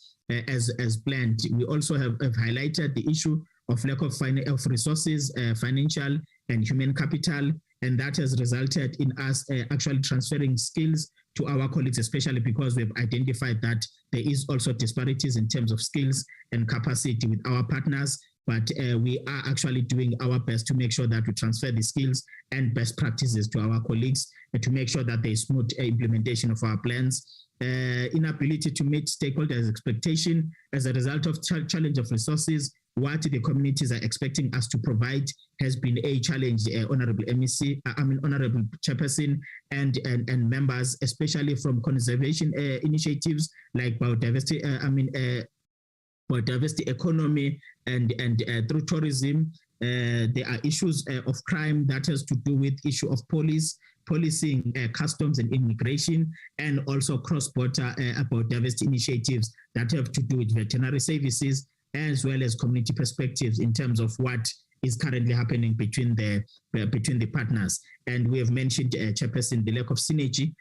as planned. We also have highlighted the issue of lack of resources, financial and human capital, and that has resulted in us actually transferring skills to our colleagues, especially because we've identified that there is also disparities in terms of skills and capacity with our partners, but we are actually doing our best to make sure that we transfer the skills and best practices to our colleagues and to make sure that there is smooth implementation of our plans. Inability to meet stakeholders' expectation as a result of challenge of resources. What the communities are expecting us to provide has been a challenge, Honorable Honorable Chairperson and members, especially from conservation initiatives like biodiversity, biodiversity economy and through tourism. There are issues of crime that has to do with issue of policing, customs and immigration, and also cross-border biodiversity initiatives that have to do with veterinary services, as well as community perspectives in terms of what is currently happening between the partners. And we have mentioned, Chairperson, the lack of synergy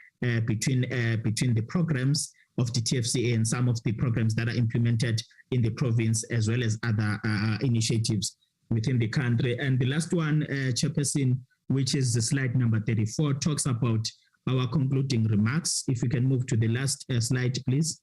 between the programs of the TFCA and some of the programs that are implemented in the province, as well as other initiatives within the country. And the last one, Chairperson, which is the slide number 34, talks about our concluding remarks. If we can move to the last slide, please.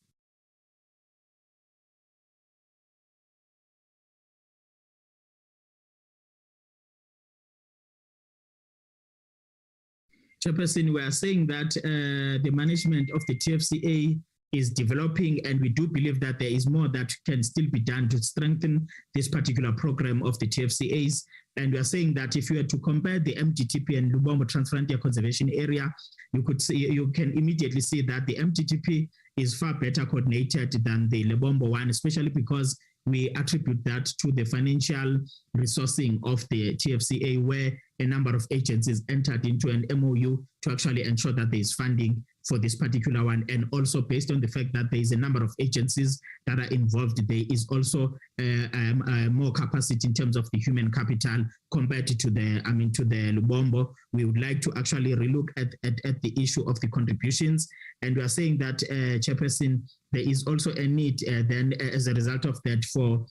Chairperson, we are saying that the management of the TFCA is developing, and we do believe that there is more that can still be done to strengthen this particular program of the TFCAs. And we are saying that if you were to compare the Mgtp and Lubambo Transfrontier Conservation Area, you can immediately see that the Mgtp is far better coordinated than the Lubambo one, especially because we attribute that to the financial resourcing of the TFCA, where a number of agencies entered into an MOU to actually ensure that there is funding for this particular one. And also based on the fact that there is a number of agencies that are involved, there is also more capacity in terms of the human capital compared to the Lubambo. We would like to actually relook at the issue of the contributions. And we are saying that, Chairperson, there is also a need then as a result of that for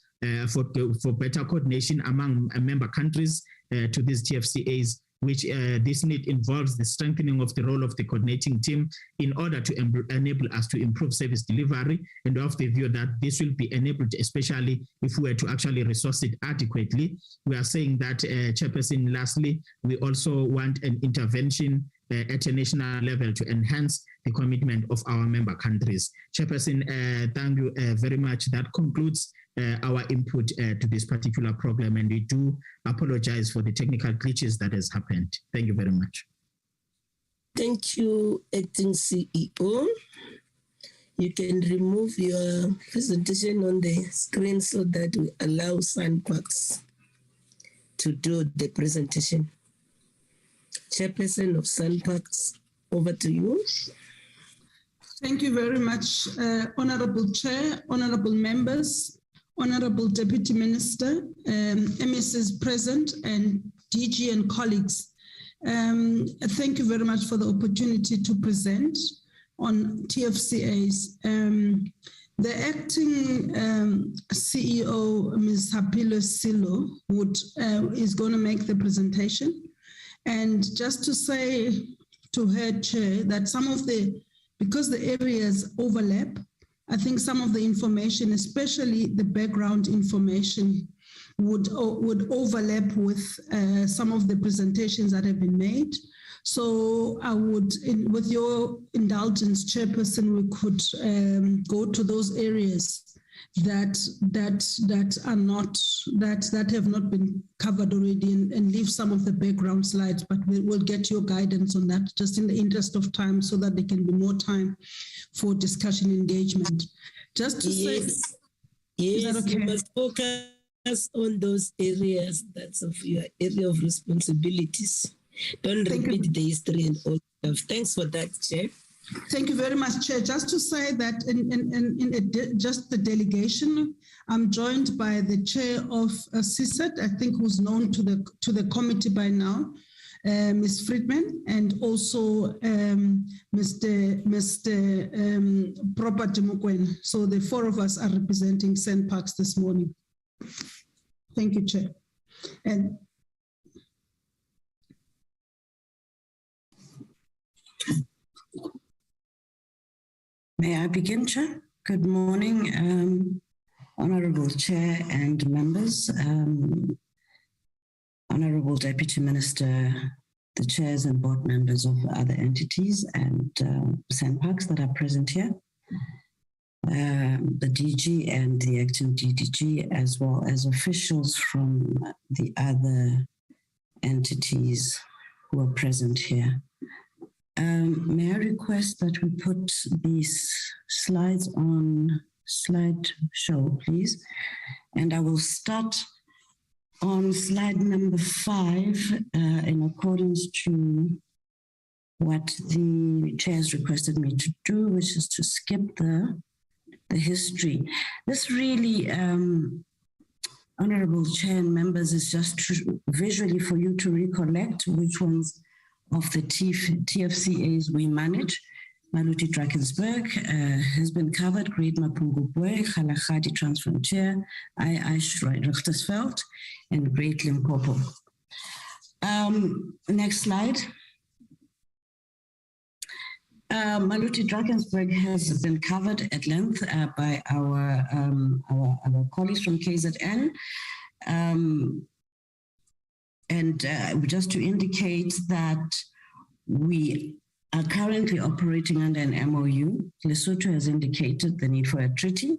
better coordination among member countries to these TFCAs, which this need involves the strengthening of the role of the coordinating team in order to enable us to improve service delivery, and of the view that this will be enabled, especially if we were to actually resource it adequately. We are saying that, Chairperson, lastly, we also want an intervention at a national level to enhance the commitment of our member countries. Chairperson, thank you very much. That concludes our input to this particular program, and we do apologize for the technical glitches that has happened. Thank you very much. Thank you, Acting CEO. you can remove your presentation on the screen so that we allow Suntax to do the presentation. Chairperson of Suntax, over to you. Thank you very much, Honorable Chair, Honorable Members, Honorable Deputy Minister, MSs present, and DG and colleagues. Thank you very much for the opportunity to present on TFCAs. The acting CEO, Ms. Hapilo Silo, is going to make the presentation. And just to say to her, Chair, that because the areas overlap, I think some of the information, especially the background information, would overlap with some of the presentations that have been made. So I would, with your indulgence, Chairperson, we could go to those areas that have not been covered already and leave some of the background slides, but we'll get your guidance on that just in the interest of time so that there can be more time for discussion engagement. Just to say, yes, is that okay? You must focus on those areas that's of your area of responsibilities. Don't repeat the history and all stuff. Thanks for that, Chair. Thank you very much, Chair. Just to say that in just the delegation, I'm joined by the Chair of CSET, I think who's known to the committee by now, Ms. Friedman, and also Mr. Proper Mgtp. So the four of us are representing Suntax this morning. Thank you, Chair. And may I begin, Chair? Good morning, Honourable Chair and members, Honourable Deputy Minister, the chairs and board members of other entities and Suntax that are present here, the DG and the acting DDG, as well as officials from the other entities who are present here. May I request that we put these slides on slideshow, please? And I will start on slide number 5 in accordance to what the chair has requested me to do, which is to skip the history. This really, Honourable Chair and members, is just visually for you to recollect which ones of the TFCAs we manage. Maloti-Drakensberg has been covered, Great Mapungubwe, Kgalagadi Transfrontier, Ais-Richtersveld, and Great Limpopo. Next slide. Maloti-Drakensberg has been covered at length by our colleagues from KZN. And just to indicate that we are currently operating under an MOU. Lesotho has indicated the need for a treaty.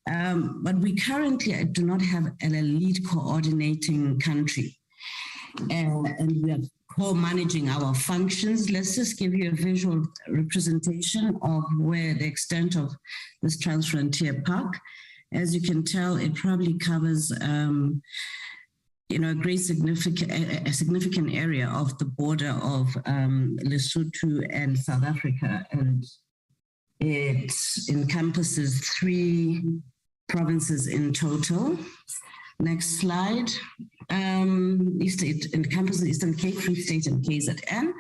But we currently do not have a lead coordinating country. And we are co-managing our functions. Let's just give you a visual representation of where the extent of this Transfrontier Park. As you can tell, it probably covers a significant area of the border of Lesotho and South Africa, and it encompasses 3 provinces in total. Next slide. It encompasses Eastern Cape, Free State, and KZN.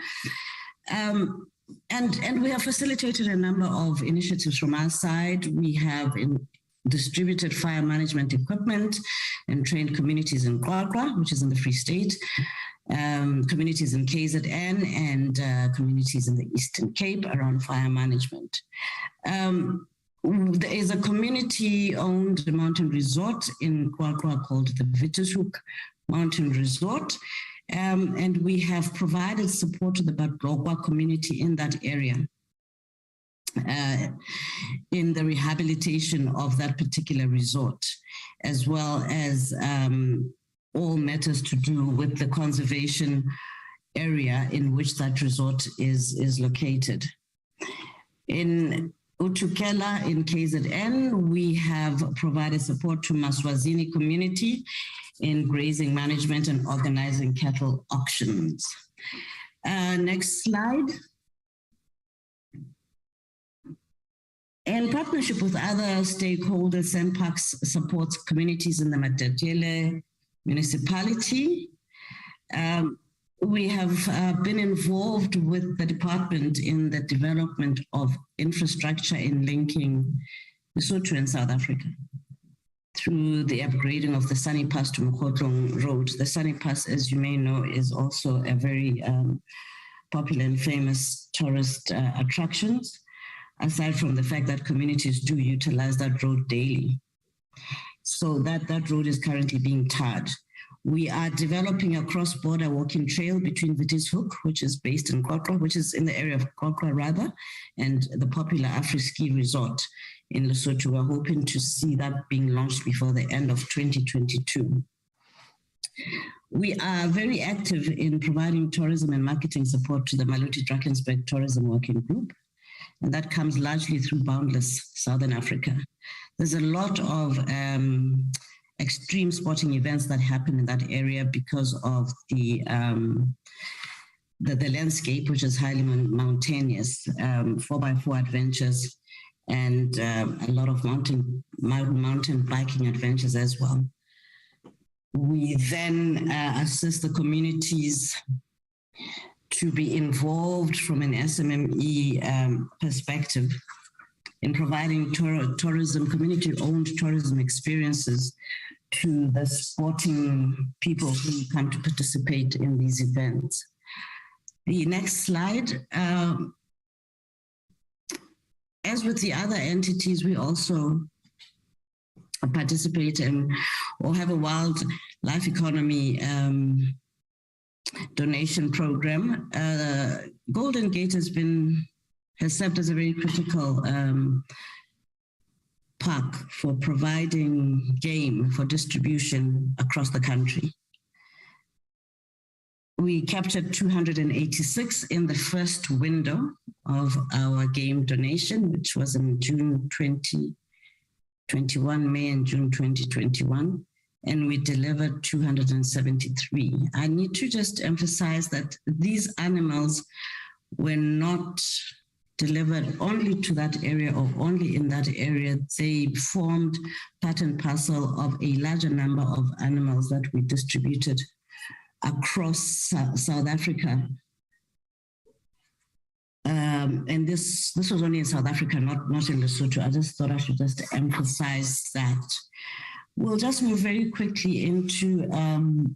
And we have facilitated a number of initiatives from our side. We have distributed fire management equipment and trained communities in Kgalagadi, which is in the Free State, communities in KZN, and communities in the Eastern Cape around fire management. There is a community-owned mountain resort in Kgalagadi called the Wittershoek Mountain Resort, and we have provided support to the Barbaton community in that area. In the rehabilitation of that particular resort, as well as all matters to do with the conservation area in which that resort is located. In Utukela in KZN, we have provided support to Maswazini community in grazing management and organizing cattle auctions. Next slide. In partnership with other stakeholders, SANParks supports communities in the Matatiele municipality. We have been involved with the department in the development of infrastructure in linking Lesotho and South Africa through the upgrading of the Sunny Pass to Mokhotlong Road. The Sunny Pass, as you may know, is also a very popular and famous tourist attractions, aside from the fact that communities do utilize that road daily. So that road is currently being tarred. We are developing a cross-border walking trail between Vitishoek, which is based in Kokra, which is in the area of Kokra rather, and the popular Afri-Ski Resort in Lesotho. We're hoping to see that being launched before the end of 2022. We are very active in providing tourism and marketing support to the Maloti-Drakensberg Tourism Working Group, and that comes largely through Boundless Southern Africa. There's a lot of extreme sporting events that happen in that area because of the landscape, which is highly mountainous, 4x4 adventures, and a lot of mountain biking adventures as well. We then assist the communities to be involved from an SMME perspective in providing tourism, community-owned tourism experiences to the sporting people who come to participate in these events. The next slide. As with the other entities, we also participate in or have a wildlife economy donation program. Golden Gate has served as a very critical park for providing game for distribution across the country. We captured 286 in the first window of our game donation, which was in June 2021, May and June 2021, and we delivered 273. I need to just emphasize that these animals were not delivered only to that area or only in that area. They formed part and parcel of a larger number of animals that we distributed across South Africa. And this was only in South Africa, not in Lesotho. I just thought I should just emphasize that. We'll just move very quickly into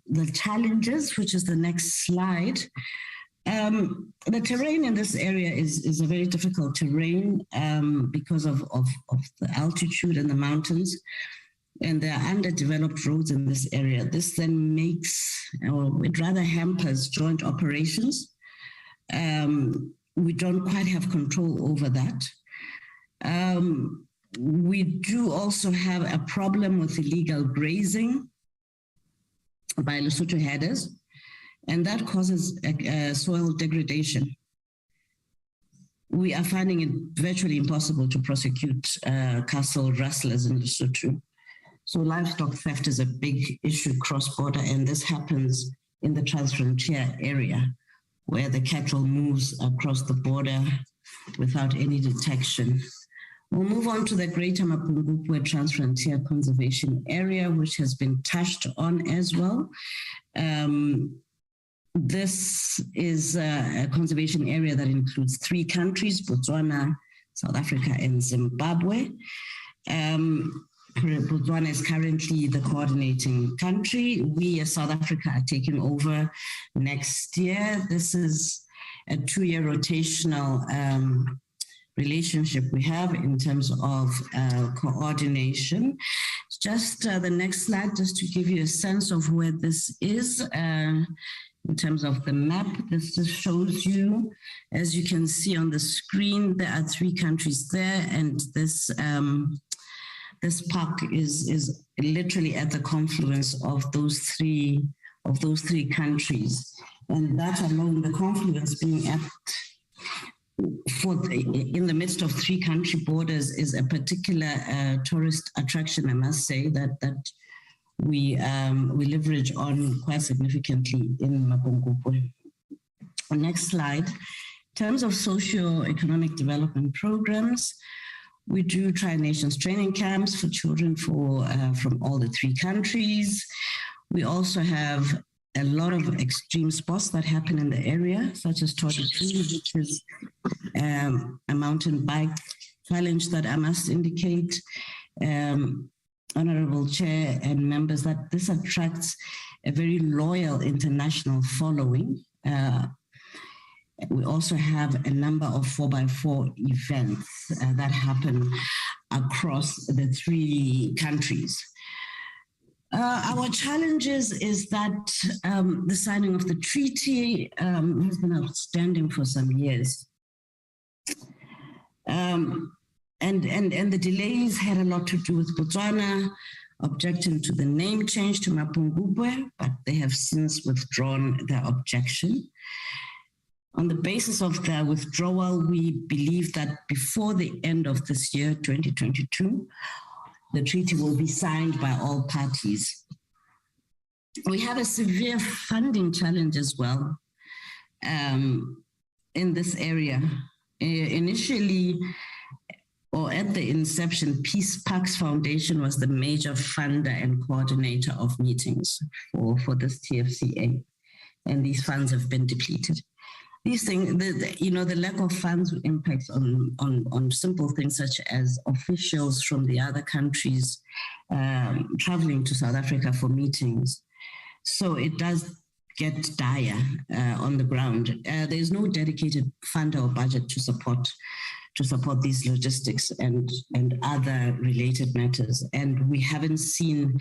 the challenges, which is the next slide. The terrain in this area is a very difficult terrain because of the altitude and the mountains, and there are underdeveloped roads in this area. This then makes, or it rather hampers, joint operations. We don't quite have control over that. We do also have a problem with illegal grazing by Lesotho herders, and that causes soil degradation. We are finding it virtually impossible to prosecute castle rustlers in Lesotho. So livestock theft is a big issue cross-border, and this happens in the transfrontier area where the cattle moves across the border without any detection. We'll move on to the Greater Mapungubwe Transfrontier Conservation Area, which has been touched on as well. This is a conservation area that includes 3 countries, Botswana, South Africa, and Zimbabwe. Botswana is currently the coordinating country. We as South Africa are taking over next year. This is a 2-year rotational relationship we have in terms of coordination. Just the next slide, just to give you a sense of where this is. In terms of the map, this just shows you, as you can see on the screen, there are 3 countries there, and this park is literally at the confluence of those three countries, and that alone, the confluence being at in the midst of 3 country borders is a particular tourist attraction, I must say, that we leverage on quite significantly in Mapungubwe. Next slide. In terms of socio-economic development programs, we do Tri-Nations training camps for children from all the 3 countries. We also have a lot of extreme sports that happen in the area, such as Tortotree, which is a mountain bike challenge that I must indicate, Honorable Chair and members, that this attracts a very loyal international following. We also have a number of 4x4 events that happen across the 3 countries. Our challenges is that the signing of the treaty has been outstanding for some years. And the delays had a lot to do with Botswana objecting to the name change to Mapungubwe, but they have since withdrawn their objection. On the basis of their withdrawal, we believe that before the end of this year, 2022, the treaty will be signed by all parties. We have a severe funding challenge as well in this area. Initially, or at the inception, Peace Parks Foundation was the major funder and coordinator of meetings for this TFCA, and these funds have been depleted. These things, the lack of funds impacts on simple things such as officials from the other countries traveling to South Africa for meetings. So it does get dire on the ground. There is no dedicated fund or budget to support these logistics and other related matters. And we haven't seen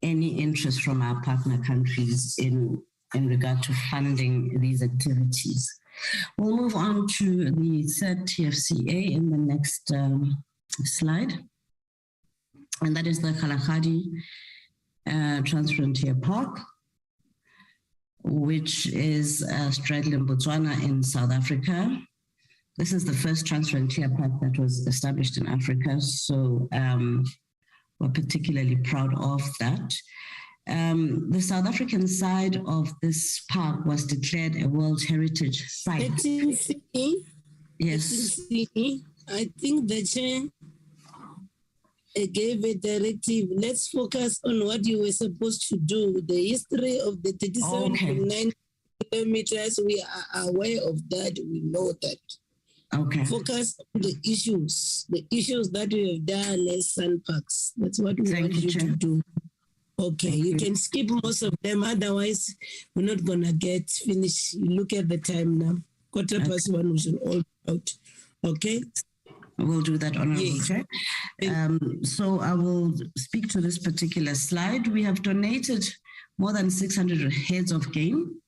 any interest from our partner countries in regard to funding these activities. We'll move on to the third TFCA in the next slide. And that is the Kgalagadi Transfrontier Park, which is straddling Botswana in South Africa. This is the first transfrontier park that was established in Africa, so we're particularly proud of that. The South African side of this park was declared a World Heritage Site. Yes. I think the chair gave a directive. Let's focus on what you were supposed to do. The history of the 37.9 kilometers, we are aware of that. We know that. Okay. Focus on the issues that we have done as Sun Parks. That's what we want you to do. Okay, you can skip most of them. Otherwise, we're not going to get finished. You look at the time now. 1:15, we should all be out. Okay? We'll do that, Honorable Yes. Chair. So I will speak to this particular slide. We have donated more than 600 heads of game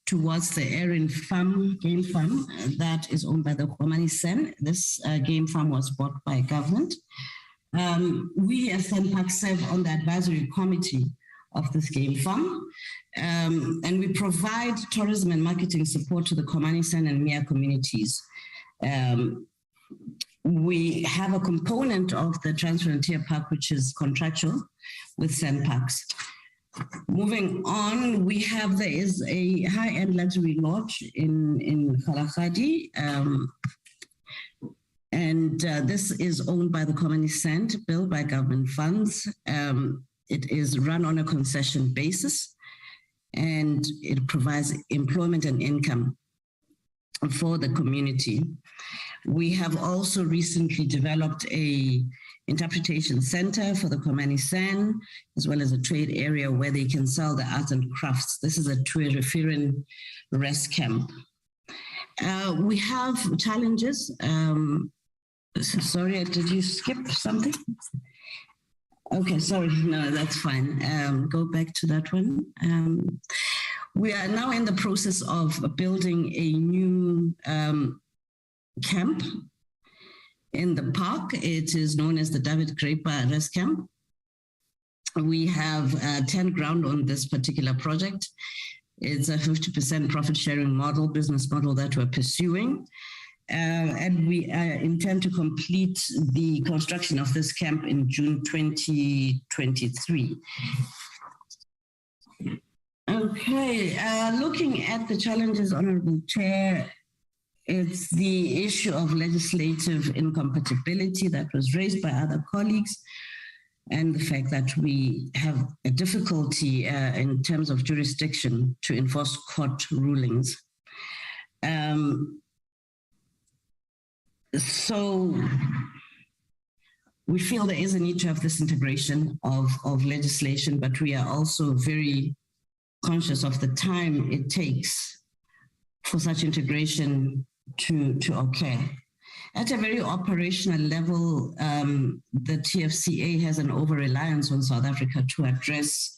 towards the Erin Farm, game farm that is owned by the Khomani Sen. This game farm was bought by government. We as Suntax serve on the advisory committee of this game farm, and we provide tourism and marketing support to the Khomani Sen and Mia communities. We have a component of the Transfrontier Park, which is contractual with Suntax. Moving on, there is a high-end luxury lodge in Kgalagadi, and this is owned by the Khomani Sen, built by government funds. It is run on a concession basis, and it provides employment and income for the community. We have also recently developed a interpretation center for the Khomani Sen, as well as a trade area where they can sell the arts and crafts. This is a Trilateral rest camp. We have challenges. Sorry, did you skip something? Okay, sorry, no, that's fine. Go back to that one. We are now in the process of building a new camp in the park. It is known as the David Graeber Rest Camp. We have 10 ground on this particular project. It's a 50% profit sharing model, business model that we're pursuing. And we intend to complete the construction of this camp in June 2023. Okay, looking at the challenges, Honorable Chair, it's the issue of legislative incompatibility that was raised by other colleagues, and the fact that we have a difficulty in terms of jurisdiction to enforce court rulings. So we feel there is a need to have this integration of legislation, but we are also very conscious of the time it takes for such integration to occur. At a very operational level, the TFCA has an over-reliance on South Africa to address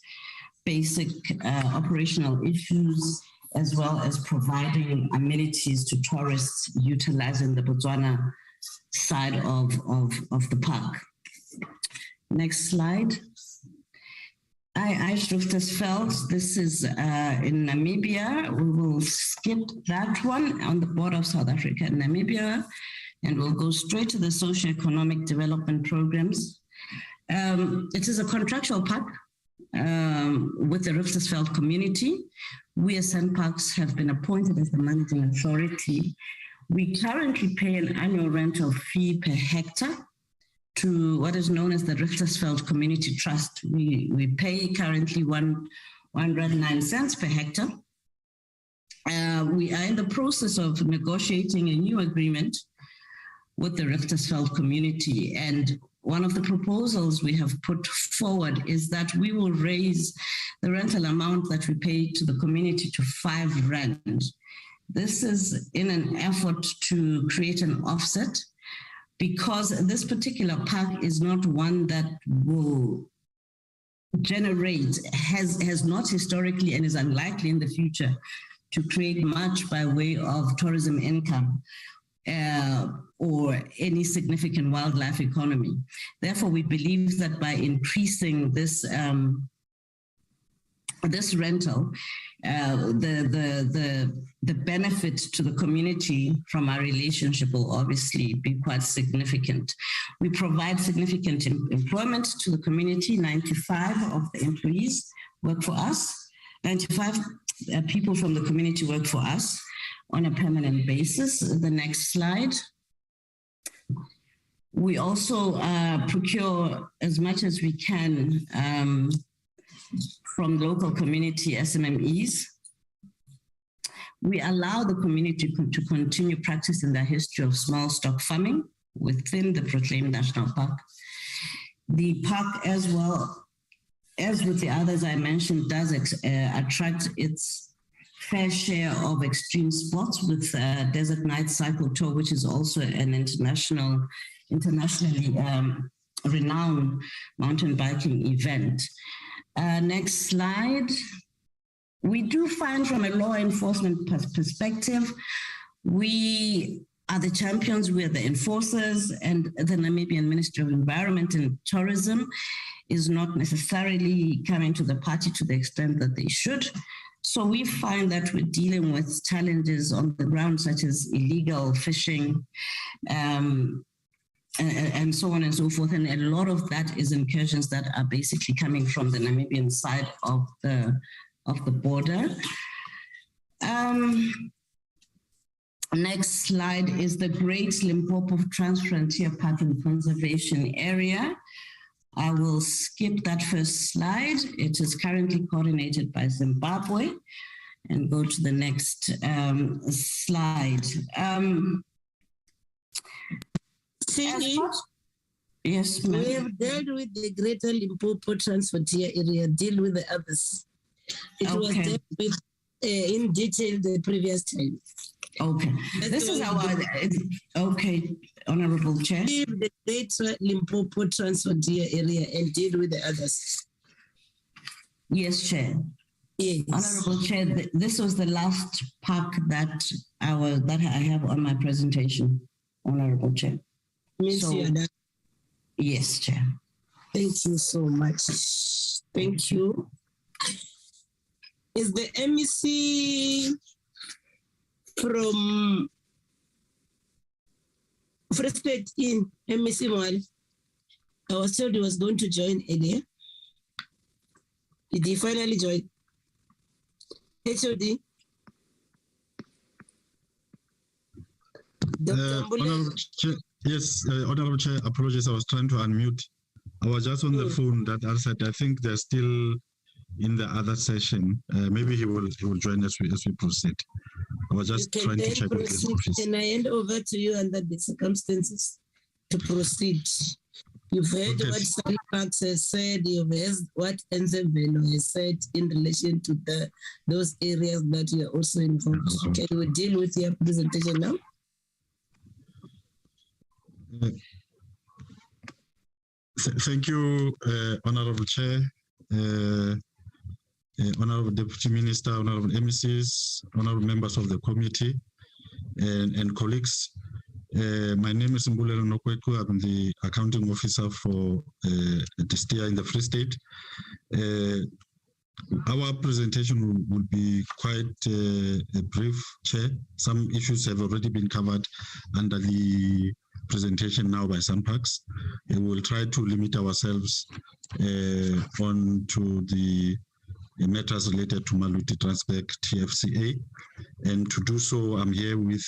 basic operational issues, as well as providing amenities to tourists utilizing the Botswana side of the park. Next slide. Ais-Richtersveld, this is in Namibia. We will skip that one, on the border of South Africa and Namibia, and we'll go straight to the socio-economic development programs. It is a contractual park with the Richtersveld community. We as SANParks have been appointed as the managing authority. We currently pay an annual rental fee per hectare to what is known as the Richtersveld Community Trust. We pay currently 109 cents per hectare. We are in the process of negotiating a new agreement with the Richtersveld community, and one of the proposals we have put forward is that we will raise the rental amount that we pay to the community to 5 rand. This is in an effort to create an offset, because this particular park is not one that will generate, has not historically and is unlikely in the future to create much by way of tourism income or any significant wildlife economy. Therefore, we believe that by increasing this this rental, the benefit to the community from our relationship will obviously be quite significant. We provide significant employment to the community. 95 of the employees work for us. 95 people from the community work for us on a permanent basis. The next slide. We also procure as much as we can from local community SMMEs. We allow the community to continue practicing their history of small stock farming within the proclaimed national park. The park, as well as with the others I mentioned, does attract its fair share of extreme sports with Desert Night Cycle Tour, which is also an internationally renowned mountain biking event. Next slide. We do find, from a law enforcement perspective, we are the champions, we are the enforcers, and the Namibian Ministry of Environment and Tourism is not necessarily coming to the party to the extent that they should. So we find that we're dealing with challenges on the ground, such as illegal fishing, and so on and so forth. And a lot of that is incursions that are basically coming from the Namibian side of the border. Next slide is the Great Limpopo Transfrontier Park and Conservation Area. I will skip that first slide. It is currently coordinated by Zimbabwe, and go to the next slide. Yes, ma'am. We have dealt with the Greater Limpopo Transfrontier Area, deal with the others. It was dealt with in detail the previous time. Okay. This is our, okay, Honorable Chair. Leave the Greater Limpopo Transfrontier Area and deal with the others. Yes, Chair. Yes. Honorable Chair, this was the last park that I have on my presentation, Honorable Chair. Yes, Chair. Thank you so much. Thank you. Is the MEC from Free State in MEC Mwali. I was told he was going to join earlier. Did he finally join? HOD. Honorable Chair, yes, Honorable Chair, apologies, I was trying to unmute. I was just on the phone that I said, I think they're still in the other session. Maybe he will join us as we proceed. I was just trying to check with his office. Can I hand over to you under the circumstances to proceed? You've heard what Suntax has said, you've heard what Ais-Richtersveld has said in relation to those areas that you are also involved. Can we deal with your presentation now? Thank you, Honorable Chair, Honorable Deputy Minister, Honorable MECs, Honorable members of the committee, and colleagues. My name is Mbulelo Nokweku. I'm the accounting officer for Destia in the Free State. Our presentation will be quite brief, Chair. Some issues have already been covered under the presentation now by Suntax. We will try to limit ourselves on to the matters related to Maloti-Drakensberg TFCA. And to do so, I'm here with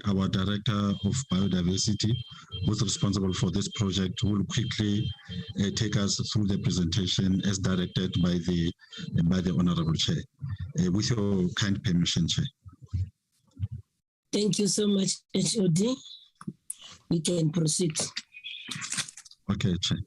our Director of Biodiversity, who's responsible for this project, who will quickly take us through the presentation as directed by the Honorable Chair. With your kind permission, Chair. Thank you so much, HOD. We can proceed. Okay, Chair.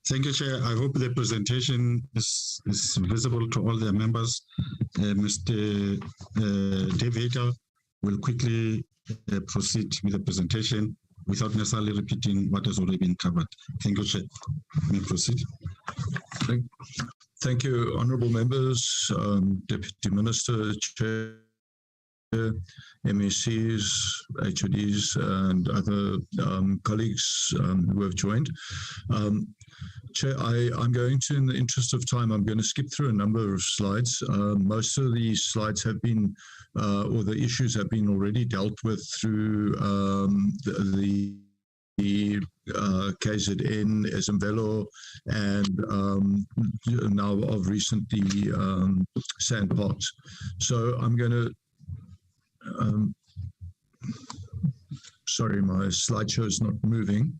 Thank you, Chair. I hope the presentation is visible to all the members. Mr. David will quickly proceed with the presentation without necessarily repeating what has already been covered. Thank you, Chair. May I proceed? Thank you, honourable members, Deputy Minister, Chair, MECs, HODs, and other colleagues who have joined. Chair, I'm going to, in the interest of time, I'm going to skip through a number of slides. Most of these slides have been, or the issues have been already dealt with through the KZN, Ais-Richtersveld, and now of recently Sand Parks. So I'm going to, sorry, my slideshow is not moving.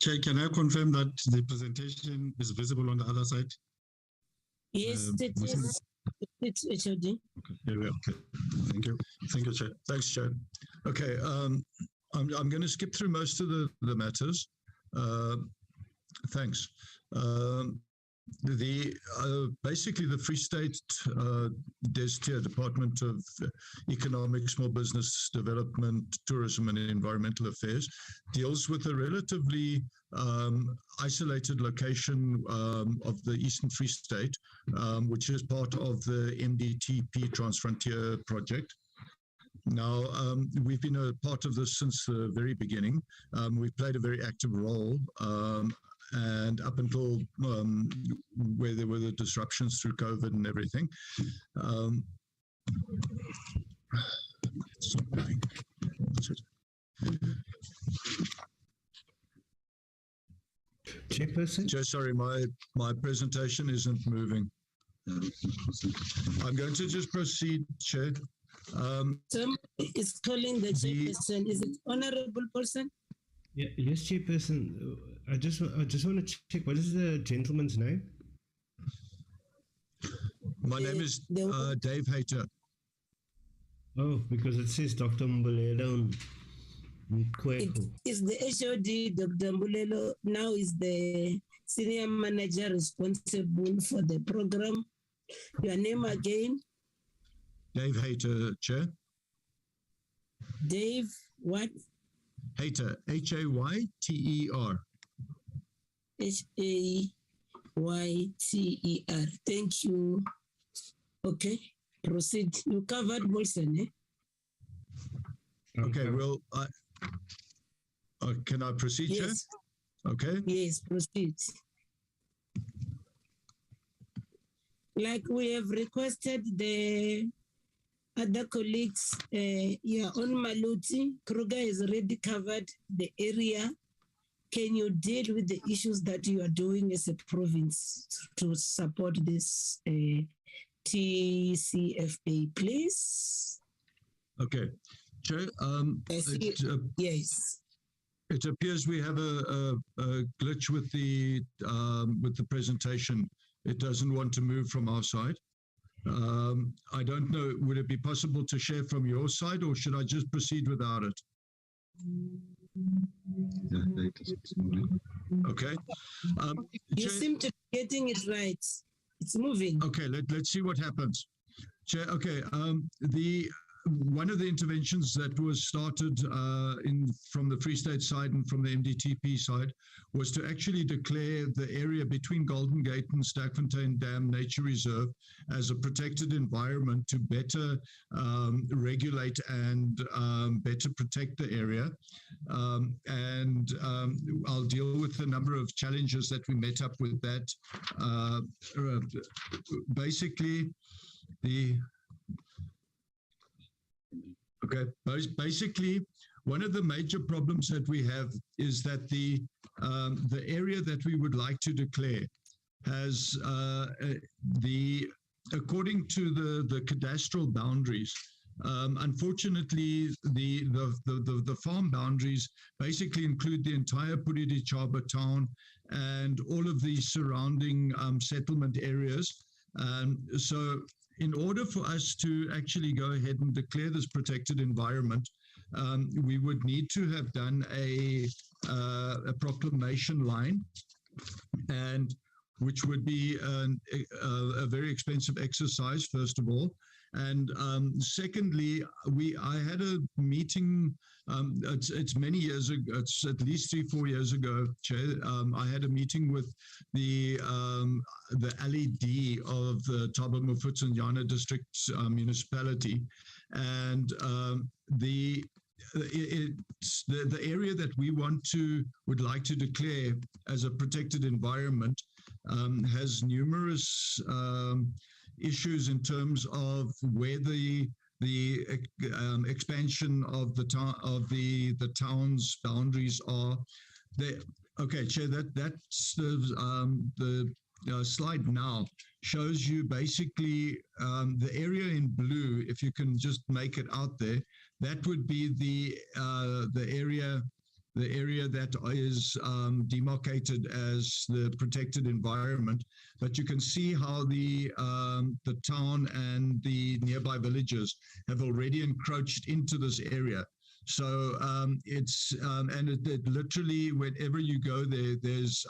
Chair, can I confirm that the presentation is visible on the other side? Yes, it is. It's HOD. Okay. Thank you. Thank you, Chair. Thanks, Chair. Okay, I'm going to skip through most of the matters. Thanks. Basically the Free State Destia Department of Economic, Small Business Development, Tourism and Environmental Affairs deals with a relatively isolated location of the Eastern Free State, which is part of the Mgtp Transfrontier project. Now, we've been a part of this since the very beginning. We've played a very active role, and up until where there were the disruptions through COVID and everything. Chairperson? Chair, sorry, my presentation isn't moving. I'm going to just proceed, Chair. Somebody is calling the chairperson. Is it honorable person? Yeah, yes, Chairperson. I just want to check. What is the gentleman's name? My name is Dave Hayter. Oh, because it says Dr. Mbulelo Mkweko. It's the HOD, Dr. Mbulelo, now is the senior manager responsible for the program. Your name again? Dave Hayter, Chair. Dave, what? Hayter, Hayter. Hayter. Thank you. Okay, proceed. You covered Wilson, eh? Okay, well, can I proceed, yes. Chair? Okay. Yes, proceed. Like we have requested the other colleagues, on Maloti, Kruger has already covered the area. Can you deal with the issues that you are doing as a province to support this TCFA, please? Okay. Chair, yes. It appears we have a glitch with the presentation. It doesn't want to move from our side. I don't know, would it be possible to share from your side, or should I just proceed without it? Okay. You seem to be getting it right. It's moving. Okay, let's see what happens. Chair, okay, one of the interventions that was started from the Free State side and from the Mgtp side was to actually declare the area between Golden Gate and Sterkfontein Dam Nature Reserve as a protected environment to better regulate and better protect the area. I'll deal with a number of challenges that we met up with that. Basically, one of the major problems that we have is that the area that we would like to declare has according to the cadastral boundaries. Unfortunately, the farm boundaries basically include the entire Puridi-Chaba town and all of the surrounding settlement areas. So in order for us to actually go ahead and declare this protected environment, we would need to have done a proclamation line, and which would be a very expensive exercise, first of all. And secondly, I had a meeting, it's many years ago, it's at least 3-4 years ago, Chair. I had a meeting with the LED of the Thaba Mofokeng District municipality, and the area that we would like to declare as a protected environment has numerous issues in terms of where the expansion of the town's boundaries are. Okay, Chair, that's the slide now shows you basically the area in blue. If you can just make it out there, that would be the area that is demarcated as the protected environment. But you can see how the town and the nearby villages have already encroached into this area. So it's it literally, whenever you go there, there's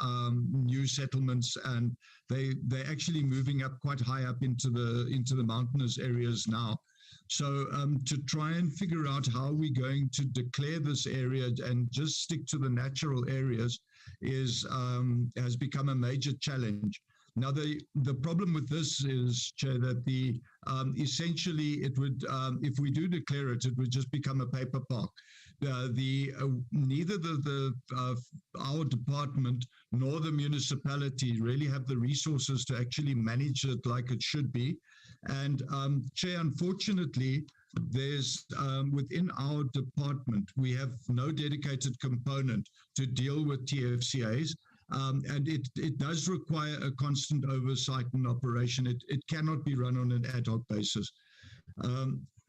new settlements, and they're actually moving up quite high up into the mountainous areas now. So to try and figure out how we're going to declare this area and just stick to the natural areas has become a major challenge. Now, the problem with this is, Chair, that essentially it would, if we do declare it, it would just become a paper park. Neither our department nor the municipality really have the resources to actually manage it like it should be. And Chair, unfortunately, there's within our department, we have no dedicated component to deal with TFCAs. And it does require a constant oversight and operation. It cannot be run on an ad hoc basis.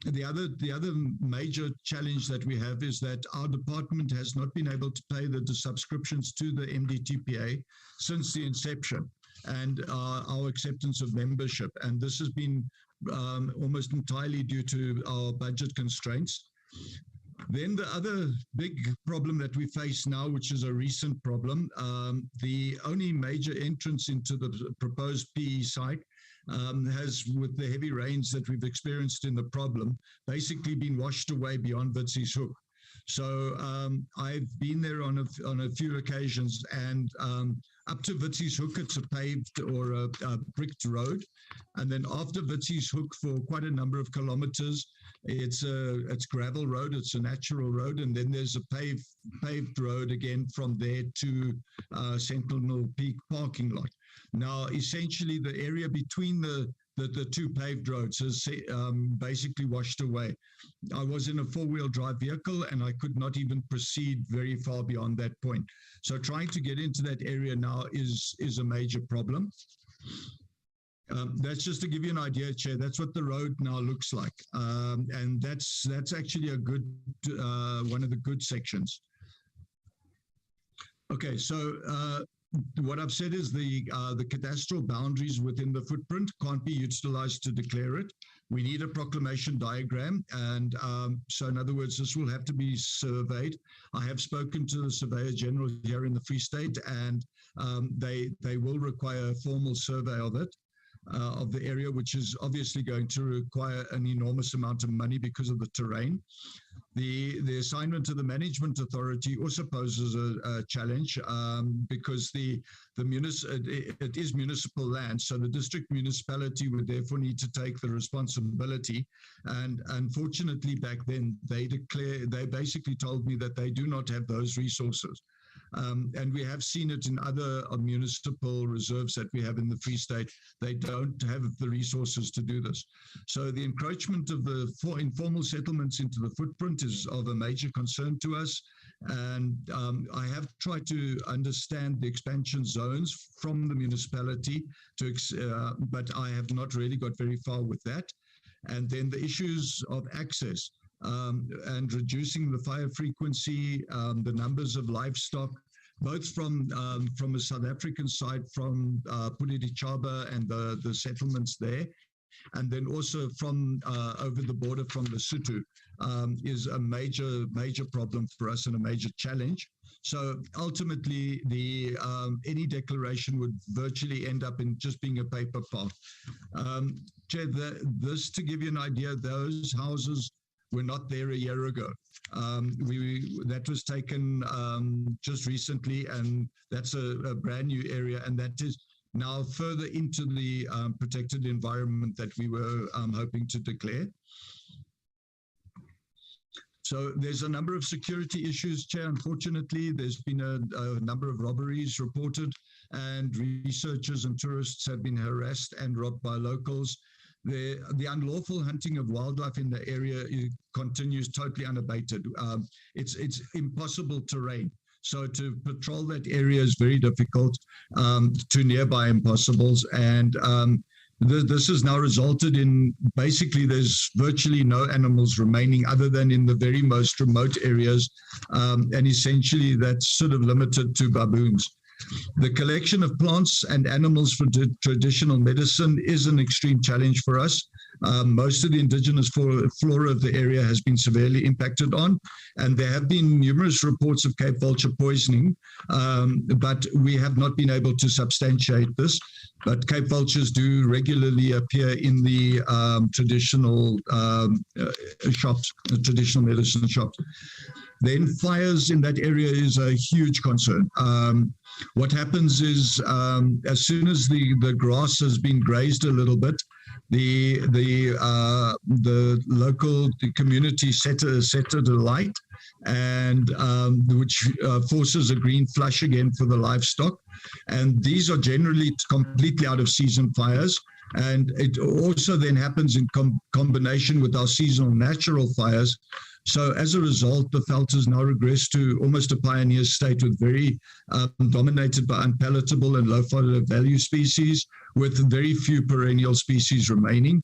The other major challenge that we have is that our department has not been able to pay the subscriptions to the MDTPA since the inception and our acceptance of membership. And this has been almost entirely due to our budget constraints. Then the other big problem that we face now, which is a recent problem, the only major entrance into the proposed PE site has, with the heavy rains that we've experienced in the problem, basically been washed away beyond Witzies Hoek. So I've been there on a few occasions, and up to Witzies Hoek, it's a paved or a bricked road. And then after Witzies Hoek, for quite a number of kilometers, it's gravel road, it's a natural road. And then there's a paved road again from there to Sentinel Peak parking lot. Now, essentially, the area between the two paved roads is basically washed away. I was in a four-wheel drive vehicle and I could not even proceed very far beyond that point. So trying to get into that area now is a major problem. That's just to give you an idea, Chair. That's what the road now looks like. And that's actually a good, one of the good sections. Okay, so what I've said is the cadastral boundaries within the footprint can't be utilized to declare it. We need a proclamation diagram, and so in other words, this will have to be surveyed. I have spoken to the Surveyor General here in the Free State, and they will require a formal survey of it, of the area, which is obviously going to require an enormous amount of money because of the terrain. The assignment to the management authority also poses a challenge because it is municipal land, so the district municipality would therefore need to take the responsibility. And unfortunately, back then they basically told me that they do not have those resources. And we have seen it in other municipal reserves that we have in the Free State. They don't have the resources to do this. So the encroachment of the informal settlements into the footprint is of a major concern to us. And I have tried to understand the expansion zones from the municipality, but I have not really got very far with that. And then the issues of access. And reducing the fire frequency, the numbers of livestock, both from a South African side, from Pulidichaba and the settlements there, and then also from over the border from Lesotho, is a major problem for us and a major challenge. So ultimately, any declaration would virtually end up in just being a paper path. Chair, this, to give you an idea, those houses were not there a year ago. That was taken just recently, and that's a brand new area, and that is now further into the protected environment that we were hoping to declare. So there's a number of security issues, Chair. Unfortunately, there's been a number of robberies reported, and researchers and tourists have been harassed and robbed by locals. The unlawful hunting of wildlife in the area continues totally unabated. It's impossible terrain. So to patrol that area is very difficult, to nearby impossibles. And this has now resulted in basically there's virtually no animals remaining other than in the very most remote areas. And essentially that's sort of limited to baboons. The collection of plants and animals for traditional medicine is an extreme challenge for us. Most of the indigenous flora of the area has been severely impacted on, and there have been numerous reports of Cape vulture poisoning, but we have not been able to substantiate this. But Cape vultures do regularly appear in the traditional shops, traditional medicine shops. Then fires in that area is a huge concern. What happens is as soon as the grass has been grazed a little bit, the local community set it alight, and which forces a green flush again for the livestock. And these are generally completely out of season fires. And it also then happens in combination with our seasonal natural fires, So as a result, the veld has now regressed to almost a pioneer state with very dominated by unpalatable and low value species, with very few perennial species remaining.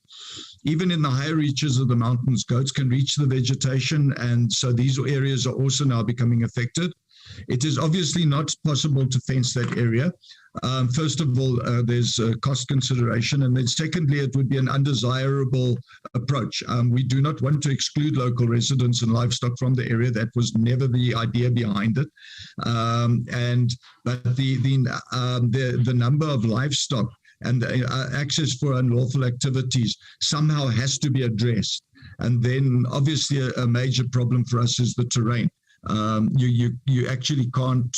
Even in the higher reaches of the mountains, goats can reach the vegetation, and so these areas are also now becoming affected. It is obviously not possible to fence that area. First of all, there's a cost consideration, and then secondly, it would be an undesirable approach. We do not want to exclude local residents and livestock from the area. That was never the idea behind it. But the number of livestock and access for unlawful activities somehow has to be addressed. And then obviously a major problem for us is the terrain. You actually can't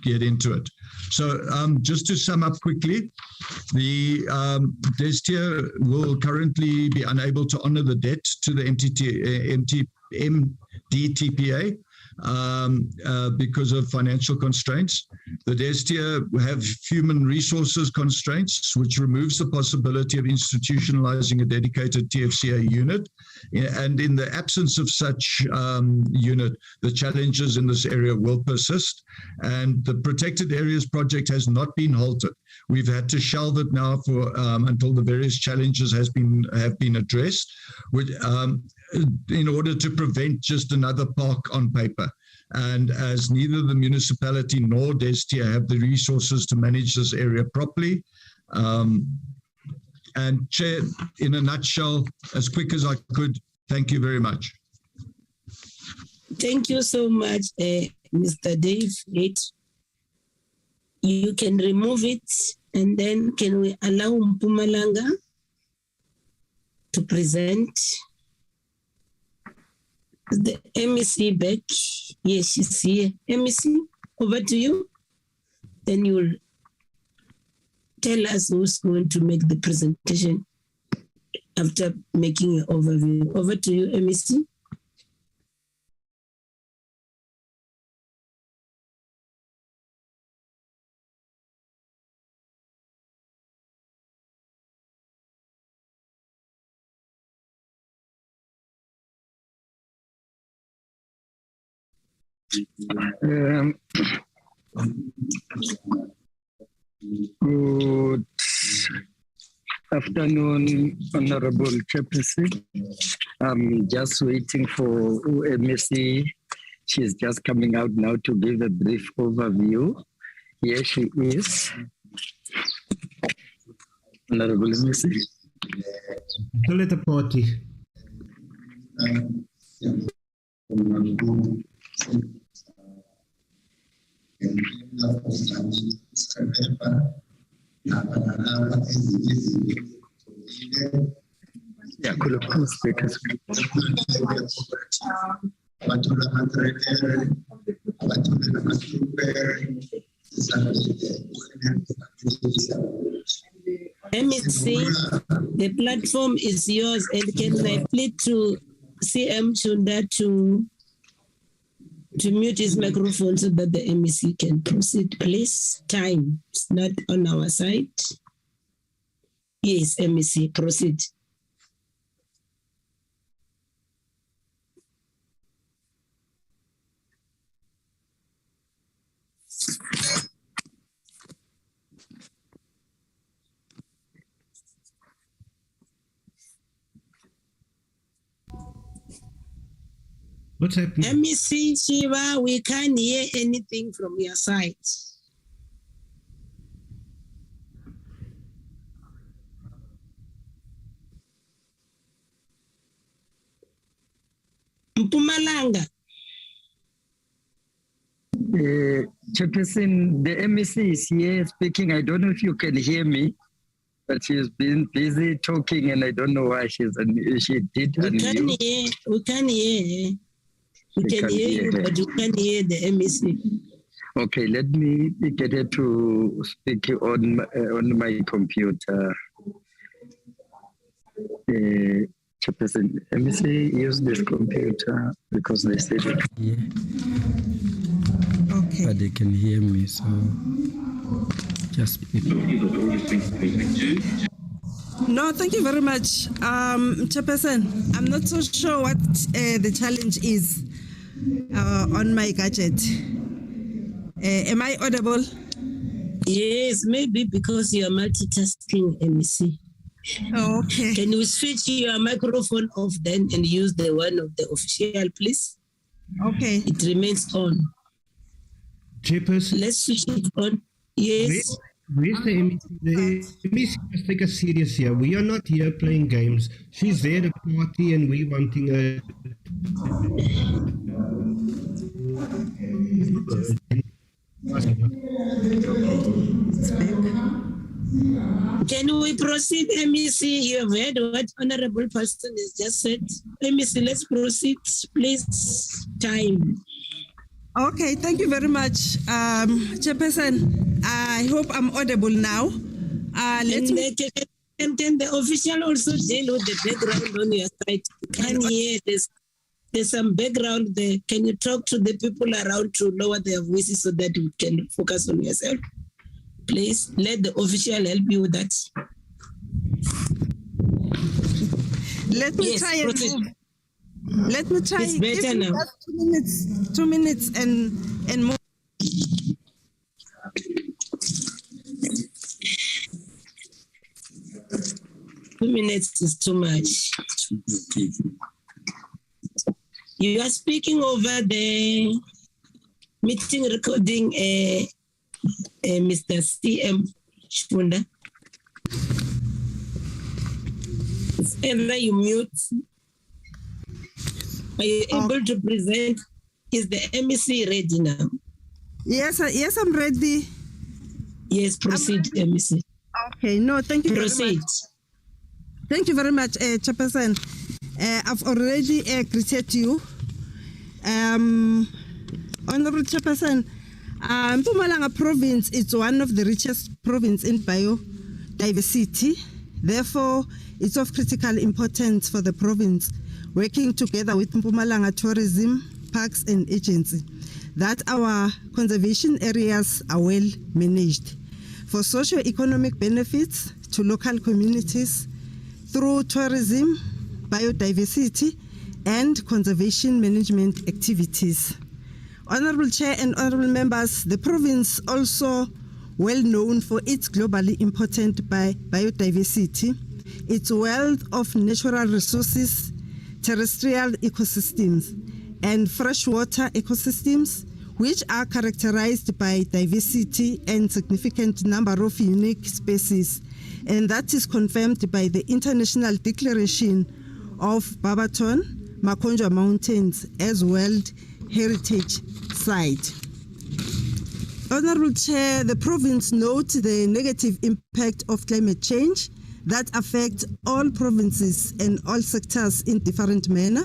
get into it. So just to sum up quickly, the Destia will currently be unable to honor the debt to the MGTP because of financial constraints. The Destia have human resources constraints, which removes the possibility of institutionalizing a dedicated TFCA unit. And in the absence of such unit, the challenges in this area will persist. And the Protected Areas project has not been halted. We've had to shelve it now for until the various challenges have been addressed, in order to prevent just another park on paper. And as neither the municipality nor Destia have the resources to manage this area properly. And Chair, in a nutshell, as quick as I could, thank you very much. Thank you so much, Mr. Dave. You can remove it, and then can we allow Mpumalanga to present the MEC back? Yes, she's here. MEC, over to you. Then you will tell us who's going to make the presentation after making an overview. Over to you, MEC. Good afternoon, Honorable Chairperson. I'm just waiting for MEC. She's just coming out now to give a brief overview. Here she is. Honorable MEC. Let the party. Yeah, could have put speakers. MEC, the platform is yours, and can I plead to CM Chunda to mute his microphone so that the MEC can proceed, please? Time is not on our side. Yes, MEC, proceed. What's happening? MEC Shiva, we can't hear anything from your side. Mpumalanga. Chairperson, the MEC is here speaking. I don't know if you can hear me, but she's been busy talking, and I don't know why she did. We can hear. We can hear you, but you can't hear the MEC. Okay, let me get her to speak on my computer. Chairperson, MEC use this computer because they said it. Yeah. Okay. But they can hear me, so just speak. No, thank you very much. Chairperson, I'm not so sure what the challenge is on my gadget. Am I audible? Yes, maybe because you are multitasking, MEC. Oh, okay. Can you switch your microphone off then and use the one of the official, please? Okay. It remains on. Chairperson? Let's switch it on. Yes. Where's the MEC? The MEC must take us serious here. We are not here playing games. She's there at a party and we wanting her. Can we proceed, MEC? You have heard what Honorable Person has just said. MEC, let's proceed, please. Time. Okay, thank you very much, Chairperson. I hope I'm audible now. Can the official also deal with the background on your side? Can hear there's some background there. Can you talk to the people around to lower their voices so that you can focus on yourself? Please let the official help you with that. Let me try and move. Let me try. It's better now. 2 minutes and more. Two minutes is too much. You are speaking over the meeting recording, Mr. CM Shunda. It's either you mute. Are you able to present? Is the MEC ready now? Yes, yes, I'm ready. Yes, proceed, MEC. Okay, no, thank you Proceed. very much. Thank you very much, Chairperson. I've already greeted you. Honorable Chairperson, Mpumalanga province is one of the richest provinces in biodiversity. Therefore, it's of critical importance for the province, working together with Mpumalanga Tourism, Parks and Agency, that our conservation areas are well managed for socio-economic benefits to local communities through tourism, biodiversity, and conservation management activities. Honorable Chair and honorable members, the province also well known for its globally important biodiversity, its wealth of natural resources, terrestrial ecosystems, and freshwater ecosystems, which are characterized by diversity and significant number of unique species, and that is confirmed by the International Declaration of Barbaton, Mcconnell Mountains as World Heritage Site. Honorable Chair, the province notes the negative impact of climate change that affects all provinces and all sectors in different manner,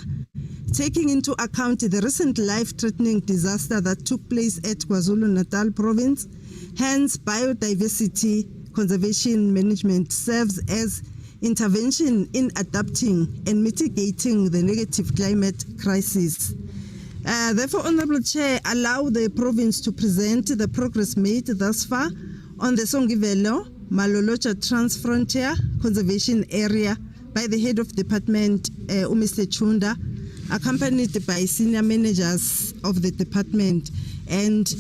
taking into account the recent life-threatening disaster that took place at KwaZulu-Natal province. Hence, biodiversity conservation management serves as intervention in adapting and mitigating the negative climate crisis. Therefore, Honorable Chair, allow the province to present the progress made thus far on the Songivelo Malolocha Transfrontier Conservation Area by the head of department, Mr. Chunda, accompanied by senior managers of the department and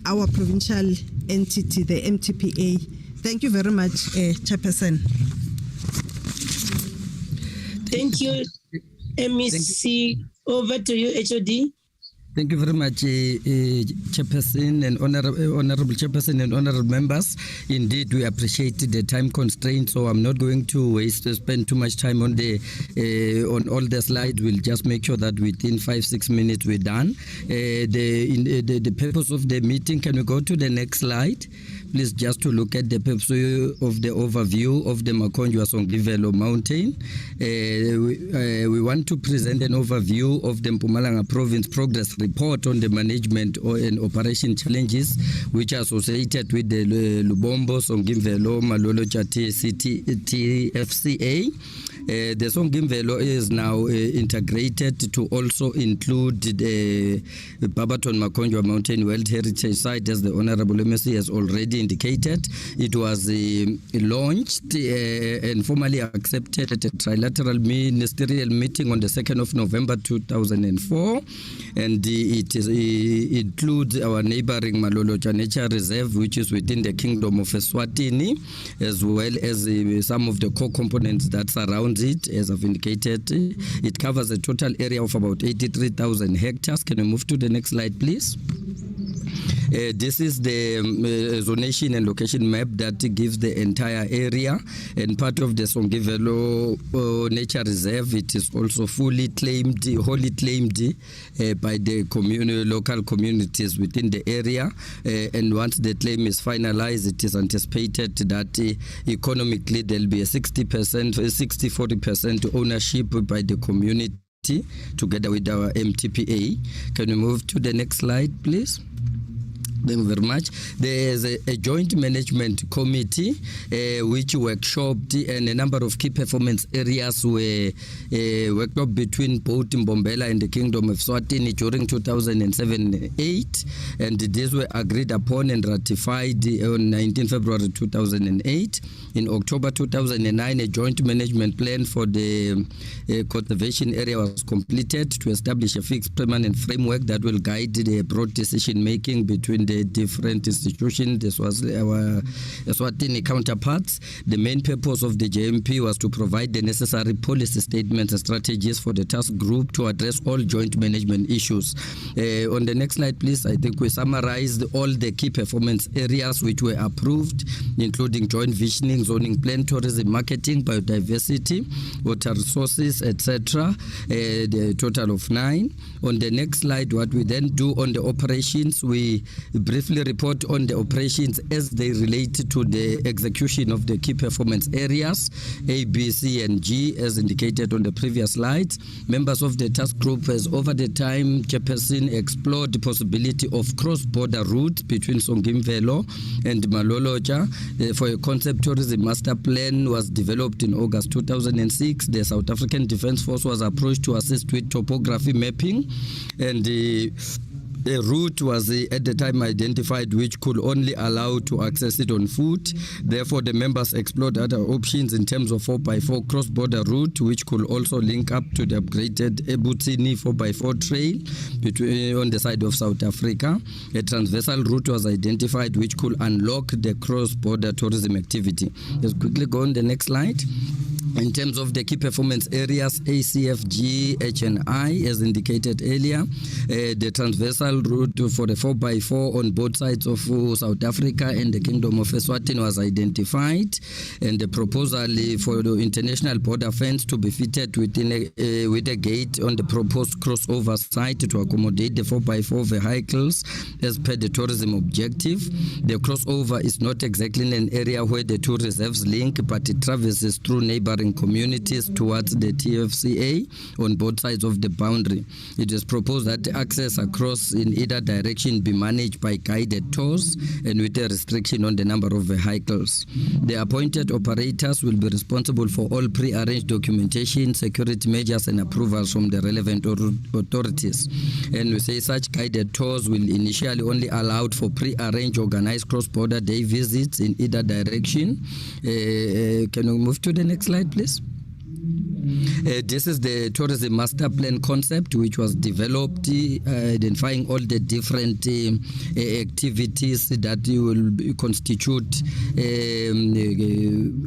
our provincial entity, the MTPA. Thank you very much, Chairperson. Thank you, MEC. Over to you, HOD. Thank you very much, Chairperson and Honorable Chairperson and Honorable Members. Indeed, we appreciate the time constraint, so I'm not going to spend too much time on on all the slides. We'll just make sure that within 5-6 minutes we're done. The purpose of the meeting, can we go to the next slide? Please, just to look at the purpose of the overview of the Mapungubwe Mountain. We want to present an overview of the Mpumalanga Province Progress Report on the management and operation challenges which are associated with the Lubambo, Songimvelo, Malolo-Drakensberg TFCA, The Songimvelo is now integrated to also include the Barbaton Mapungubwe Mountain World Heritage Site, as the Honorable MSc has already indicated. It was launched and formally accepted at a trilateral ministerial meeting on the 2nd of November 2004, and it includes our neighboring Maloti-Drakensberg Nature Reserve, which is within the Kingdom of Eswatini, as well as some of the core components that surround it. As I've indicated, it covers a total area of about 83,000 hectares. Can we move to the next slide, please? This is the zonation and location map that gives the entire area, and part of the Songimvelo Nature Reserve. It is also wholly claimed by the local communities within the area, and once the claim is finalized, it is anticipated that economically there will be a 60-40% ownership by the community together with our Mgtpa. Can we move to the next slide, please? Thank you very much. There is a joint management committee which workshopped, and a number of key performance areas were worked up between both Mbombela and the Kingdom of Eswatini during 2007-8, and these were agreed upon and ratified on 19 February 2008. In October 2009, a joint management plan for the conservation area was completed to establish a fixed permanent framework that will guide the broad decision making between the different institutions. This was our Eswatini counterparts. The main purpose of the JMP was to provide the necessary policy statements and strategies for the task group to address all joint management issues. On the next slide, please, I think we summarized all the key performance areas which were approved, including joint visioning, zoning plan, tourism, marketing, biodiversity, water resources, etc. The total of 9. On the next slide, what we then do on the operations, we briefly report on the operations as they relate to the execution of the key performance areas A, B, C, and G, as indicated on the previous slides. Members of the task group has over the time, Chairperson, explored the possibility of cross-border routes between Songimvelo and Maloti-Drakensberg. For a concept tourism master plan was developed in August 2006. The South African Defence Force was approached to assist with topography mapping, and the route was at the time identified which could only allow to access it on foot. Therefore, the members explored other options in terms of 4x4 cross-border route, which could also link up to the upgraded Ebutsini 4x4 trail on the side of South Africa. A transversal route was identified which could unlock the cross-border tourism activity. Let's quickly go on the next slide. In terms of the key performance areas, A, C, F, G, H, and I, as indicated earlier, the transversal route for the 4x4 on both sides of South Africa and the Kingdom of Eswatini was identified, and the proposal for the international border fence to be fitted within with a gate on the proposed crossover site to accommodate the 4x4 vehicles as per the tourism objective. The crossover is not exactly in an area where the two reserves link, but it traverses through neighboring communities towards the TFCA on both sides of the boundary. It is proposed that access across in either direction be managed by guided tours and with a restriction on the number of vehicles. The appointed operators will be responsible for all pre-arranged documentation, security measures, and approvals from the relevant authorities. And we say such guided tours will initially only allowed for pre-arranged organized cross-border day visits in either direction. Can we move to the next slide, please? This is the tourism master plan concept, which was developed identifying all the different activities that will constitute,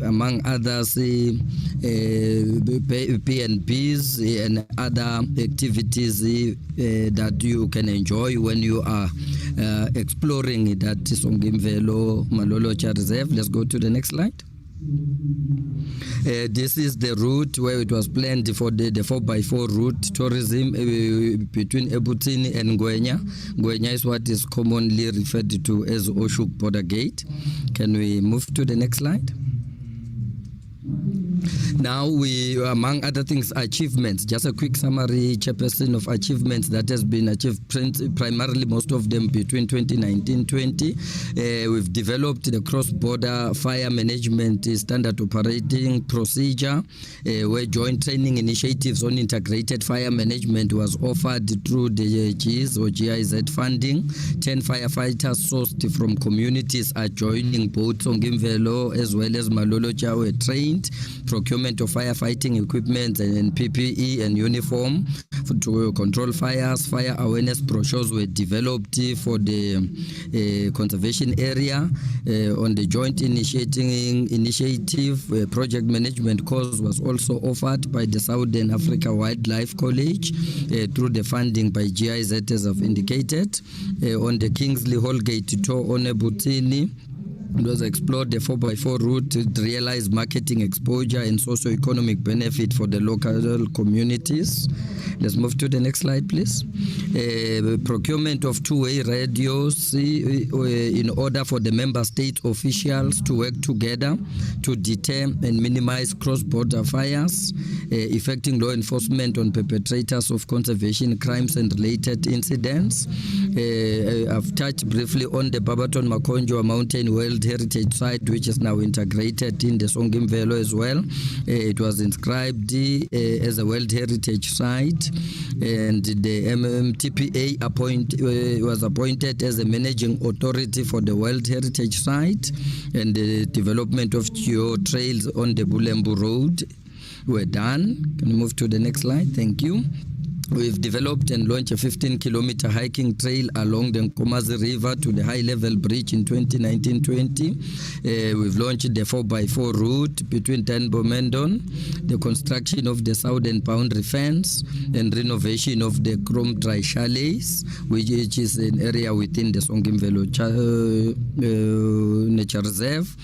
among others, P&Bs and other activities that you can enjoy when you are exploring that Songimvelo Maloti-Drakensberg Reserve. Let's go to the next slide. This is the route where it was planned for the 4x4 route tourism between Ebutsini and Ngwenya. Ngwenya is what is commonly referred to as Oshuk Border Gate. Can we move to the next slide? Now we, among other things, achievements, just a quick summary, Chairperson, of achievements that has been achieved, primarily most of them between 2019-20. We've developed the cross-border fire management standard operating procedure, where joint training initiatives on integrated fire management was offered through the GIZ or GIZ funding. 10 firefighters sourced from communities are joining both Songimvelo as well as Maloloja were trained. Procurement of firefighting equipment and PPE and uniform to control fires. Fire awareness brochures were developed for the conservation area. On the joint initiative, project management course was also offered by the Southern Africa Wildlife College through the funding by GIZ, as I've indicated. On the Kingsley Holgate tour on Ebutini, it was explored the 4x4 route to realize marketing exposure and socio-economic benefit for the local communities. Let's move to the next slide, please. Procurement of two-way radios in order for the member state officials to work together to deter and minimize cross-border fires, effecting law enforcement on perpetrators of conservation crimes and related incidents. I've touched briefly on the Barbaton Makonjwa Mountain World Heritage Site, which is now integrated in the Songimvelo as well. It was inscribed as a World Heritage Site, and the Mgtp was appointed as a managing authority for the World Heritage Site, and the development of geo trails on the Lubambo Road were done. Can we move to the next slide? Thank you. We've developed and launched a 15-kilometer hiking trail along the Nkomazi River to the high-level bridge in 2019-20. We've launched the 4x4 route between Denbo and Mendon, the construction of the southern boundary fence, and renovation of the Chrome Dry Chalets, which is an area within the Songimvelo Nature Reserve.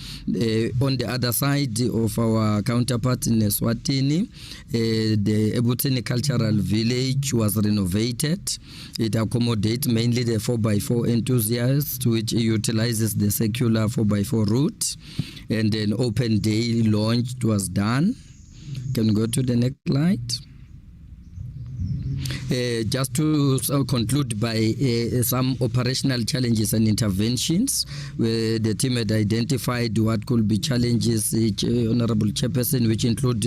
On the other side of our counterpart in Eswatini, the Ebutini Cultural Village was renovated. It accommodates mainly the 4x4 enthusiasts, which utilizes the circular 4x4 route, and an open day launch was done. Can we go to the next slide? Just to conclude by some operational challenges and interventions, where the team had identified what could be challenges, Honorable Chairperson, which include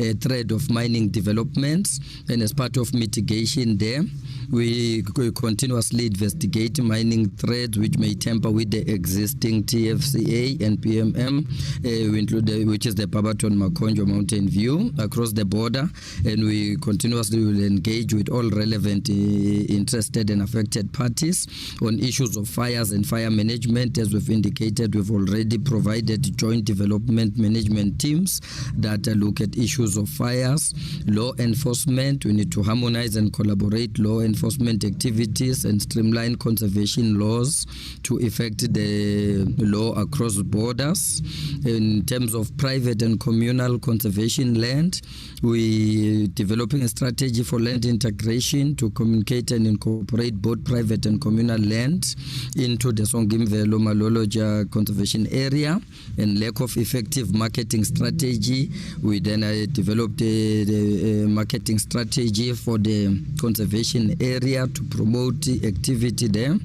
a threat of mining developments, and as part of mitigation there, we continuously investigate mining threats which may tamper with the existing TFCA and PMM, we include which is the Barbaton Makonjwa Mountain View across the border, and we continuously will engage with all relevant interested and affected parties on issues of fires and fire management. As we've indicated, we've already provided joint development management teams that look at issues of fires. Law enforcement, we need to harmonize and collaborate law enforcement activities and streamline conservation laws to effect the law across borders. In terms of private and communal conservation land, we developing a strategy for land integration to communicate and incorporate both private and communal land into the Songimvelo Maloloja conservation area. And lack of effective marketing strategy, we then developed a marketing strategy for the conservation area to promote activity there,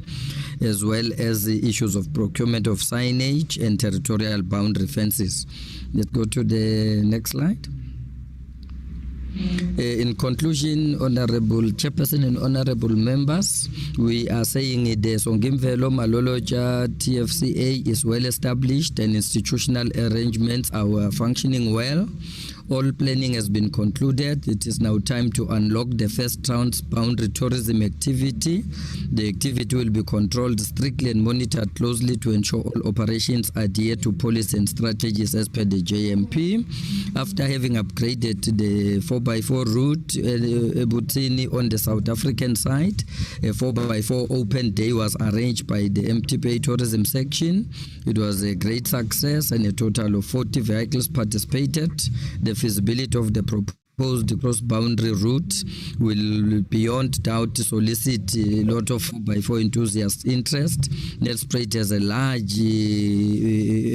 as well as the issues of procurement of signage and territorial boundary fences. Let's go to the next slide. In conclusion, Honorable Chairperson and Honorable Members, we are saying the Songimvelo Maloloja TFCA is well established and institutional arrangements are functioning well. All planning has been concluded. It is now time to unlock the first transboundary tourism activity. The activity will be controlled strictly and monitored closely to ensure all operations adhere to policy and strategies as per the JMP. After having upgraded the 4x4 route Ebutini on the South African side, a 4x4 open day was arranged by the Mgtp tourism section. It was a great success and a total of 40 vehicles participated. The feasibility of the proposed proposed cross-boundary route will beyond doubt solicit a lot of 4x4 enthusiast interest. Nelspruit has a large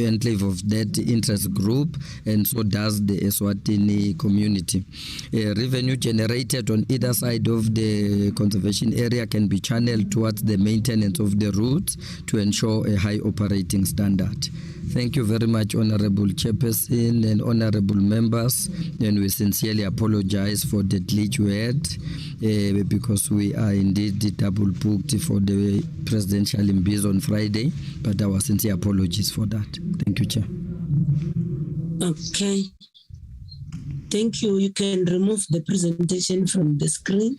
enclave of that interest group, and so does the Eswatini community. Revenue generated on either side of the conservation area can be channeled towards the maintenance of the route to ensure a high operating standard. Thank you very much, Honorable Chairperson and honorable members, and we sincerely apologize for the glitch we had because we are indeed double booked for the presidential imbiz on Friday, but our sincere apologies for that. Thank you, Chair. Okay. Thank you. You can remove the presentation from the screen.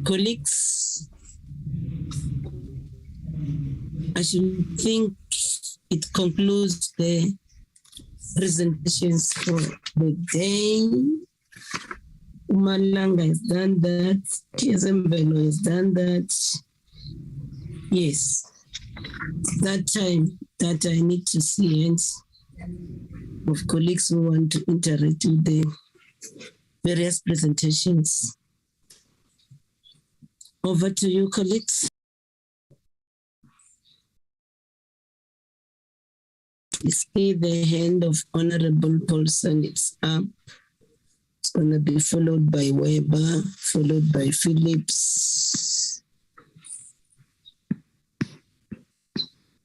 Colleagues, I should think it concludes the presentations for the day. Umalanga has done that. Kiazembelo has done that. Yes. That time that I need to see hands of colleagues who want to interact with the various presentations. Over to you, colleagues. You see the hand of Honorable Paulson, it's up. It's going to be followed by Weber, followed by Phillips.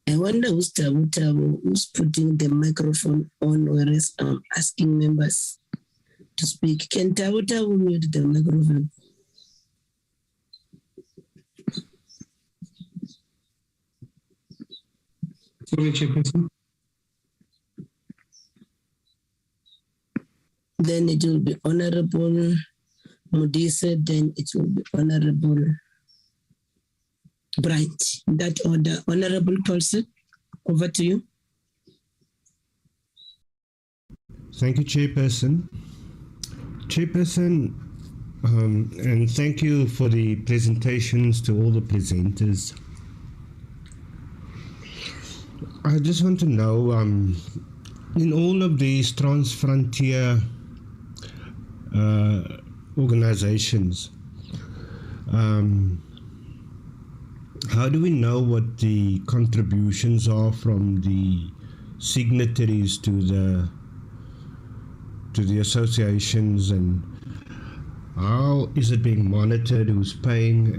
I wonder who's who's putting the microphone on, whereas I'm asking members to speak. Can Tabu mute the microphone? Sorry, Chairperson. Then it will be Honorable Modise, then it will be Honorable Bright. In that order, Honorable Paulson, over to you. Thank you, Chairperson. Chairperson, and thank you for the presentations to all the presenters. I just want to know, in all of these trans-frontier organizations, how do we know what the contributions are from the signatories to the associations, and how is it being monitored, who's paying,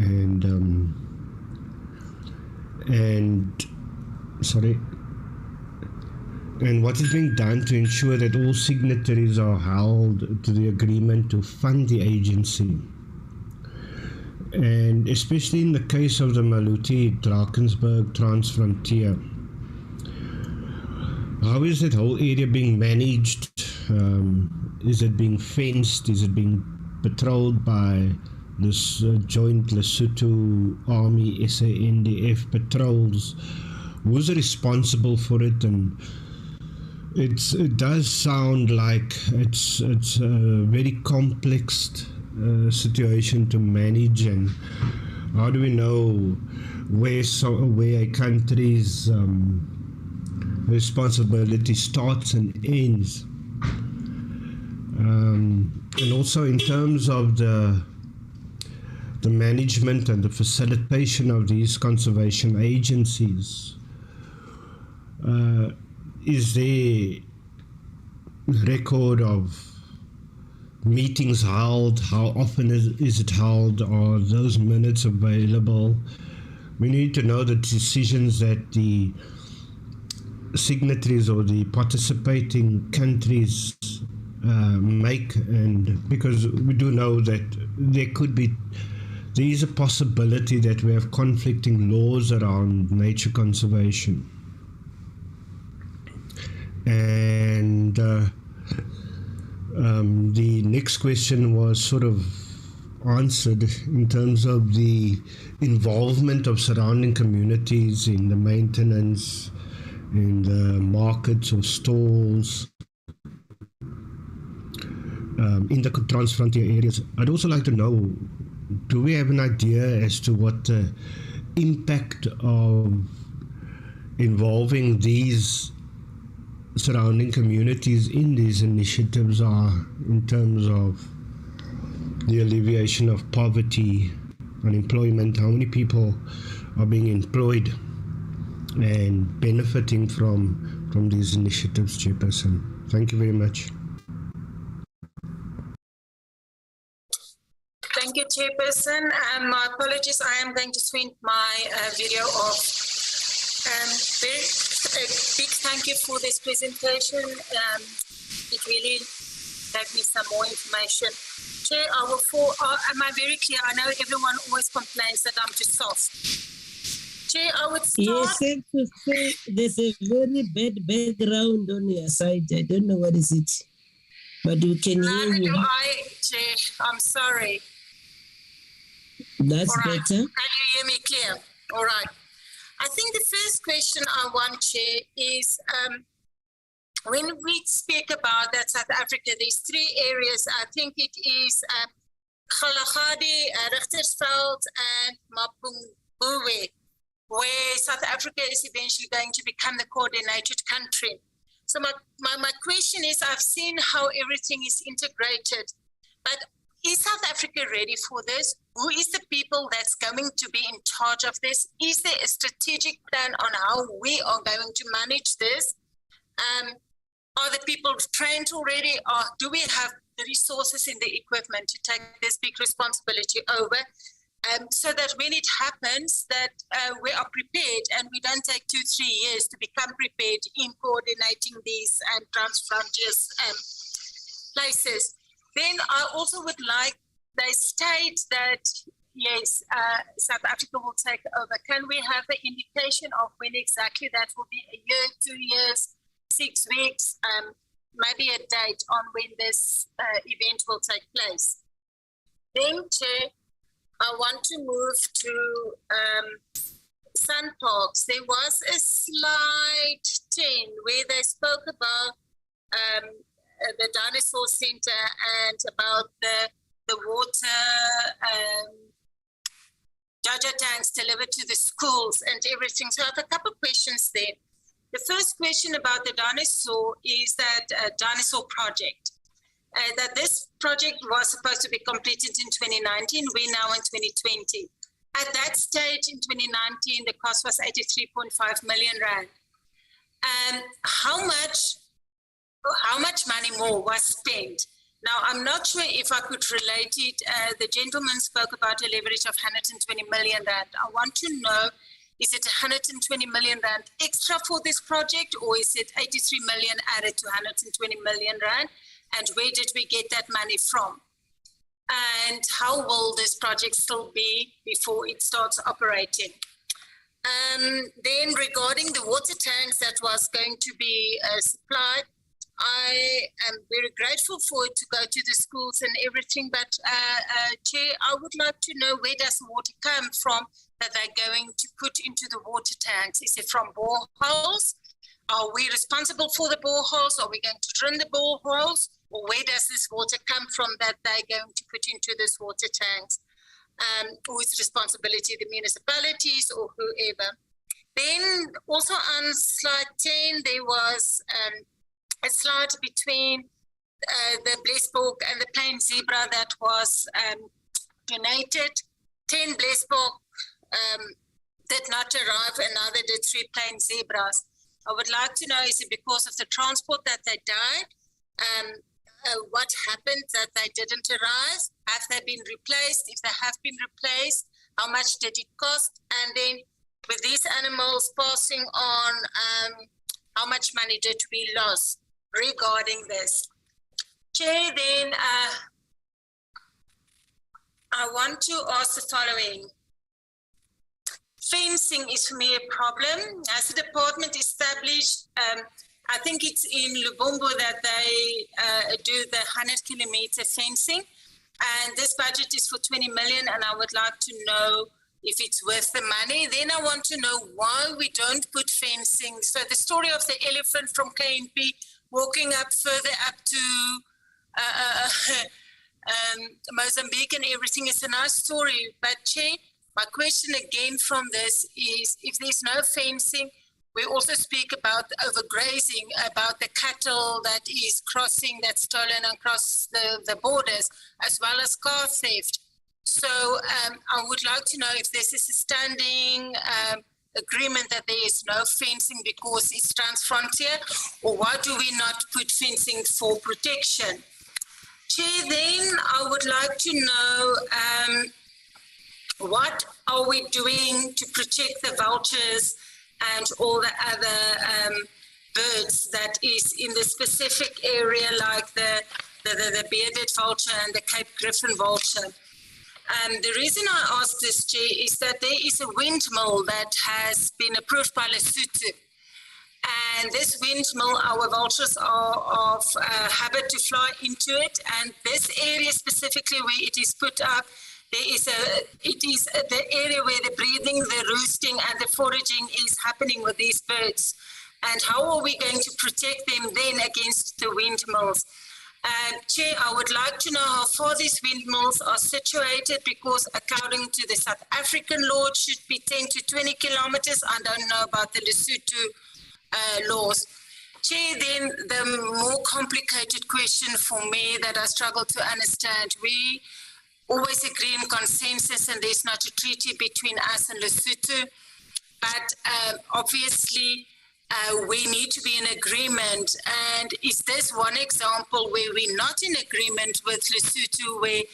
and what is being done to ensure that all signatories are held to the agreement to fund the agency? And especially in the case of the Maloti-Drakensberg Transfrontier, how is that whole area being managed? Is it being fenced? Is it being patrolled by this joint Lesotho Army SANDF patrols? Who's responsible for it? And it does sound like it's a very complex situation to manage, and how do we know where a country's responsibility starts and ends? And also in terms of the management and the facilitation of these conservation agencies, is there record of meetings held? How often is it held? Are those minutes available? We need to know the decisions that the signatories or the participating countries make, and because we do know that there is a possibility that we have conflicting laws around nature conservation. And the next question was sort of answered in terms of the involvement of surrounding communities in the maintenance, in the markets or stalls, in the trans-frontier areas. I'd also like to know, do we have an idea as to what the impact of involving these surrounding communities in these initiatives are in terms of the alleviation of poverty, unemployment, how many people are being employed and benefiting from these initiatives, Chairperson. Thank you very much. Thank you, Chairperson. My apologies, I am going to switch my video off. A big thank you for this presentation. It really gave me some more information. Chair, am I very clear? I know everyone always complains that I'm too soft. Chair, I would start. Yes, safe to say there's a very bad background on your side. I don't know what is it, but you can hear Neither me. do I, Chair. I'm sorry. That's All right. better. Can you hear me clear? All right. I think the first question I want, Chair, is when we speak about that South Africa, there's three areas. I think it is Kgalagadi, Ais-Richtersveld, and Mapungubwe, where South Africa is eventually going to become the coordinated country. So my question is, I've seen how everything is integrated, but is South Africa ready for this? Who is the people that's going to be in charge of this? Is there a strategic plan on how we are going to manage this? Are the people trained already? Or do we have the resources and the equipment to take this big responsibility over? So that when it happens, that we are prepared and we don't take 2-3 years to become prepared in coordinating these trans-frontiers places. Then I also would like, they state that, yes, South Africa will take over. Can we have an indication of when exactly that will be? A year, 2 years, 6 weeks, maybe a date on when this event will take place. Then, Chair, I want to move to Sun Parks. There was a slide 10 where they spoke about the dinosaur center and about the water Jaja tanks delivered to the schools and everything. So I have a couple of questions there. The first question about the dinosaur is that dinosaur project. That this project was supposed to be completed in 2019. We're now in 2020. At that stage in 2019, the cost was 83.5 million rand. How much money more was spent? Now, I'm not sure if I could relate it. The gentleman spoke about a leverage of 120 million rand. I want to know, is it 120 million rand extra for this project, or is it 83 million added to 120 million rand? And where did we get that money from? And how will this project still be before it starts operating? Then regarding the water tanks that was going to be supplied, I am very grateful for it to go to the schools and everything, but Chair, I would like to know, where does the water come from that they're going to put into the water tanks? Is it from boreholes? Are we responsible for the boreholes? Are we going to drain the boreholes? Or where does this water come from that they're going to put into this water tanks? Whose responsibility, the municipalities or whoever? Then also on slide 10, there was a slide between the Blesbok and the plain zebra that was donated. 10 Blesbok did not arrive, and now they did 3 plain zebras. I would like to know, is it because of the transport that they died? What happened that they didn't arrive? Have they been replaced? If they have been replaced, how much did it cost? And then with these animals passing on, how much money did we lose regarding this? Chair, then I want to ask the following. Fencing is for me a problem. Has the department established, I think it's in Lubambo that they do the 100-kilometer fencing, and this budget is for 20 million, and I would like to know if it's worth the money. Then I want to know why we don't put fencing. So the story of the elephant from KNP walking up further up to Mozambique and everything is a nice story, but Chair, my question again from this is, if there's no fencing, We also speak about overgrazing, about the cattle that is crossing, that's stolen across the borders, as well as car theft. So I would like to know if this is a standing agreement that there is no fencing because it's transfrontier, or why do we not put fencing for protection? Chair, then I would like to know what are we doing to protect the vultures and all the other birds that is in the specific area, like the bearded vulture and the Cape Griffin vulture. The reason I ask this, Chair, is that there is a windmill that has been approved by Lesotho. And this windmill, our vultures are of habit to fly into it. And this area specifically where it is put up, it is the area where the breeding, the roosting, and the foraging is happening with these birds. And how are we going to protect them then against the windmills? Chair, I would like to know how far these windmills are situated, because according to the South African law, it should be 10 to 20 kilometers. I don't know about the Lesotho laws. Chair, then the more complicated question for me that I struggle to understand, we always agree in consensus and there's not a treaty between us and Lesotho, but obviously we need to be in agreement. And is this one example where we're not in agreement with Lesotho, where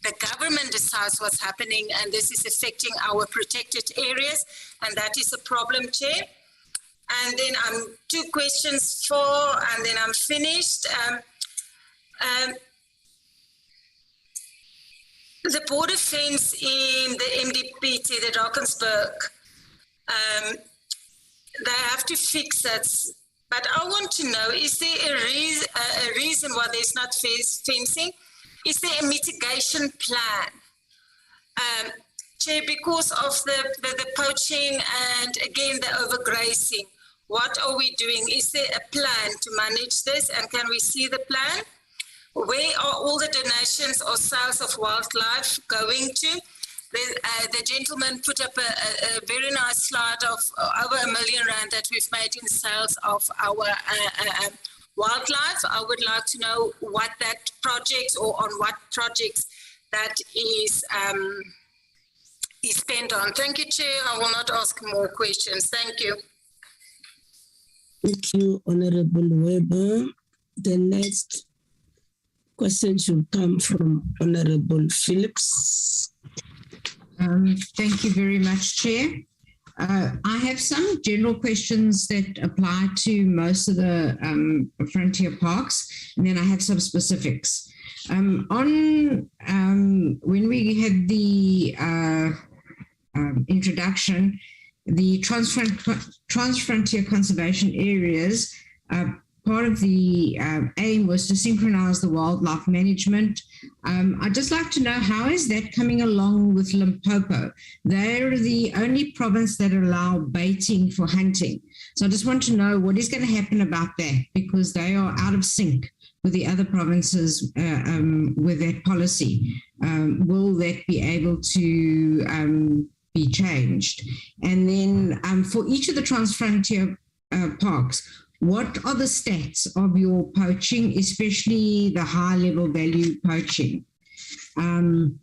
the government decides what's happening and this is affecting our protected areas, and that is a problem, Chair? And then two questions and then I'm finished. The border fence in the Mgtp, the Drakensberg, they have to fix that. But I want to know, is there a reason why there's not fencing? Is there a mitigation plan? Chair, because of the poaching and again the overgrazing, what are we doing? Is there a plan to manage this, and can we see the plan? Where are all the donations or sales of wildlife going to? The gentleman put up a very nice slide of over R1 million that we've made in sales of our wildlife. I would like to know what that project, or on what projects that is spent on. Thank you, Chair. I will not ask more questions. Thank you. Thank you, Honorable Weber. The next question should come from Honorable Phillips. Thank you very much, Chair. I have some general questions that apply to most of the frontier parks, and then I have some specifics. When we had the introduction, the transfrontier conservation areas, part of the aim was to synchronize the wildlife management. I'd just like to know, how is that coming along with Limpopo? They're the only province that allow baiting for hunting. So I just want to know what is going to happen about that, because they are out of sync with the other provinces with that policy. Will that be able to be changed? And then for each of the transfrontier parks, what are the stats of your poaching, especially the high-level value poaching? Then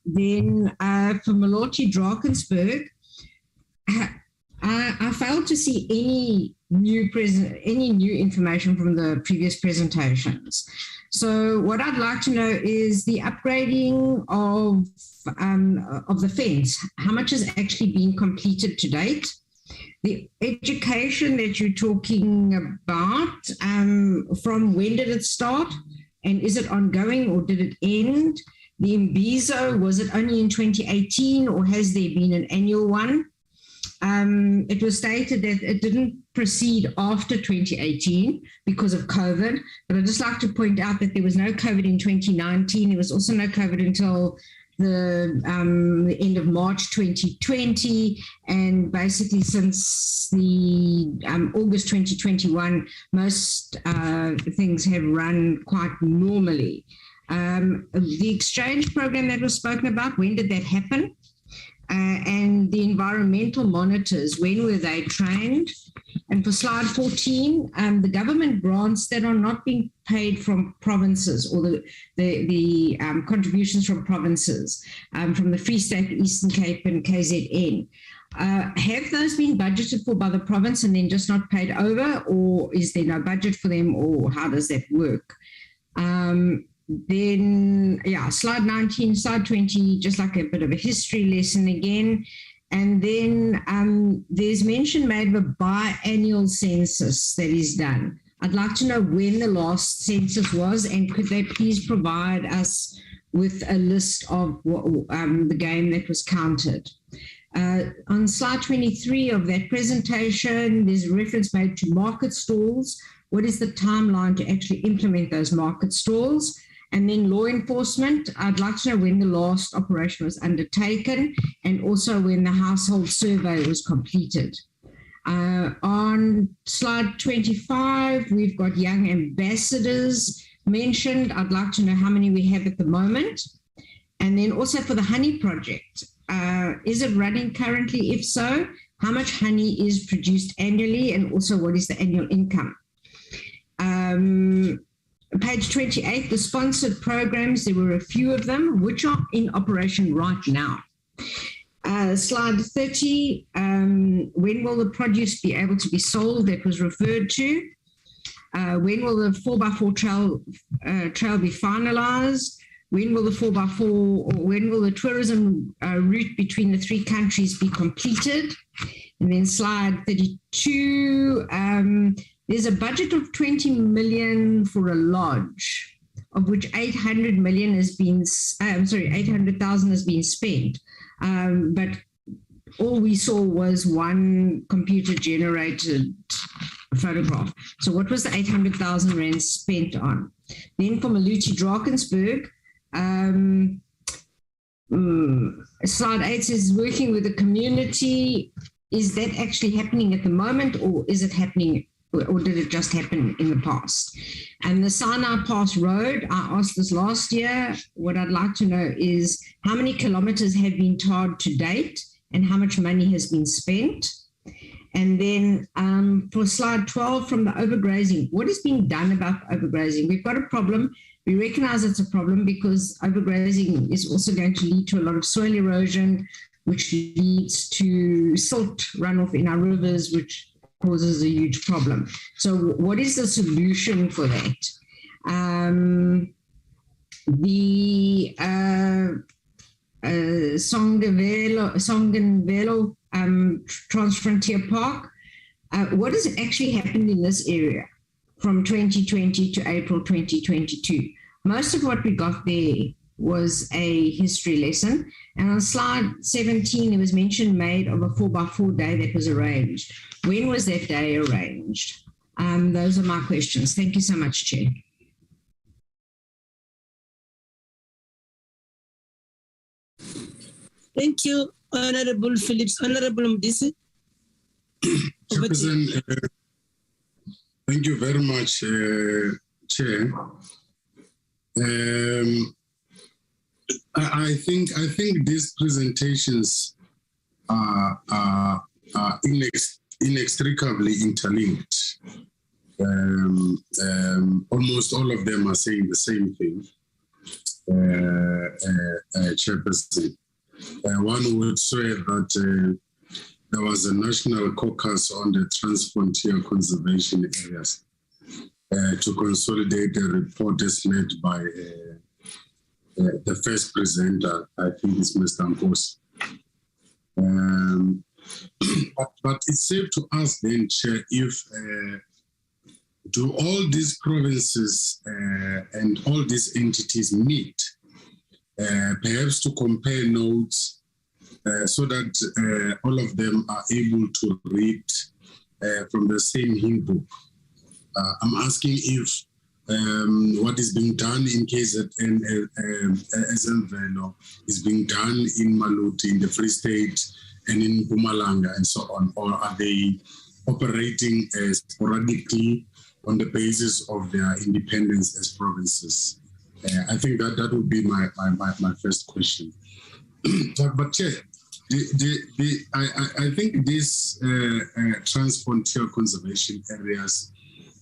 for Maloti-Drakensberg, I failed to see any new information from the previous presentations. So what I'd like to know is the upgrading of the fence. How much has actually been completed to date? The education that you're talking about, from when did it start? And is it ongoing or did it end? The Imbizo, was it only in 2018 or has there been an annual one? It was stated that it didn't proceed after 2018 because of COVID, but I'd just like to point out that there was no COVID in 2019. There was also no COVID until the end of March 2020, and basically since the August 2021, most things have run quite normally. The exchange program that was spoken about, when did that happen? and the environmental monitors, when were they trained? And for slide 14, the government grants that are not being paid from provinces, or the contributions from provinces, from the Free State, Eastern Cape and KZN. Have those been budgeted for by the province and then just not paid over, or is there no budget for them, or how does that work? Then, slide 19, slide 20, just like a bit of a history lesson again. And then there's mention made of a biannual census that is done. I'd like to know when the last census was, and could they please provide us with a list of the game that was counted. On slide 23 of that presentation, there's a reference made to market stalls. What is the timeline to actually implement those market stalls? And then law enforcement, I'd like to know when the last operation was undertaken, and also when the household survey was completed. On slide 25, we've got young ambassadors mentioned. I'd like to know how many we have at the moment. And then also for the honey project, is it running currently? If so, how much honey is produced annually, and also what is the annual income? Page 28, the sponsored programs, there were a few of them, which are in operation right now. Slide 30, when will the produce be able to be sold? That was referred to. When will the 4x4 trail be finalized? When will the 4x4, or when will the tourism route between the three countries be completed? And then slide 32, there's a budget of 20 million for a lodge, of which 800 million has been, 800,000 has been spent. But all we saw was one computer generated photograph. So what was the 800,000 rand spent on? Then for Maloti-Drakensberg, slide 8 says working with the community. Is that actually happening at the moment, or is it happening, or did it just happen in the past? And the Sinai Pass Road, I asked this last year. What I'd like to know is how many kilometers have been tarred to date and how much money has been spent. And then for slide 12, from the overgrazing, what is being done about overgrazing? We've got a problem. We recognize it's a problem because overgrazing is also going to lead to a lot of soil erosion, which leads to silt runoff in our rivers, which causes a huge problem. So what is the solution for that? The Songenvelo Transfrontier Park, what has actually happened in this area from 2020 to April 2022? Most of what we got there was a history lesson. And on slide 17, there was mention made of a 4x4 day that was arranged. When was that day arranged? Those are my questions. Thank you so much, Chair. Thank you, Honorable Phillips. Honorable Mdisi. Chairperson, thank you very much, Chair. I think these presentations are inextricably interlinked. Almost all of them are saying the same thing, Chairperson. One would swear that there was a national caucus on the transfrontier conservation areas to consolidate a report as made by the first presenter, I think it's Mr. Nkosi. But it's safe to ask then, Chair, if do all these provinces and all these entities meet, perhaps to compare notes so that all of them are able to read from the same handbook. I'm asking if what is being done in Ais-Richtersveld is being done in Maloti, in the Free State, and in Mpumalanga, and so on, or are they operating sporadically on the basis of their independence as provinces? I think that would be my first question. But Chair, I think these transfrontier conservation areas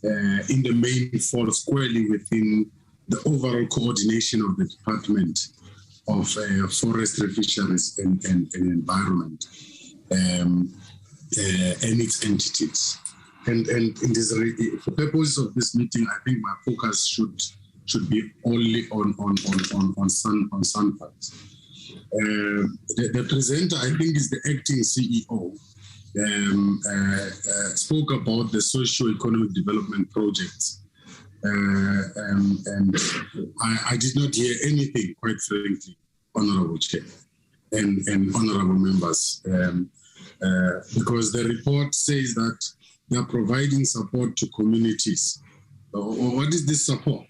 in the main fall squarely within the overall coordination of the Department of Forestry, Fisheries and Environment and its entities. And in this, for purposes of this meeting, I think my focus should be only on Suntax. The presenter, I think, is the acting CEO. Spoke about the socio-economic development projects. And I did not hear anything, quite frankly, Honorable Chair and Honorable Members, because the report says that they are providing support to communities. What is this support?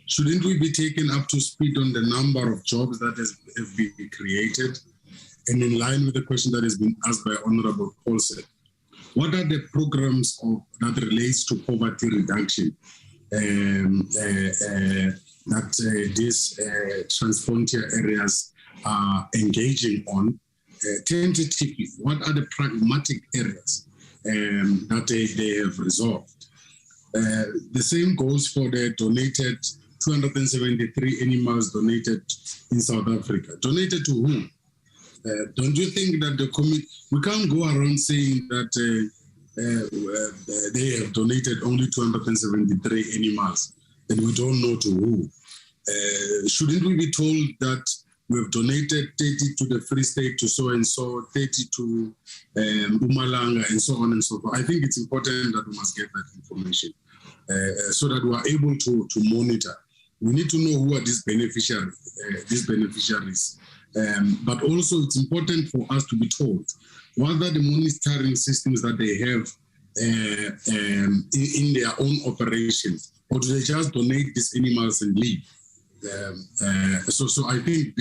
Shouldn't we be taken up to speed on the number of jobs that have been created? And in line with the question that has been asked by Honorable Paulson, what are the programs that relates to poverty reduction that these transfrontier areas are engaging on? Tentatively, what are the pragmatic areas that they have resolved? The same goes for the donated 273 animals donated in South Africa. Donated to whom? Don't you think that we can't go around saying that they have donated only 273 animals and we don't know to who? Shouldn't we be told that we have donated 30 to the Free State to so-and-so, 30 to Mpumalanga, and so on and so forth? I think it's important that we must get that information so that we are able to monitor. We need to know who are these beneficiaries. But also it's important for us to be told what are the monitoring systems that they have in their own operations, or do they just donate these animals and leave? So I think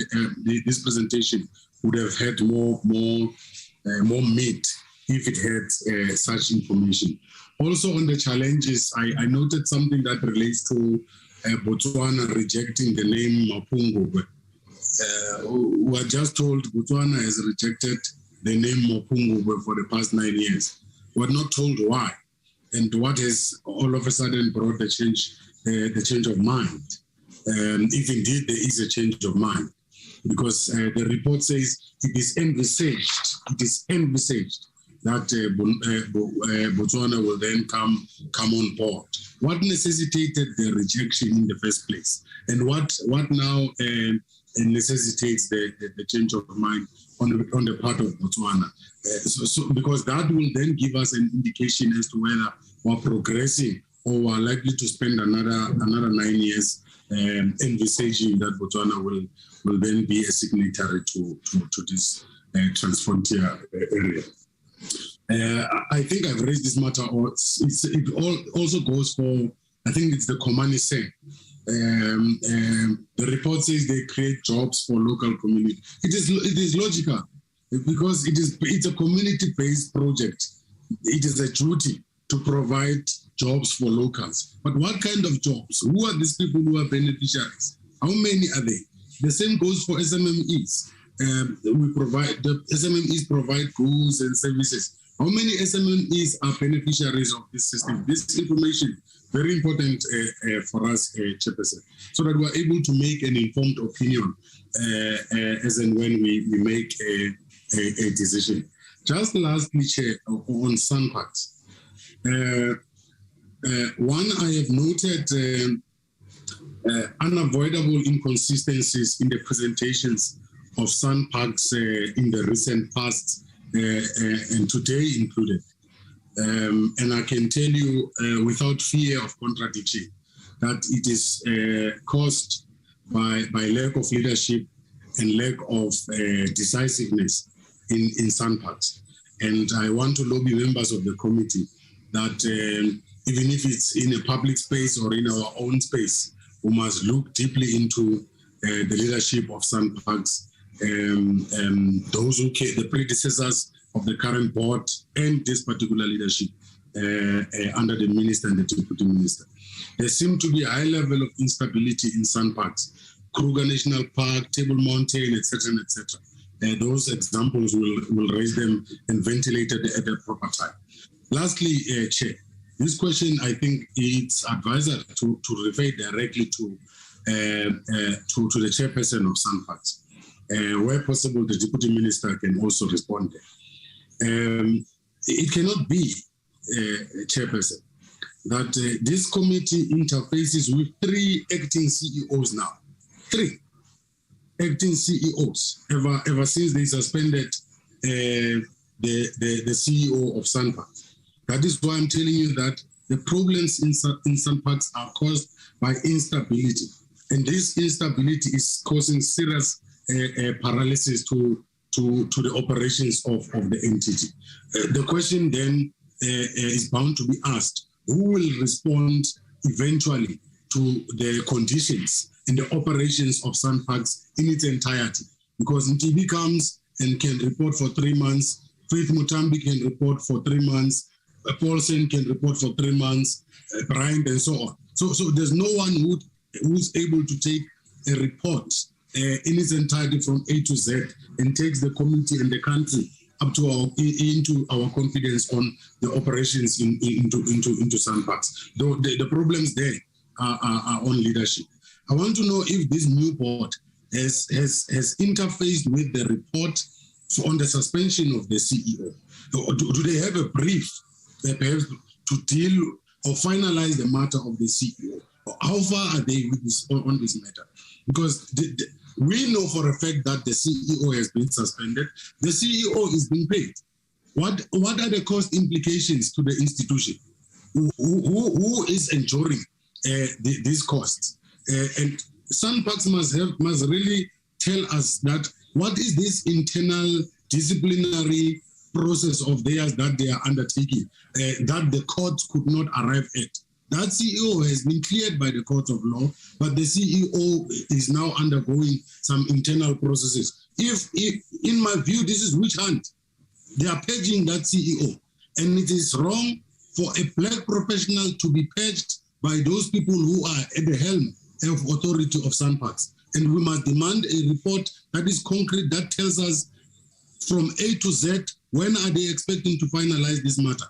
this presentation would have had more meat if it had such information. Also on the challenges, I noted something that relates to Botswana rejecting the name Mapungubwe. We are just told Botswana has rejected the name Mapungubwe for the past 9 years. We're not told why, and what has all of a sudden brought the change of mind. If indeed there is a change of mind, because the report says it is envisaged that Botswana will then come on board. What necessitated the rejection in the first place, and what now necessitates the change of mind on the part of Botswana? So because that will then give us an indication as to whether we're progressing or we're likely to spend another 9 years envisaging that Botswana will then be a signatory to this transfrontier area. I think I've raised this matter, it also goes for, I think it's the Komani Sen. The report says they create jobs for local community. It is logical because it's a community-based project. It is a duty to provide jobs for locals. But what kind of jobs? Who are these people who are beneficiaries? How many are they? The same goes for SMMEs. The SMMEs provide goods and services. How many SMMEs are beneficiaries of this system? This information, very important for us, Chairperson, so that we're able to make an informed opinion as and when we make a decision. Just lastly, Chair, on Suntax. One, I have noted unavoidable inconsistencies in the presentations of Suntax in the recent past and today included. And I can tell you without fear of contradiction that it is caused by lack of leadership and lack of decisiveness in Suntax. And I want to lobby members of the committee that even if it's in a public space or in our own space, we must look deeply into the leadership of Suntax, those who the predecessors of the current board and this particular leadership under the minister and the deputy minister. There seemed to be a high level of instability in Suntax, Kruger National Park, Table Mountain, etc., etc. those examples will raise them and ventilate at the proper time. Lastly, Chair, this question, I think it's advisor to refer directly to the chairperson of Suntax. Where possible, the deputy minister can also respond there. It cannot be, chairperson, that this committee interfaces with 3 acting CEOs now. 3 acting CEOs ever since they suspended the CEO of Suntax. That is why I'm telling you that the problems in Suntax are caused by instability. And this instability is causing serious paralysis to the operations of the entity. The question then is bound to be asked, who will respond eventually to the conditions and the operations of Suntax in its entirety? Because Mgtp comes and can report for 3 months, Faith Mutambi can report for 3 months, Paulsen can report for 3 months, Bryant and so on. So there's no one who's able to take a report in its entirety from A to Z and takes the community and the country up to into our confidence on the operations into Suntax. Though the problems there are on leadership. I want to know if this new board has interfaced with the report on the suspension of the CEO. Do they have a brief perhaps to deal or finalize the matter of the CEO? How far are they with this, on this matter? Because we know for a fact that the CEO has been suspended. The CEO is being paid. What are the cost implications to the institution? Who is enduring these costs? And Suntax must really tell us that what is this internal disciplinary process of theirs that they are undertaking that the court could not arrive at. That CEO has been cleared by the court of law, but the CEO is now undergoing some internal processes. If in my view, this is witch hunt. They are purging that CEO, and it is wrong for a black professional to be purged by those people who are at the helm of authority of Suntax. And we must demand a report that is concrete, that tells us from A to Z, when are they expecting to finalize this matter?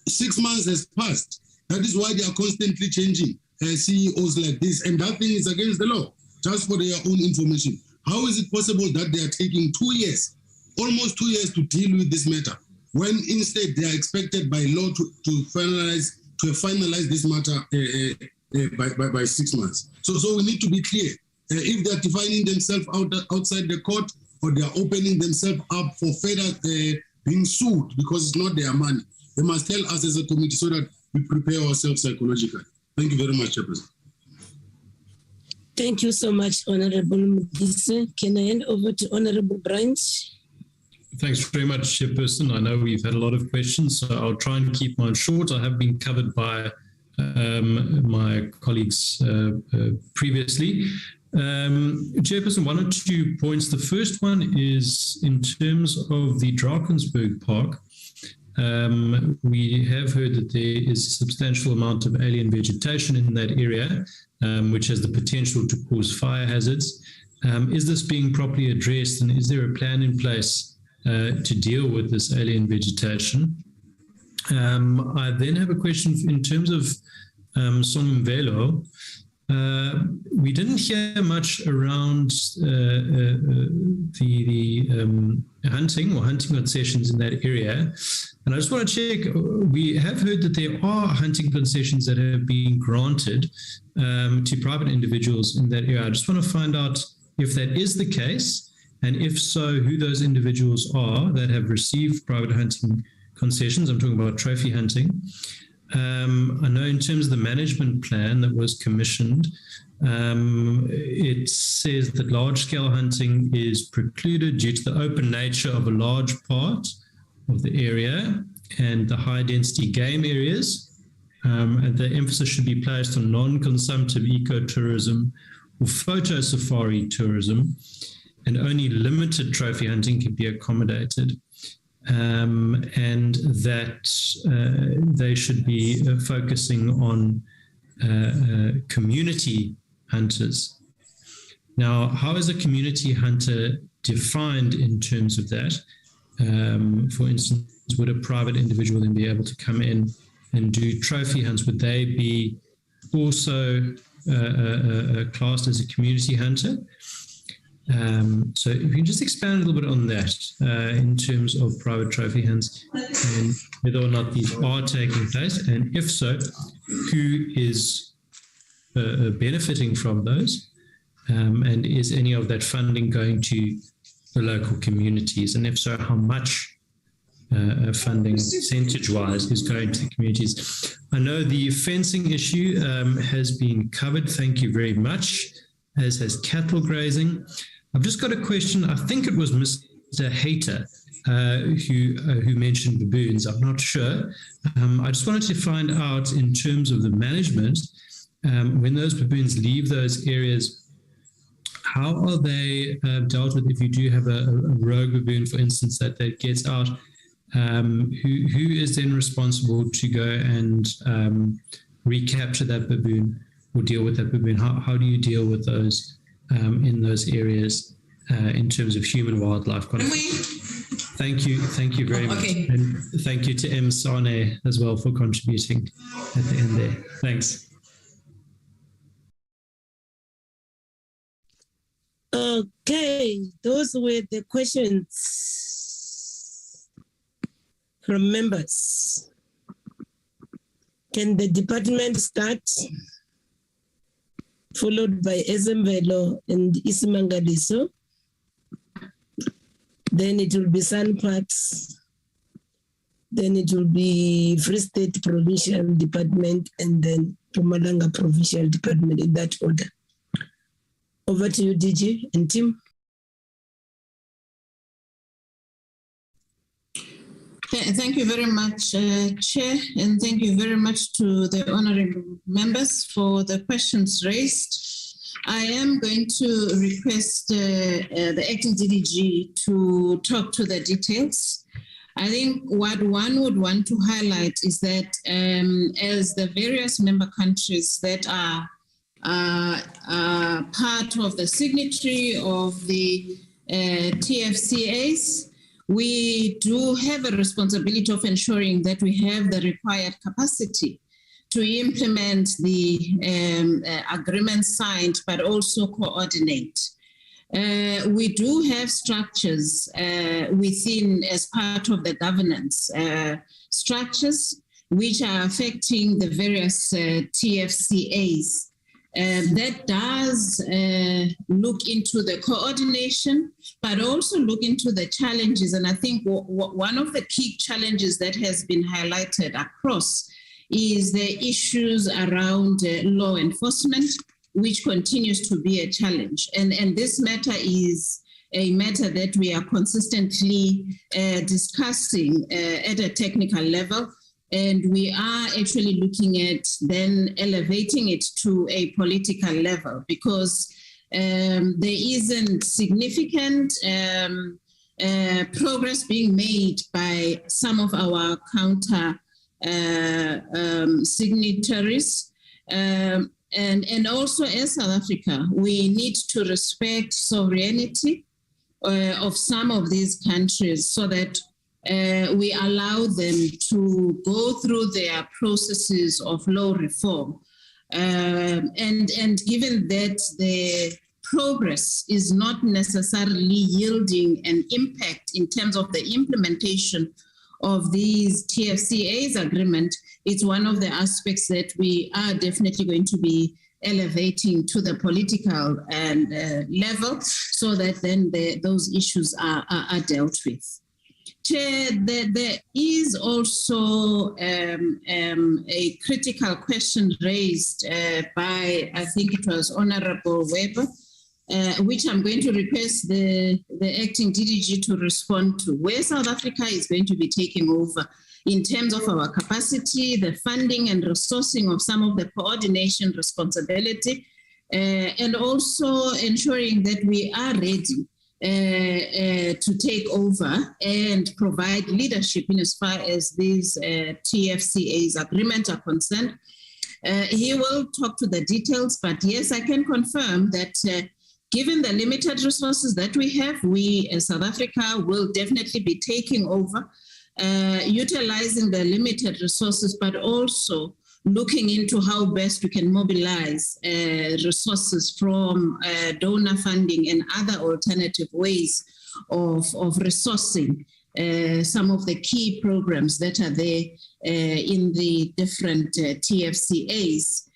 6 months has passed. That is why they are constantly changing CEOs like this. And that thing is against the law, just for their own information. How is it possible that they are taking 2 years, almost 2 years to deal with this matter, when instead they are expected by law to finalize this matter by 6 months? So we need to be clear. If they are defining themselves outside the court, or they are opening themselves up for further being sued because it's not their money, they must tell us as a committee so that we prepare ourselves psychologically. Thank you very much, Chairperson. Thank you so much, Honorable Mdise. Can I hand over to Honorable Bryant? Thanks very much, Chairperson. I know we've had a lot of questions, so I'll try and keep mine short. I have been covered by my colleagues previously. Chairperson, 1 or 2 points. The first one is in terms of the Drakensberg Park. We have heard that there is a substantial amount of alien vegetation in that area, which has the potential to cause fire hazards. Is this being properly addressed, and is there a plan in place to deal with this alien vegetation? I then have a question in terms of Somvelo. We didn't hear much around the hunting concessions in that area. And I just want to check, we have heard that there are hunting concessions that have been granted to private individuals in that area. I just want to find out if that is the case, and if so, who those individuals are that have received private hunting concessions. I'm talking about trophy hunting. I know in terms of the management plan that was commissioned, it says that large-scale hunting is precluded due to the open nature of a large part of the area and the high-density game areas. And the emphasis should be placed on non-consumptive ecotourism or photo safari tourism, and only limited trophy hunting can be accommodated. And that they should be focusing on community hunters. Now, how is a community hunter defined in terms of that? For instance, would a private individual then be able to come in and do trophy hunts? Would they be also classed as a community hunter? So if you can just expand a little bit on that in terms of private trophy hunts and whether or not these are taking place, and if so, who is benefiting from those, and is any of that funding going to the local communities, and if so, how much funding percentage-wise is going to the communities? I know the fencing issue has been covered, thank you very much, as has cattle grazing. I've just got a question. I think it was Mr. Hayter who mentioned baboons. I'm not sure. I just wanted to find out in terms of the management, when those baboons leave those areas, how are they dealt with if you do have a rogue baboon, for instance, that gets out? Who is then responsible to go and recapture that baboon or deal with that baboon? How do you deal with those in those areas in terms of human-wildlife conflict? Thank you very much. And thank you to M. Sane as well for contributing at the end there. Thanks. Okay, those were the questions from members. Can the department start? Followed by Ezemvelo and Isimangaliso. Then it will be SANPAX. Then it will be Free State Provincial Department, and then Mpumalanga Provincial Department, in that order. Over to you, DG and Tim. Thank you very much, Chair, and thank you very much to the honorable members for the questions raised. I am going to request the acting DDG to talk to the details. I think what one would want to highlight is that as the various member countries that are part of the signatory of the TFCAs, we do have a responsibility of ensuring that we have the required capacity to implement the agreement signed, but also coordinate. We do have structures within, as part of the governance, structures which are affecting the various TFCAs. That does look into the coordination, but also look into the challenges. And I think one of the key challenges that has been highlighted across is the issues around law enforcement, which continues to be a challenge. And this matter is a matter that we are consistently discussing at a technical level. And we are actually looking at then elevating it to a political level, because there isn't significant progress being made by some of our counter signatories. And also as South Africa, we need to respect sovereignty of some of these countries so that we allow them to go through their processes of law reform. And given that the progress is not necessarily yielding an impact in terms of the implementation of these TFCAs agreement, it's one of the aspects that we are definitely going to be elevating to the political level, so that then those issues are dealt with. Chair, there is also a critical question raised by, I think it was Honorable Weber, which I'm going to request the acting DDG to respond to, where South Africa is going to be taking over in terms of our capacity, the funding and resourcing of some of the coordination responsibility, and also ensuring that we are ready to take over and provide leadership in as far as these TFCAs agreements are concerned. He will talk to the details, but yes, I can confirm that Given the limited resources that we have, we as South Africa will definitely be taking over, utilizing the limited resources, but also looking into how best we can mobilize resources from donor funding and other alternative ways of resourcing some of the key programs that are there in the different TFCAs.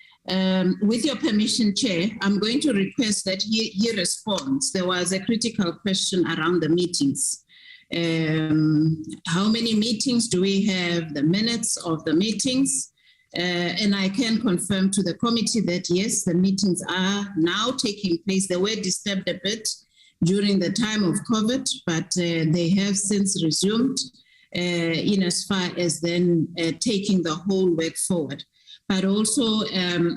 With your permission, Chair, I'm going to request that he responds. There was a critical question around the meetings. How many meetings do we have, the minutes of the meetings? And I can confirm to the committee that yes, the meetings are now taking place. They were disturbed a bit during the time of COVID, but they have since resumed in as far as then taking the whole work forward. But also,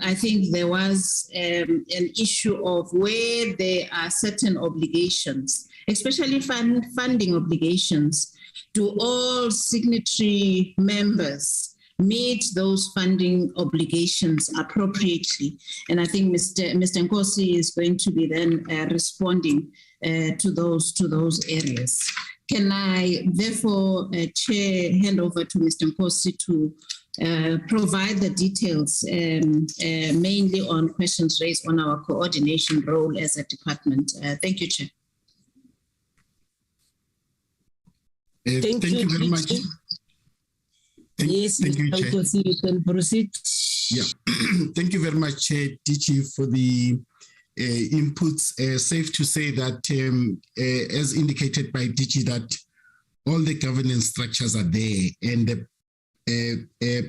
I think there was an issue of where there are certain obligations, especially funding obligations. Do all signatory members meet those funding obligations appropriately? And I think Mr. Nkosi is going to be then responding to those areas. Can I therefore, Chair, hand over to Mr. Nkosi to provide the details mainly on questions raised on our coordination role as a department. Thank you, Chair. Thank you very much. Thank you, Chair. You can proceed. Yeah, thank you very much, Chair DG, for the inputs. Safe to say that, as indicated by DG, that all the governance structures are there, and the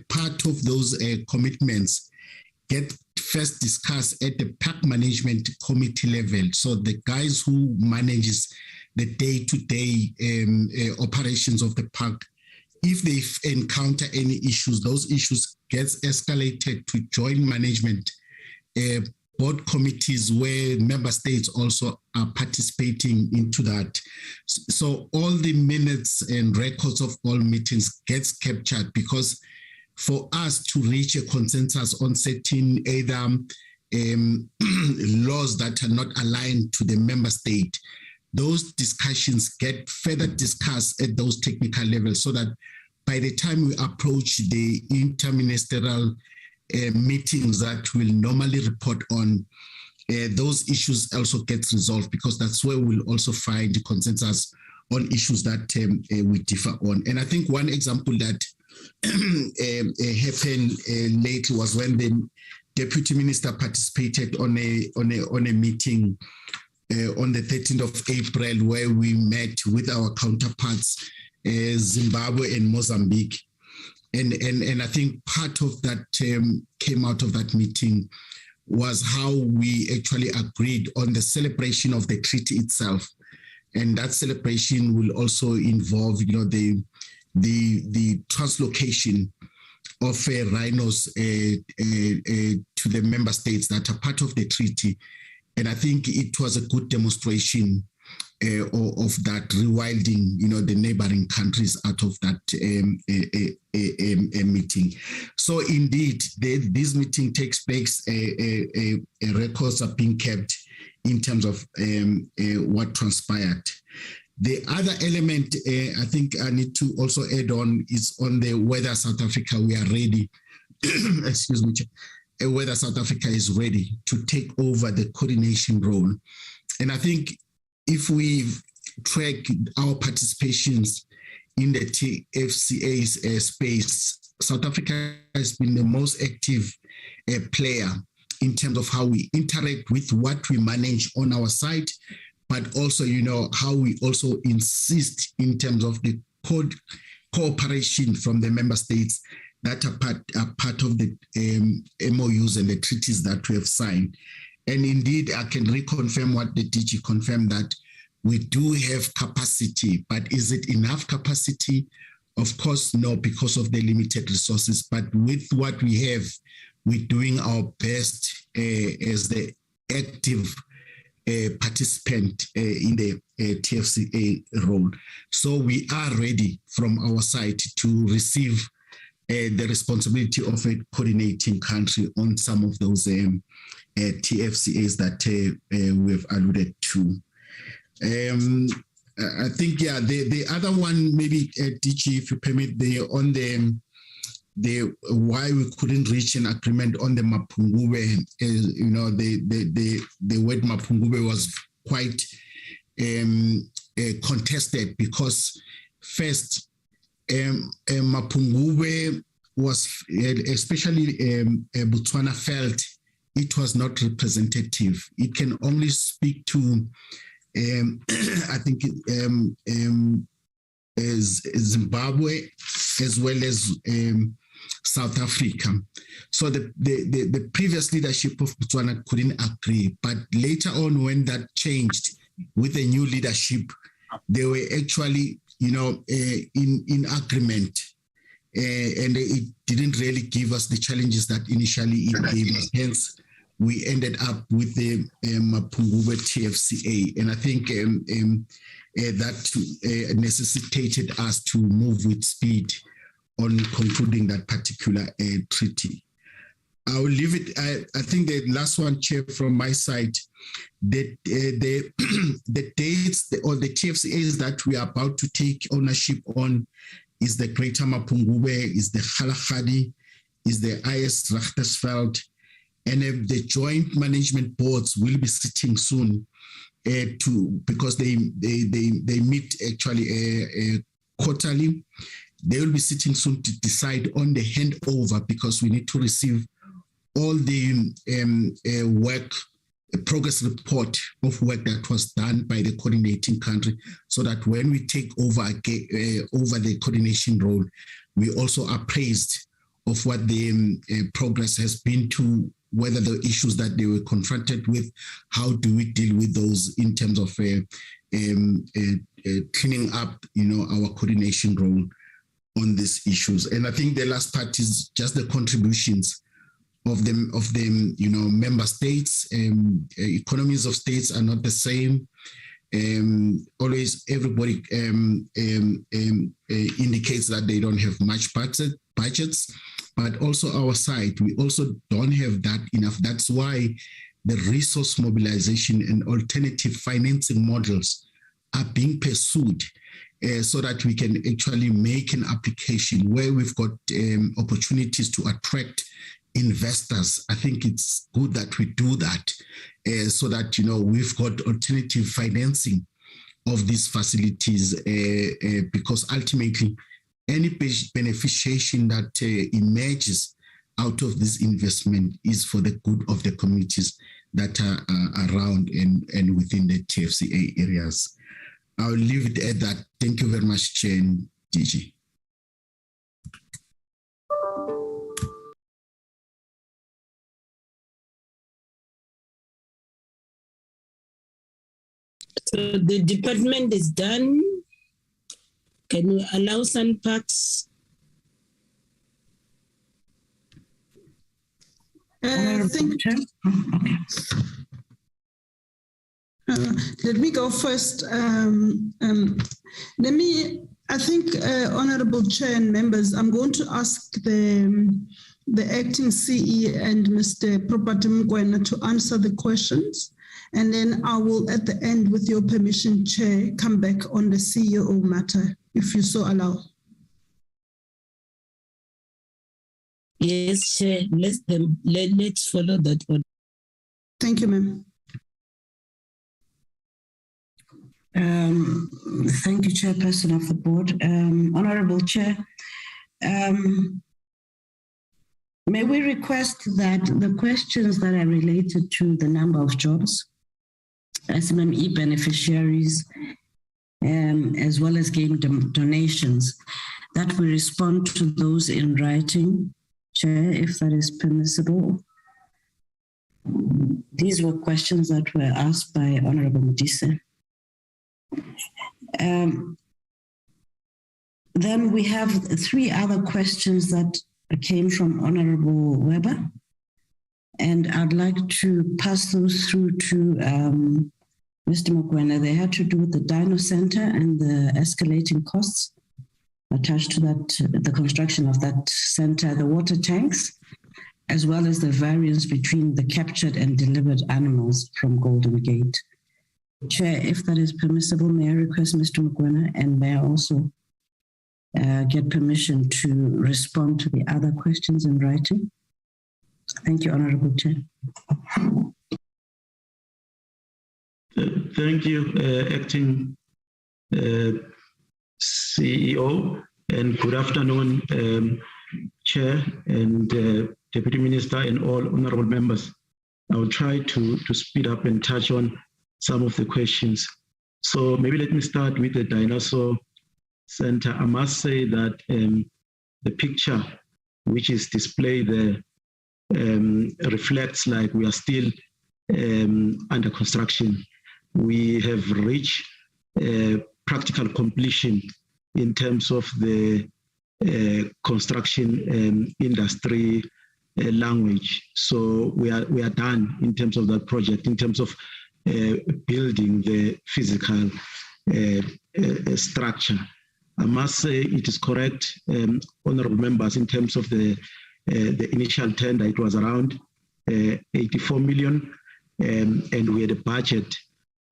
part of those commitments get first discussed at the park management committee level. So the guys who manages the day-to-day operations of the park, if they encounter any issues, those issues gets escalated to joint management board committees where member states also are participating into that. So all the minutes and records of all meetings gets captured, because for us to reach a consensus on certain either laws that are not aligned to the member state, those discussions get further discussed at those technical levels, so that by the time we approach the interministerial meetings that will normally report on, those issues also get resolved, because that's where we'll also find the consensus on issues that we differ on. And I think one example that happened lately was when the Deputy Minister participated on a meeting on the 13th of April, where we met with our counterparts, Zimbabwe and Mozambique. And I think part of that came out of that meeting was how we actually agreed on the celebration of the treaty itself. And that celebration will also involve, the translocation of rhinos to the member states that are part of the treaty. And I think it was a good demonstration of that rewilding, the neighboring countries out of that meeting. So indeed, this meeting takes place, records are being kept in terms of what transpired. The other element I think I need to also add on is on the whether South Africa we are ready, excuse me, whether South Africa is ready to take over the coordination role. And I think if we track our participations in the TFCA's space, South Africa has been the most active player in terms of how we interact with what we manage on our side, but also, how we also insist in terms of the cooperation from the member states that are part of the MOUs and the treaties that we have signed. And indeed, I can reconfirm what the DG confirmed, that we do have capacity, but is it enough capacity? Of course, no, because of the limited resources. But with what we have, we're doing our best as the active participant in the TFCA role. So we are ready from our side to receive the responsibility of a coordinating country on some of those TFCAs that we have alluded to. I think, yeah, the other one, maybe DG, if you permit, on the why we couldn't reach an agreement on the Mapungubwe, the word Mapungubwe was quite contested because first, Mapungubwe was, especially Botswana, felt it was not representative. It can only speak to, I think, Zimbabwe as well as South Africa. So the previous leadership of Botswana couldn't agree, but later on when that changed with the new leadership, they were actually, in agreement. And it didn't really give us the challenges that initially it gave us. Hence, we ended up with the Mapungubwe TFCA. And I think that necessitated us to move with speed on concluding that particular treaty. I will leave it. I think the last one, Chair, from my side, the dates or the TFCAs that we are about to take ownership on is the Greater Mapungubwe, is the Kgalagadi, is the Ais-Richtersveld, and the joint management boards will be sitting soon because they meet actually quarterly. They will be sitting soon to decide on the handover because we need to receive all the work, progress report of work that was done by the coordinating country, so that when we take over over the coordination role, we also appraised of what the progress has been to, whether the issues that they were confronted with, how do we deal with those in terms of cleaning up, our coordination role on these issues. And I think the last part is just the contributions of them, member states. Economies of states are not the same. Always everybody indicates that they don't have much budgets, but also our side, we also don't have that enough. That's why the resource mobilization and alternative financing models are being pursued so that we can actually make an application where we've got opportunities to attract investors. I think it's good that we do that so that, we've got alternative financing of these facilities because ultimately any beneficiation that emerges out of this investment is for the good of the communities that are around and within the TFCA areas. I'll leave it at that. Thank you very much, Chair and DG. So the department is done. Can we allow Suntax? Let me go first. I think, Honorable Chair and members, I'm going to ask the acting CE and Mr. Mgtp to answer the questions. And then I will, at the end, with your permission, Chair, come back on the CEO matter, if you so allow. Yes, Chair. Let's follow that order. Thank you, ma'am. Thank you, Chairperson of the Board. Honorable Chair, may we request that the questions that are related to the number of jobs, SMME beneficiaries, as well as game donations, that we respond to those in writing, Chair, if that is permissible. These were questions that were asked by Honorable Modise. Then we have 3 other questions that came from Honorable Weber, and I'd like to pass those through to Mr. Mokoena. They had to do with the Dino Center and the escalating costs attached to that, the construction of that center, the water tanks, as well as the variance between the captured and delivered animals from Golden Gate. Chair, if that is permissible, may I request Mr. Mokoena, and may I also get permission to respond to the other questions in writing? Thank you, Honorable Chair. Thank you, Acting CEO, and good afternoon, Chair and Deputy Minister and all honorable members. I will try to speed up and touch on some of the questions. So maybe let me start with the Dinosaur Center. I must say that the picture which is displayed there reflects like we are still under construction. We have reached practical completion in terms of the construction industry language. So we are done in terms of that project, in terms of building the physical structure. I must say it is correct, honorable members, in terms of the initial tender, it was around 84 million, and we had a budget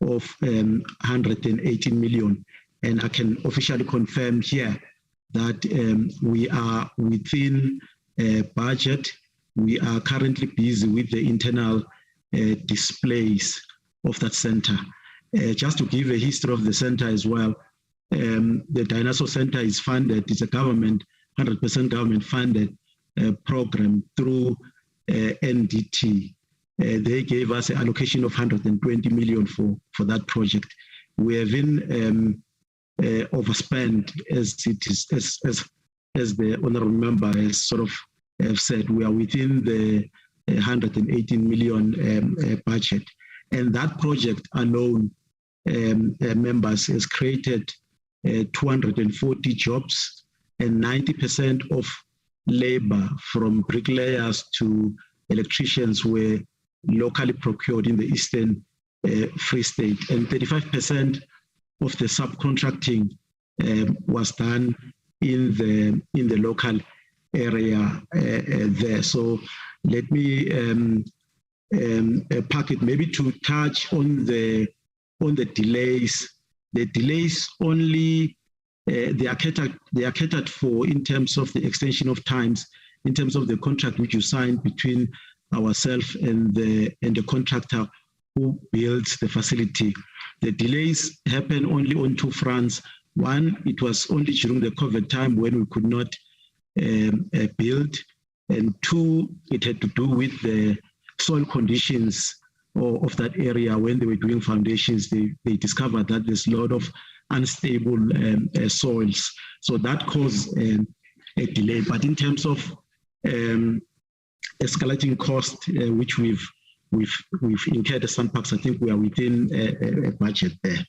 of 118 million. And I can officially confirm here that we are within budget. We are currently busy with the internal displays of that center. Just to give a history of the center as well, the Dinosaur Center is funded, it's a government, 100% government funded program through NDT. They gave us an allocation of 120 million for that project. We have been overspent, as it is, as the honorable member has sort of have said. We are within the 118 million budget, and that project alone, members, has created 240 jobs, and 90% of labor from bricklayers to electricians were locally procured in the Eastern Free State, and 35% of the subcontracting was done in the local area there. So let me pack it maybe to touch on the delays. The delays only they are catered for in terms of the extension of times, in terms of the contract which you signed between ourselves and the contractor who builds the facility. The delays happen only on two fronts. One, it was only during the COVID time when we could not build, and two, it had to do with the soil conditions of that area. When they were doing foundations, they discovered that there's a lot of unstable soils, so that caused a delay. But in terms of escalating cost, which we've incurred at Suntax, I think we are within a budget there.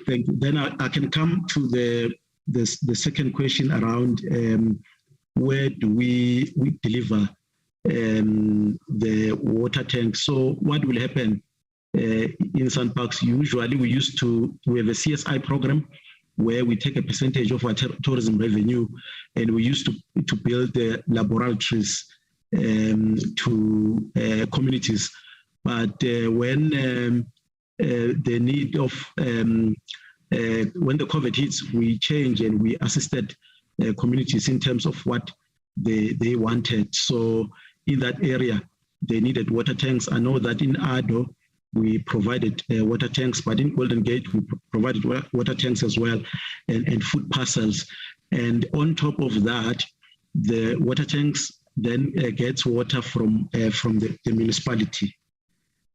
Thank you. Then I can come to the second question around where do we deliver the water tanks. So what will happen in Suntax? Usually we have a CSI program where we take a percentage of our tourism revenue, and we used to build the laboratories to communities. But when the need of when the COVID hits, we change and we assisted communities in terms of what they wanted. So in that area, they needed water tanks. I know that in Ado, we provided water tanks, but in Golden Gate, we provided water tanks as well, and food parcels. And on top of that, the water tanks then gets water from the municipality.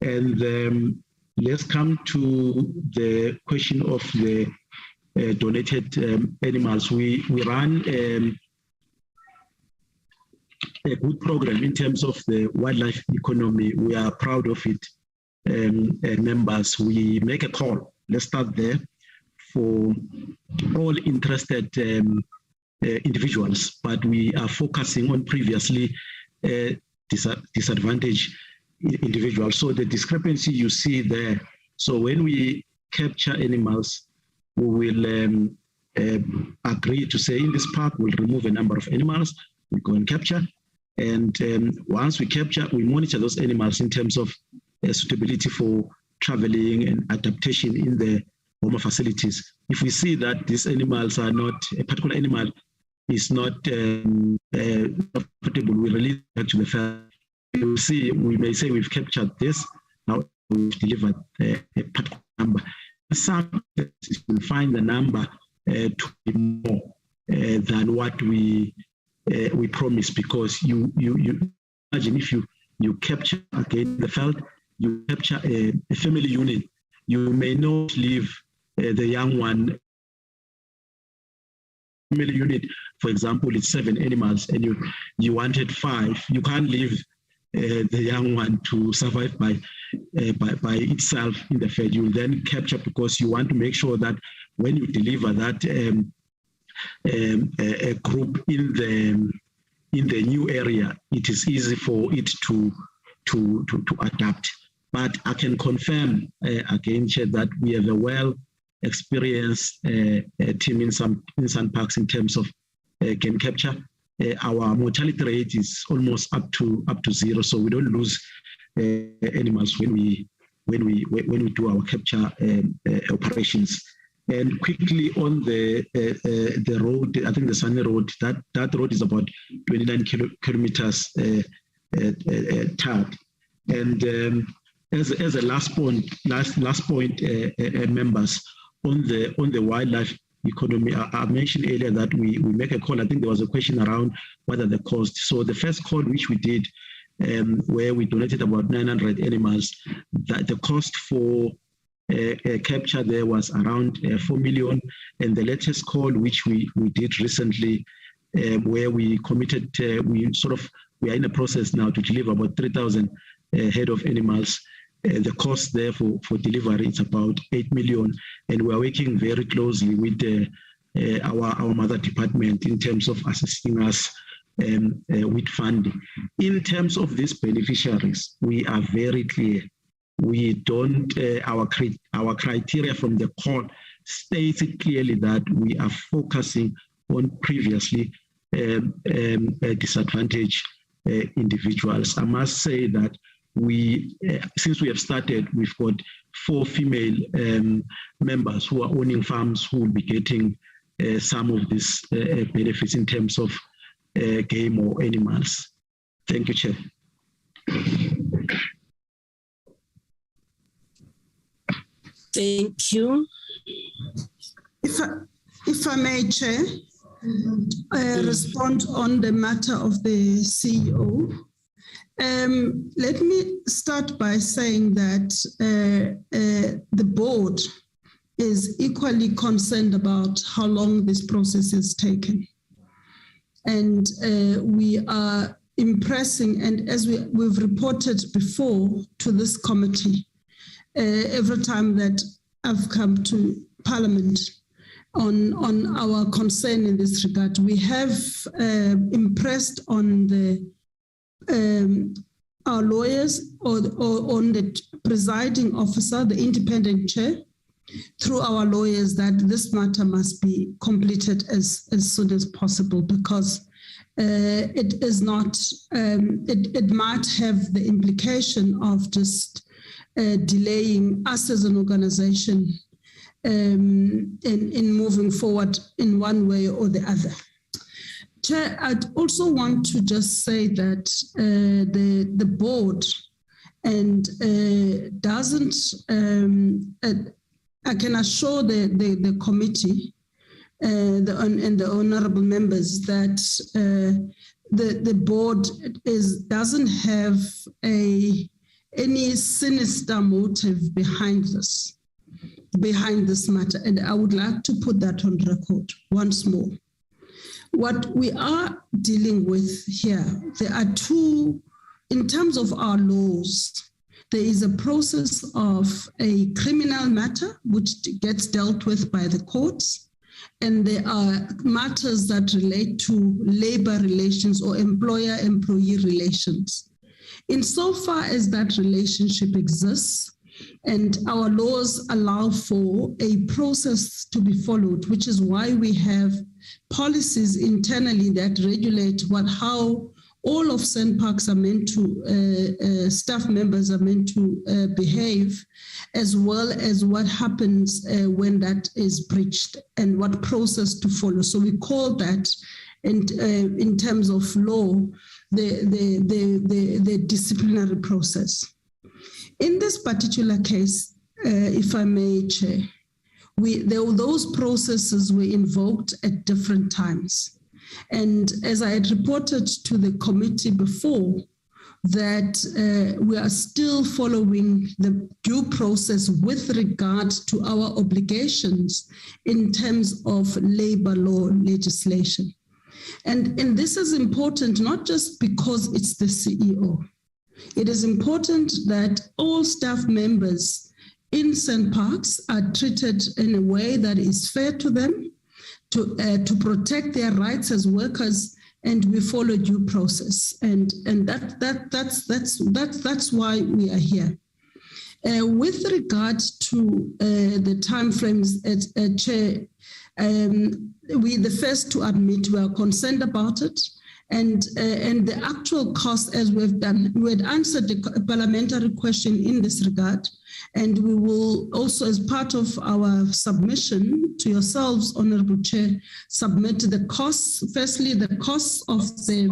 And let's come to the question of the donated animals. We run a good program in terms of the wildlife economy. We are proud of it, members. We make a call, let's start there, for all interested individuals, but we are focusing on previously disadvantaged individuals. So the discrepancy you see there, so when we capture animals, we will agree to say in this park we'll remove a number of animals, we go and capture, And once we capture, we monitor those animals in terms of suitability for traveling and adaptation in the Homa facilities. If we see that these animals are not, a particular animal is not comfortable, we release it back to the farm. We may say we've captured this, now we've delivered a particular number. Some will find the number to be more than what we promise, because you imagine if you capture again the field, you capture a family unit, you may not leave the young one. Family unit, for example, it's 7 animals, and you wanted 5. You can't leave the young one to survive by itself in the field. You will then capture, because you want to make sure that when you deliver that a group in the new area, it is easy for it to adapt. But I can confirm again, Chair, that we have a well-experienced team in Sunparks in terms of game capture. Our mortality rate is almost up to 0, so we don't lose animals when we do our capture operations. And quickly on the road, I think the Sunny Road, that road is about 29 kilometers tarred. And as a last point, members, on the wildlife economy, I mentioned earlier that we make a call. I think there was a question around what are the costs. So the first call which we did, where we donated about 900 animals, that the cost for capture there was around 4 million. And the latest call which we did recently, where we committed, we are in a process now to deliver about 3,000 head of animals. The cost there for delivery is about 8 million, and we are working very closely with our mother department in terms of assisting us with funding. In terms of these beneficiaries, we are very clear. We don't, our criteria from the court states it clearly that we are focusing on previously disadvantaged individuals. I must say that since we have started, we've got 4 female members who are owning farms who will be getting some of these benefits in terms of game or animals. Thank you, Chair. Thank you. If I may, Chair, respond on the matter of the CEO. Let me start by saying that the board is equally concerned about how long this process has taken. And we are impressing, and as we've reported before to this committee, every time that I've come to Parliament on our concern in this regard, we have impressed on our lawyers or on the presiding officer, the independent chair, through our lawyers, that this matter must be completed as soon as possible, because it is not, it might have the implication of just delaying us as an organization in moving forward in one way or the other. Chair, I'd also want to just say that the board doesn't, I can assure the committee and the honorable members that the board doesn't have any sinister motive behind this matter, and I would like to put that on record once more. What we are dealing with here, there are two, in terms of our laws, there is a process of a criminal matter which gets dealt with by the courts, and there are matters that relate to labor relations or employer-employee relations. Insofar as that relationship exists, and our laws allow for a process to be followed, which is why we have policies internally that regulate how all of SANParks are meant to, staff members are meant to behave, as well as what happens when that is breached and what process to follow. So we call that, in terms of law, the disciplinary process. In this particular case, if I may, Chair, those processes were invoked at different times. And as I had reported to the committee before, that we are still following the due process with regard to our obligations in terms of labor law legislation. And this is important, not just because it's the CEO. It is important that all staff members in SANParks are treated in a way that is fair to them, to protect their rights as workers, and we follow due process. And that's why we are here. With regard to the timeframes, Chair, we the first to admit we are concerned about it. And the actual cost, as we've done, we had answered the parliamentary question in this regard, and we will also, as part of our submission to yourselves, Honourable Chair, submit the costs. Firstly, the costs of the,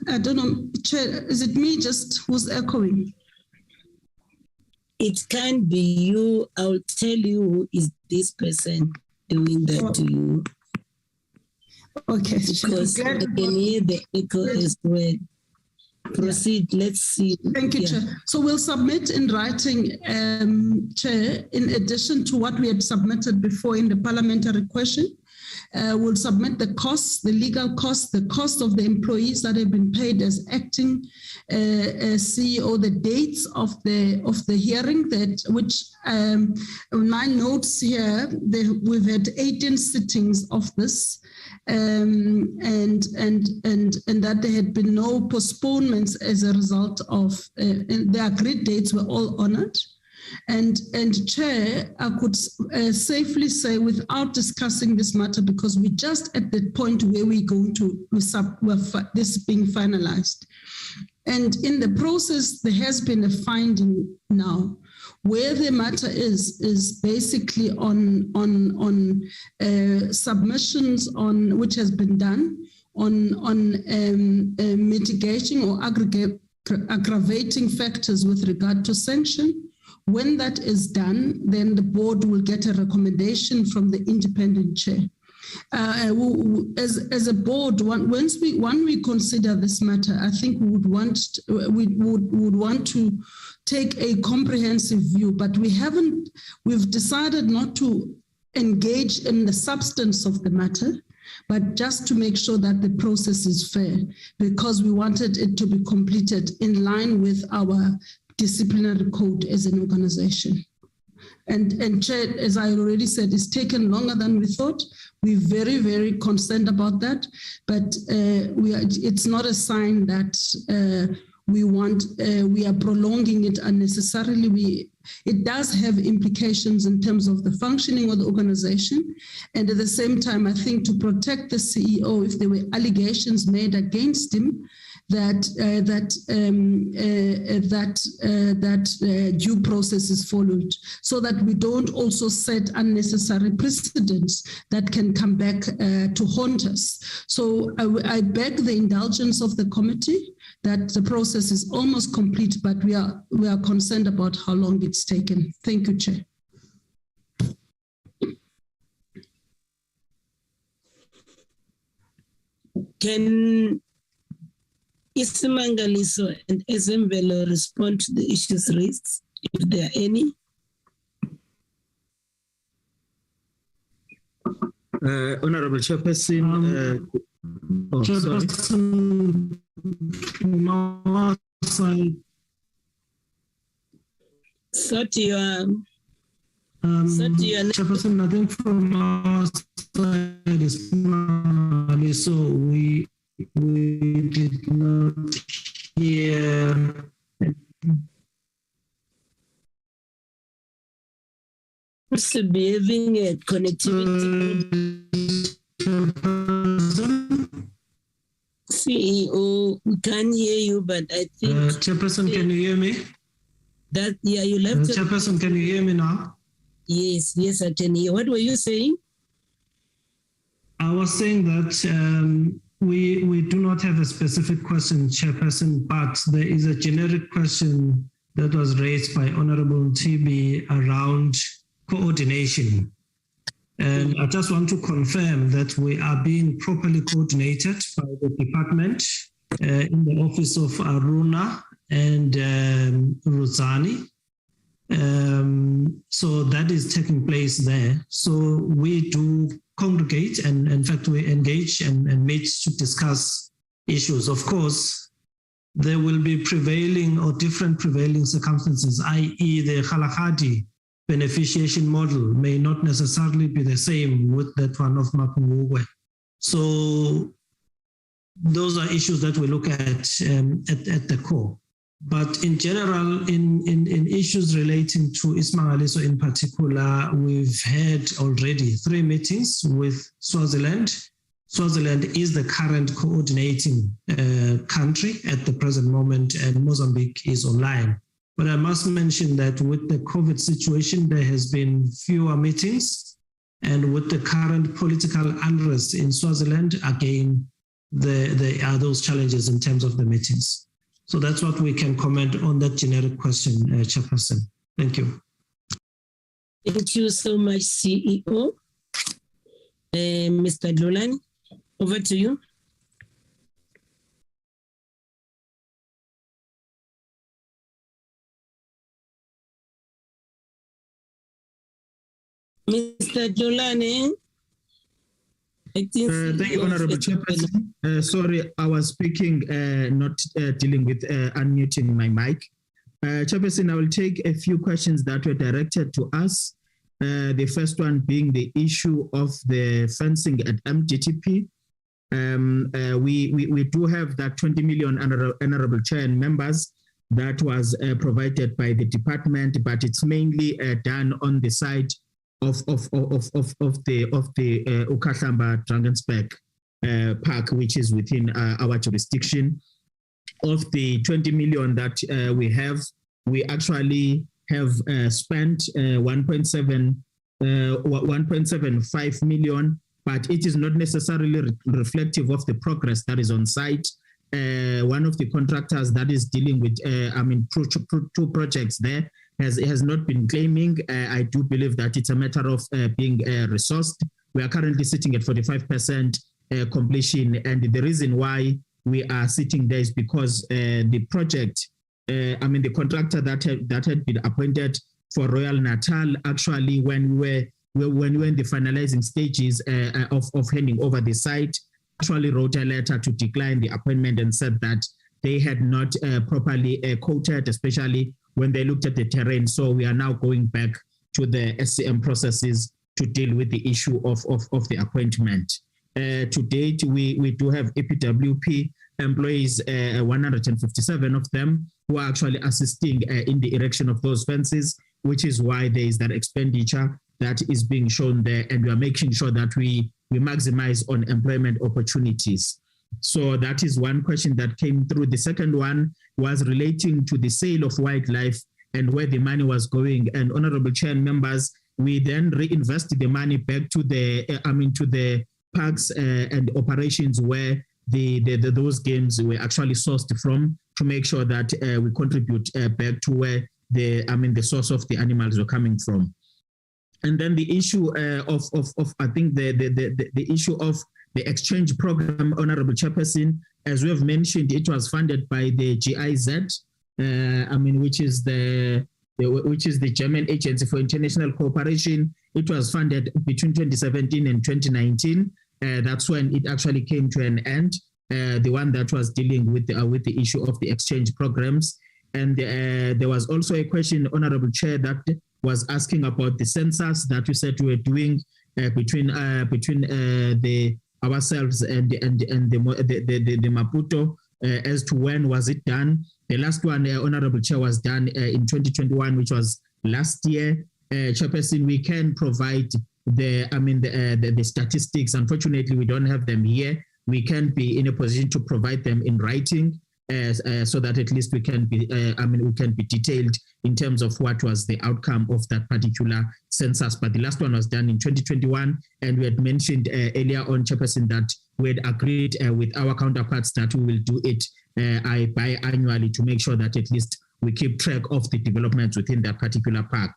I don't know, Chair, is it me just who's echoing? It can't be you. I'll tell you who is this person doing that to you. Okay, because I can hear the echo as well. Proceed, let's see. Thank you, Chair. So we'll submit in writing, Chair, in addition to what we had submitted before in the parliamentary question. We'll submit the costs, the legal costs, the cost of the employees that have been paid as acting CEO, the dates of the hearing, which my notes here, we've had 18 sittings of this, and that there had been no postponements as a result of the agreed dates were all honored. And Chair, I could safely say, without discussing this matter, because we're just at the point where we're going to this being finalized. And in the process, there has been a finding now where the matter is basically on submissions on which has been done on mitigating or aggravating factors with regard to sanction. When that is done, then the board will get a recommendation from the independent chair. As a board, when we consider this matter, I think we would want to take a comprehensive view, but we've decided not to engage in the substance of the matter, but just to make sure that the process is fair, because we wanted it to be completed in line with our disciplinary code as an organization. And Chair, as I already said, it's taken longer than we thought. We're very, very concerned about that, but it's not a sign that we are prolonging it unnecessarily. It does have implications in terms of the functioning of the organization. And at the same time, I think to protect the CEO, if there were allegations made against him, that due process is followed, so that we don't also set unnecessary precedents that can come back to haunt us. So I beg the indulgence of the committee that the process is almost complete, but we are concerned about how long it's taken. Thank you, Chair. Can Isimangaliso and Ezemvelo respond to the issues raised, if there are any? Honorable Chairperson, Chairperson, from our side. Chairperson, I think from our side is so we did not hear. What's behaving at connectivity? CEO, we can't hear you, but I think... Chairperson, can you hear me? You left... Chairperson, can you hear me now? Yes, I can hear. What were you saying? I was saying that we do not have a specific question, Chairperson, but there is a generic question that was raised by Honorable TB around coordination. And I just want to confirm that we are being properly coordinated by the department in the office of Aruna and Ruzani. So that is taking place there. So we do congregate and in fact we engage and meet to discuss issues. Of course, there will be prevailing or different prevailing circumstances, i.e. the Kgalagadi beneficiation model may not necessarily be the same with that one of Mapungubwe. So those are issues that we look at the core. But in general, in issues relating to Ismangaliso in particular, we've had already 3 meetings with Swaziland. Swaziland is the current coordinating country at the present moment, and Mozambique is online. But I must mention that with the COVID situation, there has been fewer meetings. And with the current political unrest in Swaziland, again, there are those challenges in terms of the meetings. So that's what we can comment on that generic question, Chairperson. Thank you. Thank you so much, CEO. Mr. Dlolani, over to you. Mr. Dlolani. Thank you, Honorable Chairperson. Sorry, I was speaking, not dealing with unmuting my mic. Chairperson, I will take a few questions that were directed to us. The first one being the issue of the fencing at Mgtp. We do have that 20 million, Honorable Chair and members, that was provided by the department, but it's mainly done on the side of the Mgtp-Drakensberg park, which is within our jurisdiction. Of the 20 million that we have, we actually have spent 1.75 million, but it is not necessarily reflective of the progress that is on site. One of the contractors that is dealing with, two projects there has not been claiming. I do believe that it's a matter of being resourced. We are currently sitting at 45% completion, and the reason why we are sitting there is because the project, the contractor that had been appointed for Royal Natal, actually when we were in the finalizing stages of handing over the site, actually wrote a letter to decline the appointment and said that they had not properly quoted, especially when they looked at the terrain. So we are now going back to the SCM processes to deal with the issue of the appointment. To date, we do have EPWP employees, 157 of them, who are actually assisting in the erection of those fences, which is why there is that expenditure that is being shown there, and we are making sure that we maximize on employment opportunities. So that is one question that came through. The second one was relating to the sale of wildlife and where the money was going. And Honorable Chair and members, we then reinvested the money back to the to the parks and operations where those games were actually sourced from, to make sure that we contribute back to where the source of the animals were coming from. And then the issue of I think the issue of the exchange program, Honorable Chairperson, as we have mentioned, it was funded by the GIZ, which is the German Agency for International Cooperation. It was funded between 2017 and 2019. That's when it actually came to an end. The one that was dealing with the issue of the exchange programs. And there was also a question, Honorable Chair, that was asking about the census that you said we were doing between ourselves and the Maputo, as to when was it done. The last one, Honorable Chair, was done in 2021, which was last year. Chairperson, we can provide the statistics. Unfortunately, we don't have them here, we can be in a position to provide them in writing, so that at least we can be, we can be detailed in terms of what was the outcome of that particular census. But the last one was done in 2021, and we had mentioned earlier on, Chairperson, that we had agreed with our counterparts that we will do it biannually to make sure that at least we keep track of the developments within that particular park.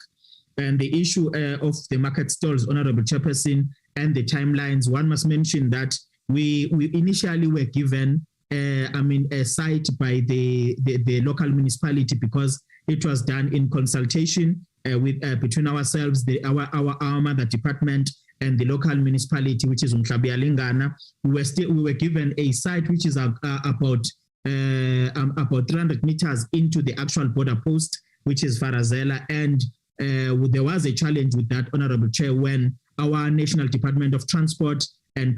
And the issue of the market stalls, Honorable Chairperson, and the timelines, one must mention that we initially were given a site by the local municipality because it was done in consultation with between ourselves, our mother department, and the local municipality, which is Umhlabiyalingana. We were given a site which is about 300 meters into the actual border post, which is Farazela, and there was a challenge with that, Honorable Chair, when our National Department of Transport and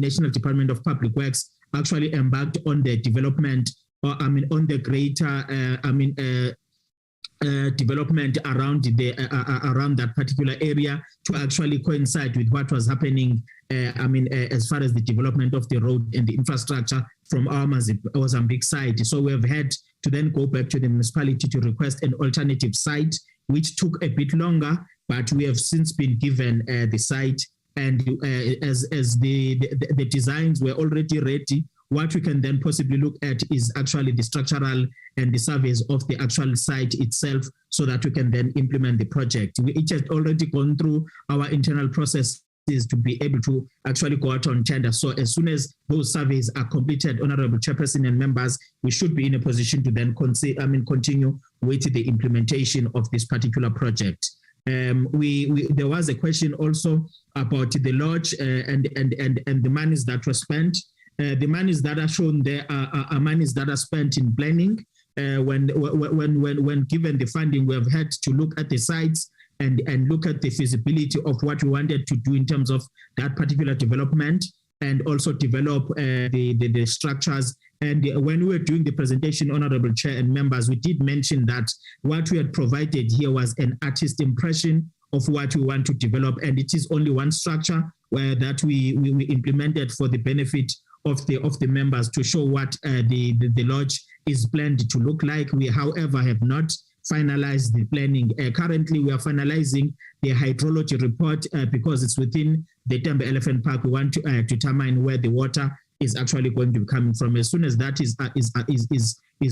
National Department of Public Works actually embarked on the development, on the greater, development around that particular area to actually coincide with what was happening, as far as the development of the road and the infrastructure from our Mozambique side. So we have had to then go back to the municipality to request an alternative site, which took a bit longer, but we have since been given the site. And as the designs were already ready, what we can then possibly look at is actually the structural and the surveys of the actual site itself, so that we can then implement the project. It has already gone through our internal processes to be able to actually go out on tender. So as soon as those surveys are completed, Honorable Chairperson and members, we should be in a position to then continue with the implementation of this particular project. There was a question also about the lodge and the monies that were spent. The monies that are shown there are monies that are spent in planning. When given the funding, we have had to look at the sites and look at the feasibility of what we wanted to do in terms of that particular development, and also develop the structures. And when we were doing the presentation, Honorable Chair and members, we did mention that what we had provided here was an artist impression of what we want to develop, and it is only one structure that we implemented for the benefit of the members to show what the lodge is planned to look like. We, however, have not finalized the planning. Currently, we are finalizing the hydrology report because it's within the Tembe Elephant Park. We want to determine where the water is actually going to be coming from. As soon as that is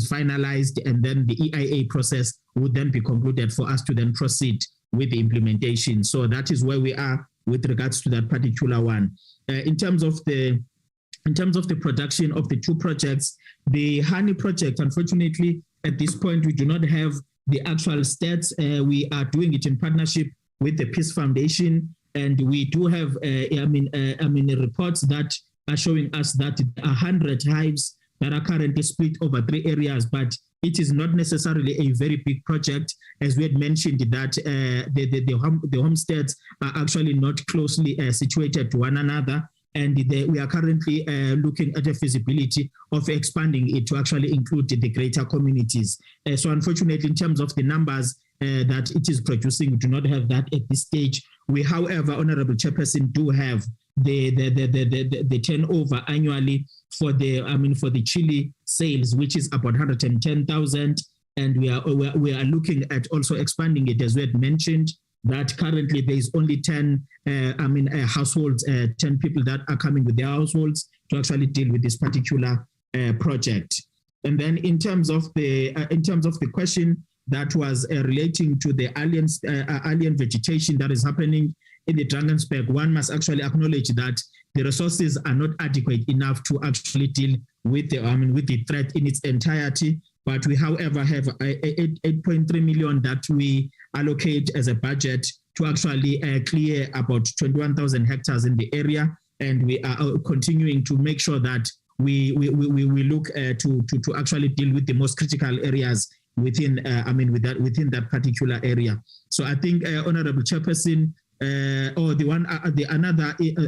finalized, and then the EIA process would then be concluded for us to then proceed with the implementation. So that is where we are with regards to that particular one. In terms of the production of the two projects, the honey project, unfortunately, at this point, we do not have the actual stats. We are doing it in partnership with the Peace Foundation, and we do have, reports that are showing us that 100 hives that are currently split over 3 areas, but it is not necessarily a very big project. As we had mentioned, that the homesteads are actually not closely situated to one another. And we are currently looking at the feasibility of expanding it to actually include the greater communities. So unfortunately, in terms of the numbers that it is producing, we do not have that at this stage. We, however, Honorable Chairperson, do have the turnover annually for the chili sales, which is about 110,000, and we are looking at also expanding it, as we had mentioned, that currently there is only 10 households, 10 people that are coming with their households to actually deal with this particular project. And then in terms of the question that was relating to the alien vegetation that is happening in the Drakensberg, one must actually acknowledge that the resources are not adequate enough to actually deal with the threat in its entirety. But we, however, have 8.3 million that we allocate as a budget to actually clear about 21,000 hectares in the area, and we are continuing to make sure that we look to actually deal with the most critical areas within within that particular area. So I think, Honorable Chairperson,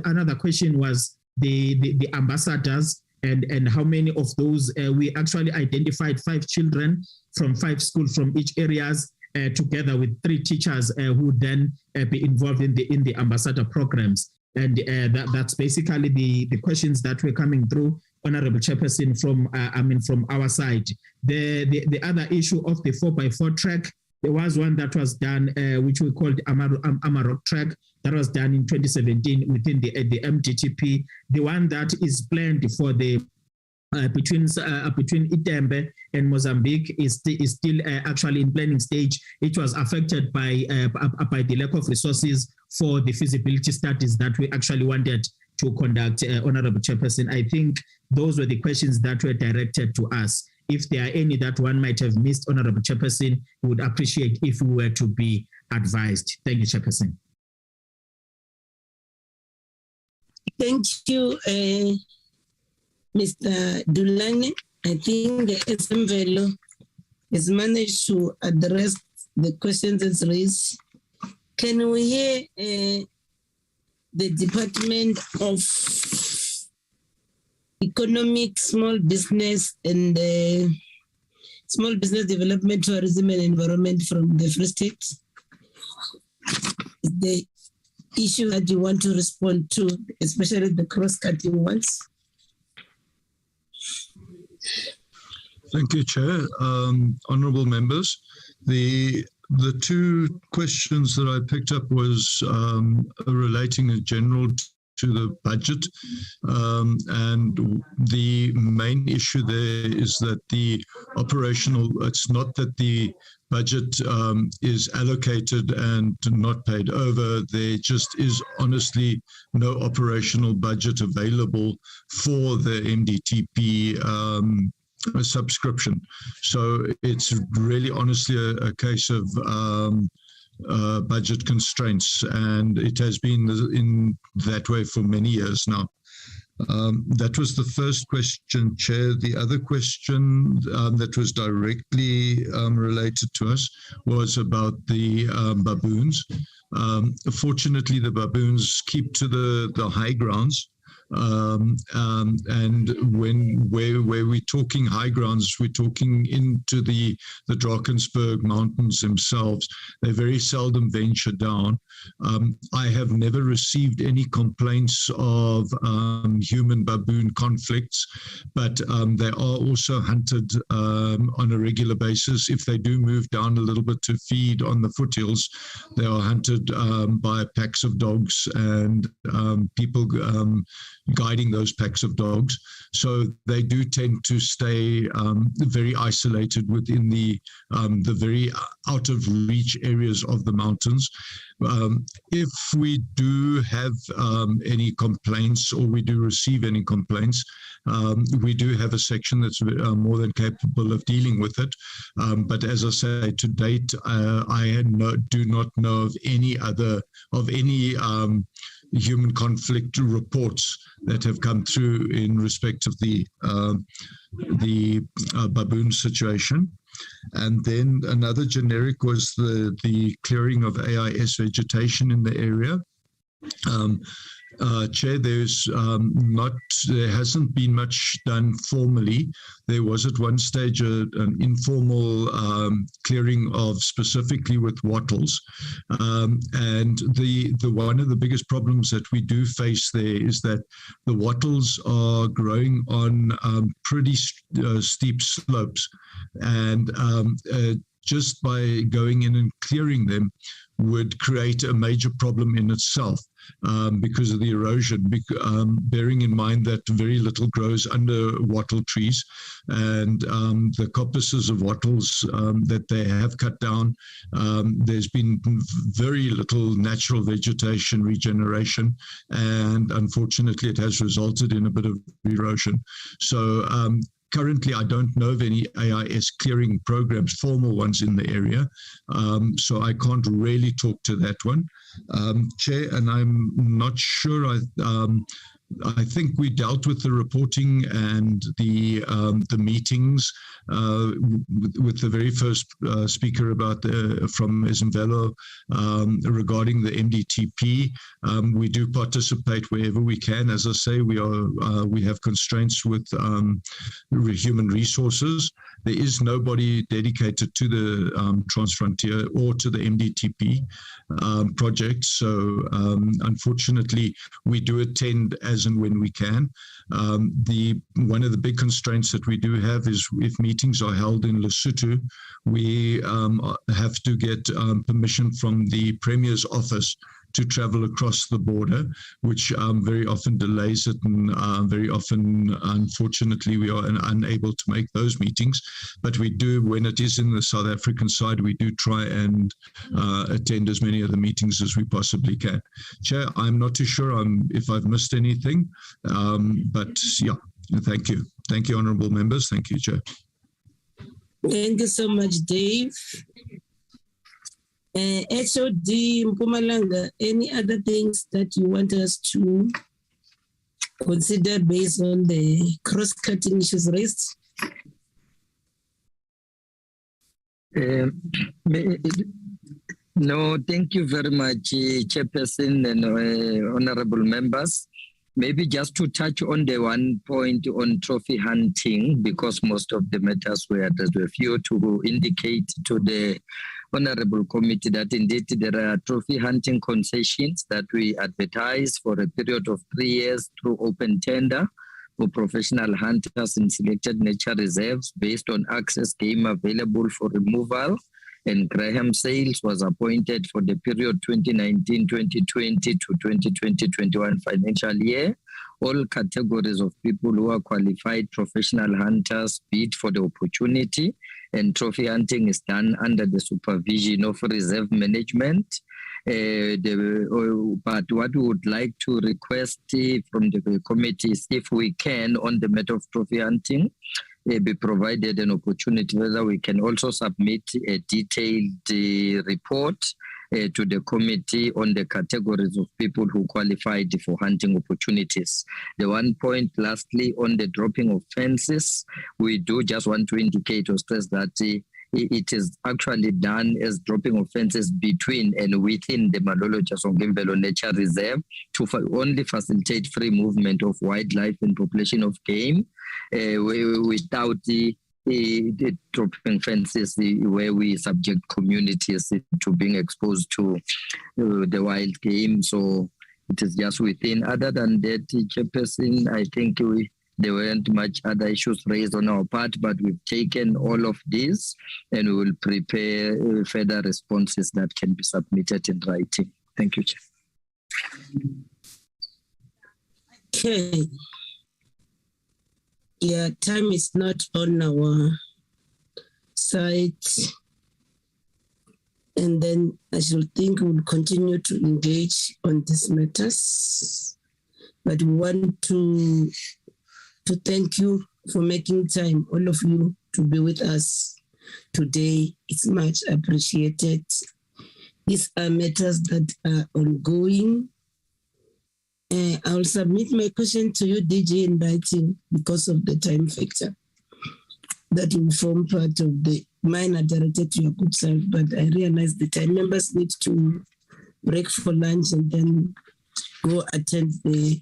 another question was the ambassadors. And how many of those we actually identified 5 children from 5 schools from each areas, together with 3 teachers who would then be involved in the ambassador programs. And that's basically the questions that were coming through, Honorable Chairperson, from our side. The other issue of the 4x4 track, there was one that was done, which we called Amarok track, that was done in 2017 within the Mgtp. The one that is planned for the between Itembe and Mozambique is still actually in planning stage. It was affected by the lack of resources for the feasibility studies that we actually wanted to conduct, Honorable Chairperson. I think those were the questions that were directed to us. If there are any that one might have missed, Honorable Chairperson, we would appreciate if we were to be advised. Thank you, Chairperson. Thank you, Mr. Dulane. I think the SMVelo has managed to address the questions that's raised. Can we hear the Department of Economic, Small Business and Small Business Development, Tourism and Environment from the Free State? The issue that you want to respond to, especially the cross-cutting ones? Thank you, Chair. Honourable members, the two questions that I picked up was relating in general to the budget, and the main issue there is that the operational, it's not that the budget is allocated and not paid over. There just is honestly no operational budget available for the Mgtp subscription. So it's really honestly a case of budget constraints, and it has been in that way for many years now. That was the first question, Chair. The other question that was directly related to us was about the baboons. Fortunately, the baboons keep to the high grounds. And where we're talking high grounds, we're talking into the Drakensberg mountains themselves. They very seldom venture down. I have never received any complaints of human baboon conflicts, but they are also hunted on a regular basis. If they do move down a little bit to feed on the foothills, they are hunted by packs of dogs and people guiding those packs of dogs. So they do tend to stay very isolated within the very out of reach areas of the mountains. If we do have any complaints, or we do receive any complaints, we do have a section that's more than capable of dealing with it. But as I say, to date, I do not know of any human conflict reports that have come through in respect of the baboon situation. And then another generic was the clearing of AIS vegetation in the area. Chair, there hasn't been much done formally. There was at one stage an informal clearing of specifically with wattles, and the one of the biggest problems that we do face there is that the wattles are growing on pretty steep slopes, and just by going in and clearing them would create a major problem in itself. Because of the erosion, bearing in mind that very little grows under wattle trees, and the coppices of wattles that they have cut down, there's been very little natural vegetation regeneration, and unfortunately it has resulted in a bit of erosion. So currently, I don't know of any AIS clearing programs, formal ones in the area, so I can't really talk to that one. Chair, and I'm not sure I think we dealt with the reporting and the meetings with the very first speaker about from Izimvelo regarding the MDTP. We do participate wherever we can. As I say, we have constraints with human resources. There is nobody dedicated to the Transfrontier or to the MDTP project. So unfortunately, we do attend as and when we can. One of the big constraints that we do have is if meetings are held in Lesotho, we have to get permission from the Premier's office to travel across the border, which very often delays it, and very often, unfortunately, we are unable to make those meetings. But we do, when it is in the South African side, we do try and attend as many of the meetings as we possibly can. Chair, I'm not too sure if I've missed anything, but yeah, thank you. Thank you, honourable members. Thank you, Chair. Thank you so much, Dave. HOD Mpumalanga, any other things that you want us to consider based on the cross-cutting issues raised? No, thank you very much, Chairperson and honorable members. Maybe just to touch on the one point on trophy hunting, because most of the matters were addressed, a few to indicate to the honorable committee that indeed there are trophy hunting concessions that we advertise for a period of 3 years through open tender for professional hunters in selected nature reserves based on access game available for removal. And Graham Sales was appointed for the period 2019-2020 to 2020-21 financial year. All categories of people who are qualified professional hunters bid for the opportunity, and trophy hunting is done under the supervision of reserve management. But what we would like to request from the committee is, if we can, on the matter of trophy hunting, be provided an opportunity whether we can also submit a detailed report to the committee on the categories of people who qualified for hunting opportunities. The one point lastly on the dropping of fences, we do just want to indicate or stress that it is actually done as dropping of fences between and within the Maloti-Drakensberg Nature Reserve to only facilitate free movement of wildlife and population of game without the dropping fences where we subject communities to being exposed to the wild game. So it is just within. Other than that, Chairperson, I think there weren't much other issues raised on our part, but we've taken all of these and we will prepare further responses that can be submitted in writing. Thank you, Chair. Okay. Yeah, time is not on our side. And then I should think we'll continue to engage on these matters. But we want to thank you for making time, all of you, to be with us today. It's much appreciated. These are matters that are ongoing. I'll submit my question to you, DG, in writing because of the time factor. That will form part of the mine are directed to your good self, but I realize the time members need to break for lunch and then go attend the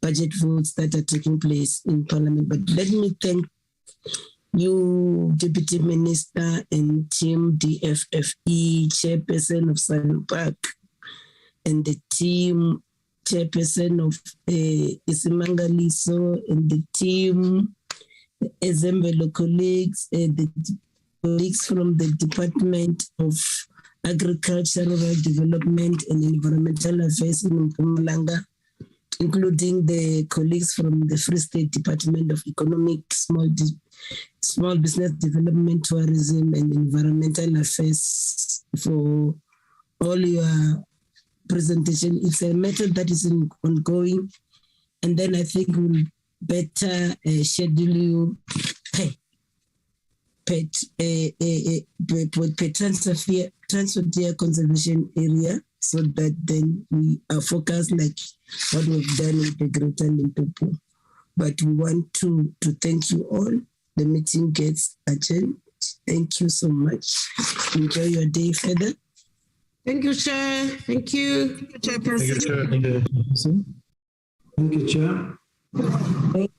budget votes that are taking place in Parliament. But let me thank you, Deputy Minister and team DFFE, Chairperson of Suntax, and the team, Chairperson of Isimangaliso, and the team, Ezembelo colleagues, the colleagues from the Department of Agricultural Development and Environmental Affairs in Mpumalanga, including the colleagues from the Free State Department of Economic, Small Business Development, Tourism and Environmental Affairs, for all your presentation. It's a matter that is ongoing, and then I think we'll better schedule you transfer conservation area so that then we are focused like what we've done with the Greater Limpopo. But we want to thank you all. The meeting gets adjourned. Thank you so much. Enjoy your day further. Thank you, Chair. Thank you, Chairperson. Thank you, Chair. Thank you, Chair. Thank